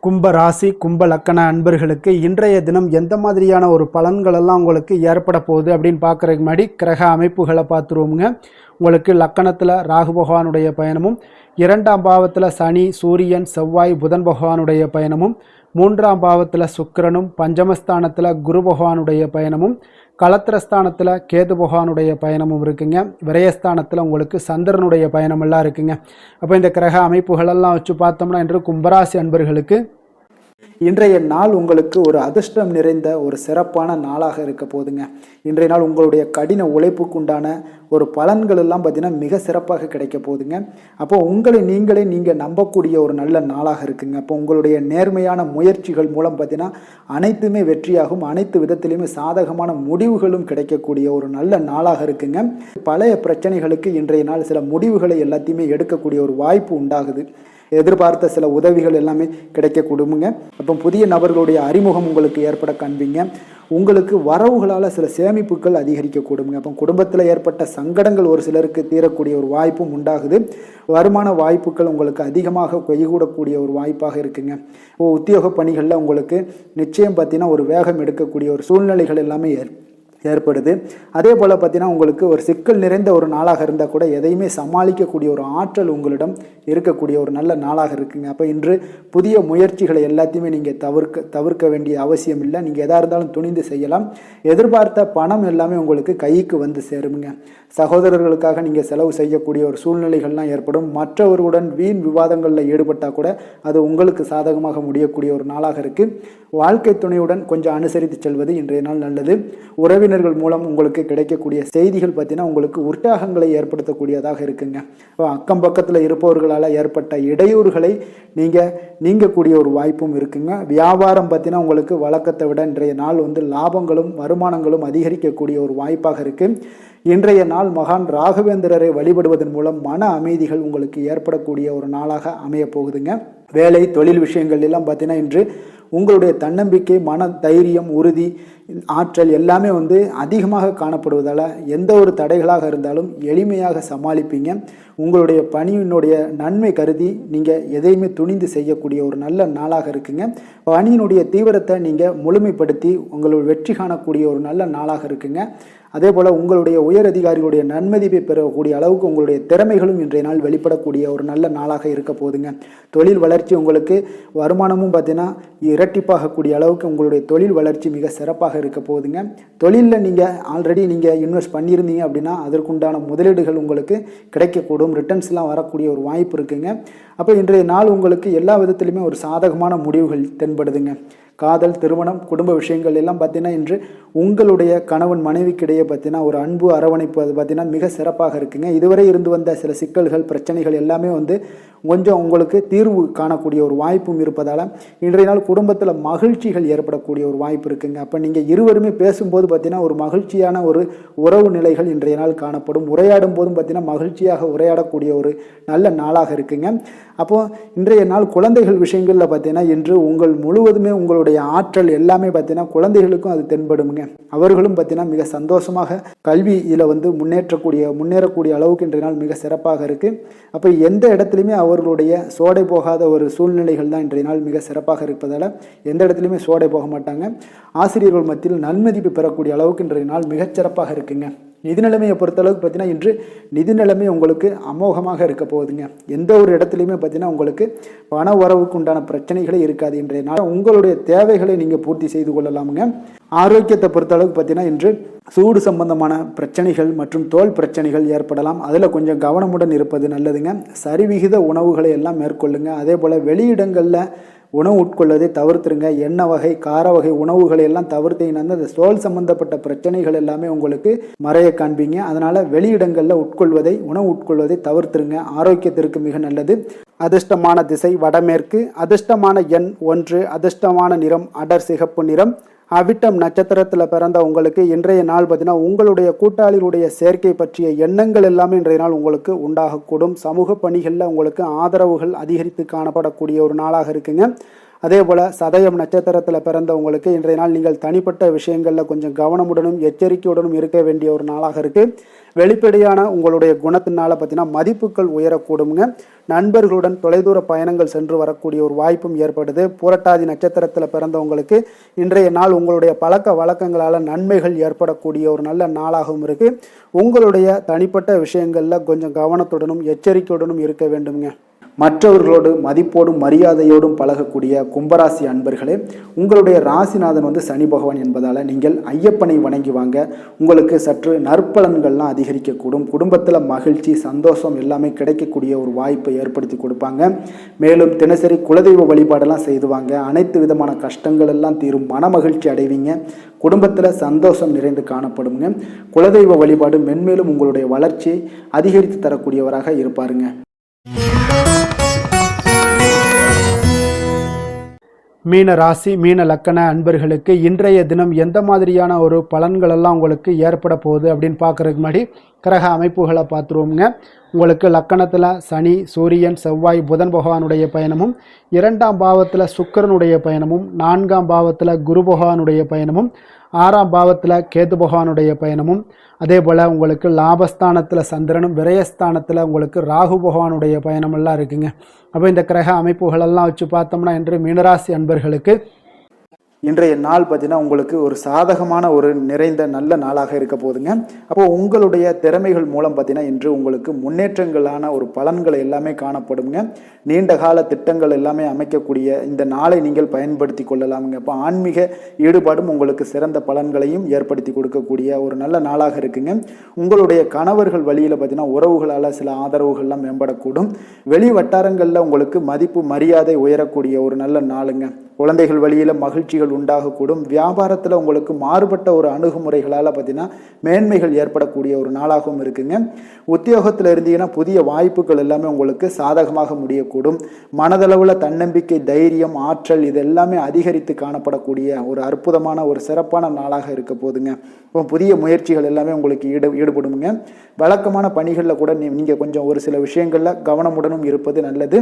கும்ப ராசி கும்ப லக்கண அன்பர்களுக்கு இன்றைய தினம் எந்த மாதிரியான ஒரு பலன்கள் எல்லாம் உங்களுக்கு ஏற்பட போகுது அப்படின்னு பார்க்குறதுக்கு முன்னாடி கிரக அமைப்புகளை பார்த்துருவோமுங்க. உங்களுக்கு லக்கணத்தில் ராகு பகவானுடைய பயணமும், 2ஆம் பாவத்தில் சனி, சூரியன், செவ்வாய், புதன் பகவானுடைய பயணமும், 3ஆம் பாவத்தில் சுக்கிரனும், பஞ்சமஸ்தானத்தில் குரு பகவானுடைய பயணமும், களத்திரஸ்தானத்தில் கேது பகவானுடைய பயணமும் இருக்குங்க. விரயஸ்தானத்தில் உங்களுக்கு சந்திரனுடைய பயணமெல்லாம் இருக்குங்க. அப்போ இந்த கிரக அமைப்புகளெல்லாம் வச்சு பார்த்தோம்னா இன்று கும்பராசி அன்பர்களுக்கு இன்றைய நாள் உங்களுக்கு ஒரு அதிர்ஷ்டம் நிறைந்த ஒரு சிறப்பான நாளாக இருக்க போதுங்க. இன்றைய நாள் உங்களுடைய கடின உழைப்புக்குண்டான ஒரு பலன்கள் எல்லாம் பார்த்தீங்கன்னா மிக சிறப்பாக கிடைக்க போகுதுங்க. அப்போ உங்களை நீங்கள் நம்பக்கூடிய ஒரு நல்ல நாளாக இருக்குங்க. அப்போ உங்களுடைய நேர்மையான முயற்சிகள் மூலம் பார்த்தீங்கன்னா அனைத்துமே வெற்றியாகும், அனைத்து விதத்திலையுமே சாதகமான முடிவுகளும் கிடைக்கக்கூடிய ஒரு நல்ல நாளாக இருக்குங்க. பழைய பிரச்சனைகளுக்கு இன்றைய நாள் சில முடிவுகளை எல்லாத்தையுமே எடுக்கக்கூடிய ஒரு வாய்ப்பு உண்டாகுது. எதிர்பார்த்த சில உதவிகள் எல்லாமே கிடைக்க கொடுங்க. அப்போ புதிய நபர்களுடைய அறிமுகம் உங்களுக்கு ஏற்பட காண்பீங்க. உங்களுக்கு வரவுகளால் சில சேமிப்புகள் அதிகரிக்க கொடுங்க. அப்போ குடும்பத்தில் ஏற்பட்ட சங்கடங்கள் ஒரு சிலருக்கு தீரக்கூடிய ஒரு வாய்ப்பும் உண்டாகுது. வருமான வாய்ப்புகள் உங்களுக்கு அதிகமாக கைகூடக்கூடிய ஒரு வாய்ப்பாக இருக்குங்க. உத்தியோக பணிகளில் உங்களுக்கு நிச்சயம் பார்த்தீங்கன்னா ஒரு வேகம் எடுக்கக்கூடிய ஒரு சூழ்நிலைகள் எல்லாமே ஏற்படுது. அதே போல் பார்த்தீங்கன்னா உங்களுக்கு ஒரு சிக்கல் நிறைந்த ஒரு நாளாக இருந்தால் கூட எதையுமே சமாளிக்கக்கூடிய ஒரு ஆற்றல் உங்களிடம் இருக்கக்கூடிய ஒரு நல்ல நாளாக இருக்குங்க. அப்போ இன்று புதிய முயற்சிகளை எல்லாத்தையுமே நீங்கள் தவிர்க்க வேண்டிய அவசியம் இல்லை. நீங்கள் எதாக இருந்தாலும் துணிந்து செய்யலாம். எதிர்பார்த்த பணம் எல்லாமே உங்களுக்கு கைக்கு வந்து சேருங்க. சகோதரர்களுக்காக நீங்கள் செலவு செய்யக்கூடிய ஒரு சூழ்நிலைகள்லாம் ஏற்படும். மற்றவர்களுடன் வீண் விவாதங்களில் ஈடுபட்டால் கூட அது உங்களுக்கு சாதகமாக முடியக்கூடிய ஒரு நாளாக இருக்குது. வாழ்க்கை துணையுடன் கொஞ்சம் அனுசரித்து செல்வது இன்றைய நாள் நல்லது. உறவினர்கள் மூலம் உங்களுக்கு கிடைக்கக்கூடிய செய்திகள் பார்த்தீங்கன்னா உங்களுக்கு உற்சாகங்களை ஏற்படுத்தக்கூடியதாக இருக்குங்க. அக்கம் பக்கத்தில் இருப்பவர்களால் ஏற்பட்ட இடையூறுகளை நீங்கக்கூடிய ஒரு வாய்ப்பும் இருக்குங்க. வியாபாரம் பார்த்தீங்கன்னா உங்களுக்கு வழக்கத்தை விட இன்றைய நாள் லாபங்களும் வருமானங்களும் அதிகரிக்கக்கூடிய ஒரு வாய்ப்பாக இருக்குது. இன்றைய நாள் மகான் ராகவேந்திரரை வழிபடுவதன் மூலம் மன அமைதிகள் உங்களுக்கு ஏற்படக்கூடிய ஒரு நாளாக அமைய போகுதுங்க. வேலை தொழில் விஷயங்கள் எல்லாம் பார்த்தீங்கன்னா இன்று உங்களுடைய தன்னம்பிக்கை, மன தைரியம், உறுதி, ஆற்றல் எல்லாமே அதிகமாக காணப்படுவதால் எந்த ஒரு தடைகளாக இருந்தாலும் எளிமையாக சமாளிப்பீங்க. உங்களுடைய பணியினுடைய நன்மை கருதி நீங்கள் எதையுமே துணிந்து செய்யக்கூடிய ஒரு நல்ல நாளாக இருக்குங்க. பணியினுடைய தீவிரத்தை நீங்கள் முழுமைப்படுத்தி உங்களுடைய வெற்றி காணக்கூடிய ஒரு நல்ல நாளாக இருக்குங்க. அதே போல் உங்களுடைய உயர் அதிகாரிகளுடைய நன்மதிப்பை பெறக்கூடிய அளவுக்கு உங்களுடைய திறமைகளும் இன்றைய நாள் வெளிப்படக்கூடிய ஒரு நல்ல நாளாக இருக்க போதுங்க. தொழில் வளர்ச்சி உங்களுக்கு வருமானமும் பார்த்தீங்கன்னா இரட்டிப்பாகக்கூடிய அளவுக்கு உங்களுடைய தொழில் வளர்ச்சி மிக சிறப்பாக இருக்க போகுதுங்க. தொழிலில் நீங்கள் ஆல்ரெடி இன்வெஸ்ட் பண்ணியிருந்தீங்க அப்படின்னா அதற்குண்டான முதலீடுகள் உங்களுக்கு கிடைக்கக்கூடும். ரிட்டர்ன்ஸ்லாம் வரக்கூடிய ஒரு வாய்ப்பு இருக்குங்க. அப்போ இன்றைய நாள் உங்களுக்கு எல்லா விதத்திலுமே ஒரு சாதகமான முடிவுகள் தென்படுதுங்க. காதல், திருமணம், குடும்ப விஷயங்கள் எல்லாம் பார்த்தீங்கன்னா இன்று உங்களுடைய கணவன் மனைவிக்கிடையே பார்த்தீங்கன்னா ஒரு அன்பு அரவணைப்பு அது பார்த்தீங்கன்னா மிக சிறப்பாக இருக்குங்க. இதுவரை இருந்து வந்த சில சிக்கல்கள், பிரச்சனைகள் எல்லாமே கொஞ்சம் உங்களுக்கு தீர்வு காணக்கூடிய ஒரு வாய்ப்பும் இருப்பதால் இன்றைய நாள் குடும்பத்தில் மகிழ்ச்சிகள் ஏற்படக்கூடிய ஒரு வாய்ப்பு இருக்குங்க. அப்போ நீங்கள் இருவருமே பேசும்போது பார்த்தீங்கன்னா ஒரு மகிழ்ச்சியான ஒரு உறவு நிலைகள் இன்றைய நாள் காணப்படும். உரையாடும் போதும் பார்த்தீங்கன்னா மகிழ்ச்சியாக உரையாடக்கூடிய ஒரு நல்ல நாளாக இருக்குங்க. அப்போது இன்றைய நாள் குழந்தைகள் விஷயங்களில் பார்த்தீங்கன்னா இன்று முழுவதுமே உங்களுடைய ஆற்றல் எல்லாமே பார்த்தீங்கன்னா குழந்தைகளுக்கும் அது தென்படுங்க. அவர்களும் பார்த்தீங்கன்னா மிக சந்தோஷமாக கல்வியில் முன்னேறக்கூடிய அளவுக்கு இன்றைய நாள் மிக சிறப்பாக இருக்குது. அப்போ எந்த இடத்துலையுமே அவர்களுடைய சோடை போகாத ஒரு சூழ்நிலைகள் தான் இன்றைய நாள் மிக சிறப்பாக இருப்பதால் எந்த இடத்துலையுமே சோடை போக மாட்டாங்க. ஆசிரியர்கள் மத்தியில் நன்மதிப்பு பெறக்கூடிய அளவுக்கு இன்றைய நாள் மிகச்சிறப்பாக இருக்குங்க. நிதி நிலைமையை பொறுத்தளவுக்கு பார்த்தீங்கன்னா இன்று நிதி நிலைமை உங்களுக்கு அமோகமாக இருக்க போகுதுங்க. எந்த ஒரு இடத்துலையுமே பார்த்தீங்கன்னா உங்களுக்கு பண வரவுக்கு உண்டான பிரச்சனைகளே இருக்காது. இன்றைய நாள் உங்களுடைய தேவைகளை நீங்கள் பூர்த்தி செய்து கொள்ளலாமுங்க. ஆரோக்கியத்தை பொறுத்தளவுக்கு பார்த்தீங்கன்னா இன்று சூடு சம்பந்தமான பிரச்சனைகள் மற்றும் தோல் பிரச்சனைகள் ஏற்படலாம். அதில் கொஞ்சம் கவனமுடன் இருப்பது நல்லதுங்க. சரிவிகித உணவுகளை எல்லாம் மேற்கொள்ளுங்க. அதே போல் வெளியிடங்களில் உணவு உட்கொள்வதை தவிர்த்துருங்க. எண்ணெய் வகை கார வகை உணவுகளை எல்லாம் தவிர்த்தீங்கன்னா அந்த தோல் சம்பந்தப்பட்ட பிரச்சனைகள் எல்லாமே உங்களுக்கு மறைய காண்பீங்க. அதனால் வெளியிடங்களில் உணவு உட்கொள்வதை தவிர்த்துருங்க. ஆரோக்கியத்திற்கு மிக நல்லது. அதிர்ஷ்டமான திசை வடமேற்கு, அதிர்ஷ்டமான எண் 1, அதிர்ஷ்டமான நிறம் அடர் சிகப்பு நிறம். அவிட்டம் நட்சத்திரத்தில் பிறந்த உங்களுக்கு இன்றைய நாள் பார்த்தீங்கன்னா உங்களுடைய கூட்டாளிகளுடைய சேர்க்கை பற்றிய எண்ணங்கள் எல்லாமே இன்றைய நாள் உங்களுக்கு உண்டாகக்கூடும். சமூக பணிகளில் உங்களுக்கு ஆதரவுகள் அதிகரித்து காணப்படக்கூடிய ஒரு நாளாக இருக்குங்க. அதே போல் சதயம் நட்சத்திரத்தில் பிறந்த உங்களுக்கு இன்றைய நாள் நீங்கள் தனிப்பட்ட விஷயங்களில் கொஞ்சம் கவனமுடனும் எச்சரிக்கையுடனும் இருக்க வேண்டிய ஒரு நாளாக இருக்குது. வெளிப்படையான உங்களுடைய குணத்தினால பார்த்தீங்கன்னா மதிப்புகள் உயரக்கூடுங்க. நண்பர்களுடன் தொலைதூர பயணங்கள் சென்று வரக்கூடிய ஒரு வாய்ப்பும் ஏற்படுது. பூரட்டாதி நட்சத்திரத்தில் பிறந்தவங்களுக்கு இன்றைய நாள் உங்களுடைய பழக்க வழக்கங்களால் நன்மைகள் ஏற்படக்கூடிய ஒரு நல்ல நாளாகவும் இருக்குது. உங்களுடைய தனிப்பட்ட விஷயங்களில் கொஞ்சம் கவனத்துடனும் எச்சரிக்கையுடனும் இருக்க வேண்டுங்க. மற்றவர்களோடு மதிப்போடும் மரியாதையோடும் பழகக்கூடிய கும்பராசி அன்பர்களே, உங்களுடைய ராசிநாதன் சனி பகவான் என்பதால் நீங்கள் ஐயப்பனை வணங்கி வாங்க. உங்களுக்கு சற்று நற்பலன்கள்லாம் அதிகரிக்கக்கூடும். குடும்பத்தில் மகிழ்ச்சி சந்தோஷம் எல்லாமே கிடைக்கக்கூடிய ஒரு வாய்ப்பை ஏற்படுத்தி கொடுப்பாங்க. மேலும் தினசரி குலதெய்வ வழிபாடெல்லாம் செய்துவாங்க. அனைத்து விதமான கஷ்டங்கள் எல்லாம் தீரும். மன மகிழ்ச்சி அடைவீங்க. குடும்பத்தில் சந்தோஷம் நிறைந்து காணப்படுங்க. குலதெய்வ வழிபாடு மென்மேலும் உங்களுடைய வளர்ச்சியை அதிகரித்து தரக்கூடியவராக இருப்பாருங்க. மீன ராசி மீன லக்கண அன்பர்களுக்கு இன்றைய தினம் எந்த மாதிரியான ஒரு பலன்கள் எல்லாம் உங்களுக்கு ஏற்பட போகுது அப்படின்னு பார்க்குறதுக்கு முன்னாடி கிரக அமைப்புகளை பார்த்துருவோம்ங்க. உங்களுக்கு லக்கணத்தில் சனி சூரியன் செவ்வாய் புதன் பகவானுடைய பயணமும், 2ஆம் பாவத்தில் சுக்கிரனுடைய பயணமும், 4ஆம் பாவத்தில் குரு பகவானுடைய பயணமும், 6ஆம் பாவத்தில் கேது பகவானுடைய பயணமும், அதே போல் உங்களுக்கு லாபஸ்தானத்தில் சந்திரனும் விரயஸ்தானத்தில் உங்களுக்கு ராகு பகவானுடைய பயணமெல்லாம் இருக்குங்க. அப்போ இந்த கிரக அமைப்புகளெல்லாம் வச்சு பார்த்தோம்னா இன்று மீனராசி அன்பர்களுக்கு இன்றைய நாள் பார்த்தீங்கன்னா உங்களுக்கு ஒரு சாதகமான ஒரு நிறைந்த நல்ல நாளாக இருக்க போகுதுங்க. அப்போது உங்களுடைய திறமைகள் மூலம் பார்த்தீங்கன்னா இன்று உங்களுக்கு முன்னேற்றங்களான ஒரு பலன்களை எல்லாமே காணப்படுங்க. நீண்ட கால திட்டங்கள் எல்லாமே அமைக்கக்கூடிய இந்த நாளை நீங்கள் பயன்படுத்தி கொள்ளலாமுங்க. அப்போ ஆன்மீக ஈடுபாடும் உங்களுக்கு சிறந்த பலன்களையும் ஏற்படுத்தி கொடுக்கக்கூடிய ஒரு நல்ல நாளாக இருக்குங்க. உங்களுடைய கணவர்கள் வழியில் பார்த்தீங்கன்னா உறவுகளால் சில ஆதரவுகள்லாம் மேம்படக்கூடும். வெளி வட்டாரங்களில் உங்களுக்கு மதிப்பு மரியாதை உயரக்கூடிய ஒரு நல்ல நாளுங்க. குழந்தைகள் வழியில் மகிழ்ச்சிகள் உண்டாகக்கூடும். வியாபாரத்தில் உங்களுக்கு மாறுபட்ட ஒரு அணுகுமுறைகளால் பார்த்தீங்கன்னா மேன்மைகள் ஏற்படக்கூடிய ஒரு நாளாகவும் இருக்குங்க. உத்தியோகத்தில் இருந்தீங்கன்னா புதிய வாய்ப்புகள் எல்லாமே உங்களுக்கு சாதகமாக முடியக்கூடும். மனதளவில் தன்னம்பிக்கை தைரியம் ஆற்றல் இது எல்லாமே அதிகரித்து காணப்படக்கூடிய ஒரு அற்புதமான ஒரு சிறப்பான நாளாக இருக்க போதுங்க. இப்போ புதிய முயற்சிகள் எல்லாமே உங்களுக்கு ஈடுபடுங்க. வழக்கமான பணிகளில் கூட நீங்கள் கொஞ்சம் ஒரு சில விஷயங்களில் கவனமுடனும் இருப்பது நல்லது.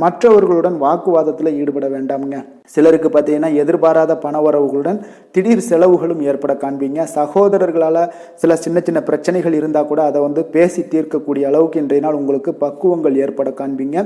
மற்றவர்களுடன் வாக்குவாதத்தில் ஈடுபட வேண்டாமுங்க. சிலருக்கு பார்த்தீங்கன்னா எதிர்பாராத பணவரவுகளுடன் திடீர் செலவுகளும் ஏற்பட காண்பீங்க. சகோதரர்களால் சில சின்ன சின்ன பிரச்சனைகள் இருந்தால் கூட அதை பேசி தீர்க்கக்கூடிய அளவுக்கு இன்றைய நாள் உங்களுக்கு பக்குவங்கள் ஏற்பட காண்பீங்க.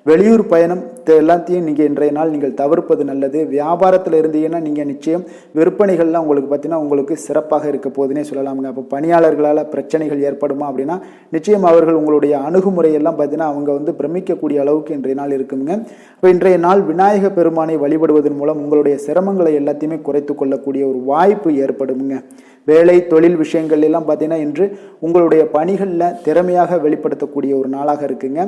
வெளியூர் பயணம் எல்லாத்தையும் நீங்கள் இன்றைய நாள் நீங்கள் தவிர்ப்பது நல்லது. வியாபாரத்தில் இருந்தீங்கன்னா நீங்கள் நிச்சயம் விற்பனைகள்லாம் உங்களுக்கு பார்த்தீங்கன்னா உங்களுக்கு சிறப்பாக இருக்க போதுன்னே சொல்லலாமுங்க. அப்போ பணியாளர்களால் பிரச்சனைகள் ஏற்படுமா அப்படின்னா நிச்சயம் அவர்கள் உங்களுடைய அணுகுமுறையெல்லாம் பார்த்தீங்கன்னா அவங்க பிரமிக்கக்கூடிய அளவுக்கு இன்றைய நாள் இருக்குங்க. இப்போ இன்றைய நாள் விநாயக பெருமானை வழிபடுவதன் மூலம் உங்களுடைய சிரமங்களை எல்லாத்தையுமே குறைத்து கொள்ளக்கூடிய ஒரு வாய்ப்பு ஏற்படுங்க. வேலை தொழில் விஷயங்கள் எல்லாம் பார்த்தீங்கன்னா இன்று உங்களுடைய பணிகளில் திறமையாக வெளிப்படுத்தக்கூடிய ஒரு நாளாக இருக்குங்க.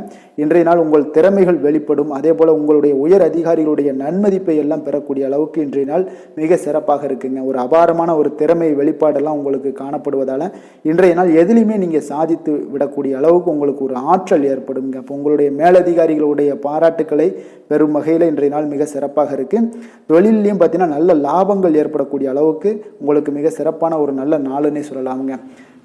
இன்றைய நாள் உங்கள் திறமைகள் வெளிப்படும். அதே போல் உங்களுடைய உயர் அதிகாரிகளுடைய நன்மதிப்பை எல்லாம் பெறக்கூடிய அளவுக்கு இன்றைய நாள் மிக சிறப்பாக இருக்குங்க. ஒரு அபாரமான ஒரு திறமை வெளிப்பாடெல்லாம் உங்களுக்கு காணப்படுவதால் இன்றைய நாள் எதிலையுமே நீங்கள் சாதித்து விடக்கூடிய அளவுக்கு உங்களுக்கு ஒரு ஆற்றல் ஏற்படுங்க. அப்போ உங்களுடைய மேலதிகாரிகளுடைய பாராட்டுக்களை பெரும் வகையில் இன்றைய நாள் மிக சிறப்பாக இருக்குது. தொழிலையும் பார்த்தீங்கன்னா நல்ல லாபங்கள் ஏற்படக்கூடிய அளவுக்கு உங்களுக்கு மிக சிறப்பான ஒரு நல்ல நாளுன்னே சொல்லலாமுங்க.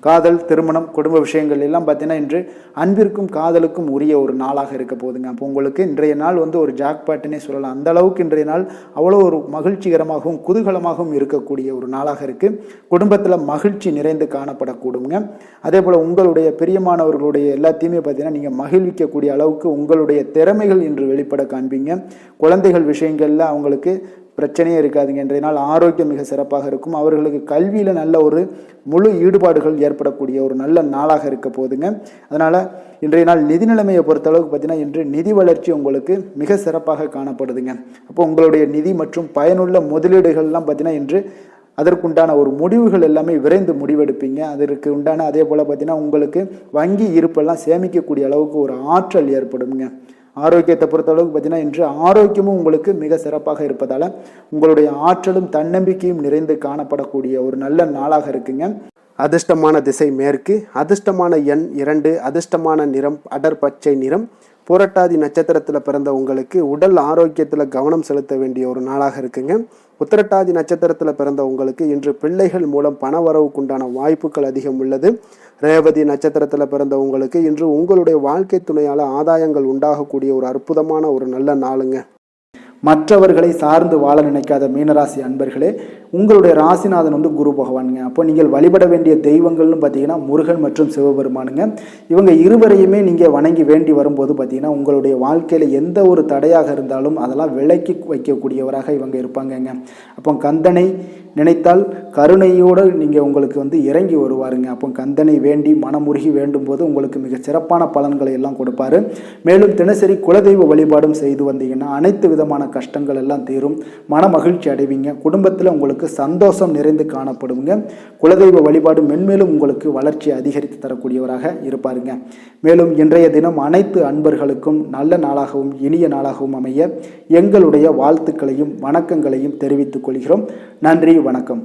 காதல் திருமணம் குடும்ப விஷயங்கள் எல்லாம் பார்த்தீங்கன்னா இன்று அன்பிற்கும் காதலுக்கும் உரிய ஒரு நாளாக இருக்க போதுங்க. அப்போ உங்களுக்கு இன்றைய நாள் ஒரு ஜாக்பாட்டுன்னே சொல்லலாம். அந்த அளவுக்கு இன்றைய நாள் அவ்வளோ ஒரு மகிழ்ச்சிகரமாகவும் குதூகலமாகவும் இருக்கக்கூடிய ஒரு நாளாக இருக்குது. குடும்பத்தில் மகிழ்ச்சி நிறைந்து காணப்படக்கூடுங்க. அதே போல் உங்களுடைய பிரியமானவர்களுடைய எல்லாத்தையுமே பார்த்தீங்கன்னா நீங்கள் மகிழ்விக்கக்கூடிய அளவுக்கு உங்களுடைய திறமைகள் இன்று வெளிப்பட காண்பீங்க. குழந்தைகள் விஷயங்களில் அவங்களுக்கு பிரச்சனையே இருக்காதுங்க. இன்றைய நாள் ஆரோக்கியம் மிக சிறப்பாக இருக்கும். அவர்களுக்கு கல்வியில் நல்ல ஒரு முழு ஈடுபாடுகள் ஏற்படக்கூடிய ஒரு நல்ல நாளாக இருக்க போகுதுங்க. அதனால் இன்றைய நாள் நிதி நிலைமையை பொறுத்தளவுக்கு பார்த்தீங்கன்னா இன்று நிதி வளர்ச்சி உங்களுக்கு மிக சிறப்பாக காணப்படுதுங்க. அப்போ உங்களுடைய நிதி மற்றும் பயனுள்ள முதலீடுகள்லாம் பார்த்தீங்கன்னா இன்று அதற்குண்டான ஒரு முடிவுகள் எல்லாமே விரைந்து முடிவெடுப்பீங்க. அதற்கு உண்டான அதே போல் பார்த்தீங்கன்னா உங்களுக்கு வங்கி இருப்பெல்லாம் சேமிக்கக்கூடிய அளவுக்கு ஒரு ஆற்றல் ஏற்படுங்க. ஆரோக்கியத்தை பொறுத்தளவுக்கு பார்த்தீங்கன்னா இன்று ஆரோக்கியமும் உங்களுக்கு மிக சிறப்பாக இருப்பதால் உங்களுடைய ஆற்றலும் தன்னம்பிக்கையும் நிறைந்து காணப்படக்கூடிய ஒரு நல்ல நாளாக இருக்குங்க. அதிர்ஷ்டமான திசை மேற்கு, அதிர்ஷ்டமான எண் 2, அதிர்ஷ்டமான நிறம் அடர் பச்சை நிறம். புரட்டாதி நட்சத்திரத்தில் பிறந்த உங்களுக்கு உடல் ஆரோக்கியத்தில் கவனம் செலுத்த வேண்டிய ஒரு நாளாக இருக்குங்க. உத்திரட்டாதி நட்சத்திரத்தில் பிறந்த உங்களுக்கு இன்று பிள்ளைகள் மூலம் பண வரவுக்குண்டான வாய்ப்புகள் அதிகம் உள்ளது. ரேவதி நட்சத்திரத்தில் பிறந்த உங்களுக்கு இன்று உங்களுடைய வாழ்க்கை துணையால் ஆதாயங்கள் உண்டாகக்கூடிய ஒரு அற்புதமான ஒரு நல்ல நாளுங்க. மற்றவர்களை சார்ந்து வாழ நினைக்காத மீனராசி அன்பர்களே, உங்களுடைய ராசிநாதன் குரு பகவானுங்க. அப்போ நீங்கள் வழிபட வேண்டிய தெய்வங்கள்னு பார்த்தீங்கன்னா முருகன் மற்றும் சிவபெருமானுங்க. இவங்க இருவரையுமே நீங்கள் வணங்கி வேண்டி வரும்போது பார்த்தீங்கன்னா உங்களுடைய வாழ்க்கையில் எந்த ஒரு தடையாக இருந்தாலும் அதெல்லாம் விலக்கி வைக்கக்கூடியவராக இவங்க இருப்பாங்கங்க. அப்போ கந்தனை நினைத்தால் கருணையோடு நீங்கள் உங்களுக்கு இறங்கி வருவாருங்க. அப்போ கந்தனை வேண்டி மனமுருகி வேண்டும் போது உங்களுக்கு மிக சிறப்பான பலன்களை எல்லாம் கொடுப்பாரு. மேலும் தினசரி குலதெய்வ வழிபாடும் செய்து வந்தீங்கன்னா அனைத்து விதமான கஷ்டங்கள் எல்லாம் தீரும், மன மகிழ்ச்சி அடைவீங்க. குடும்பத்தில் உங்களுக்கு சந்தோஷம் நிறைந்து காணப்படுங்க. குலதெய்வ வழிபாடு மென்மேலும் உங்களுக்கு வளர்ச்சி அதிகரித்து தரக்கூடியவராக இருப்பாருங்க. மேலும் இன்றைய தினம் அனைத்து அன்பர்களுக்கும் நல்ல நாளாகவும் இனிய நாளாகவும் அமைய எங்களுடைய வாழ்த்துக்களையும் வணக்கங்களையும் தெரிவித்துக் கொள்கிறோம். நன்றி, வணக்கம்.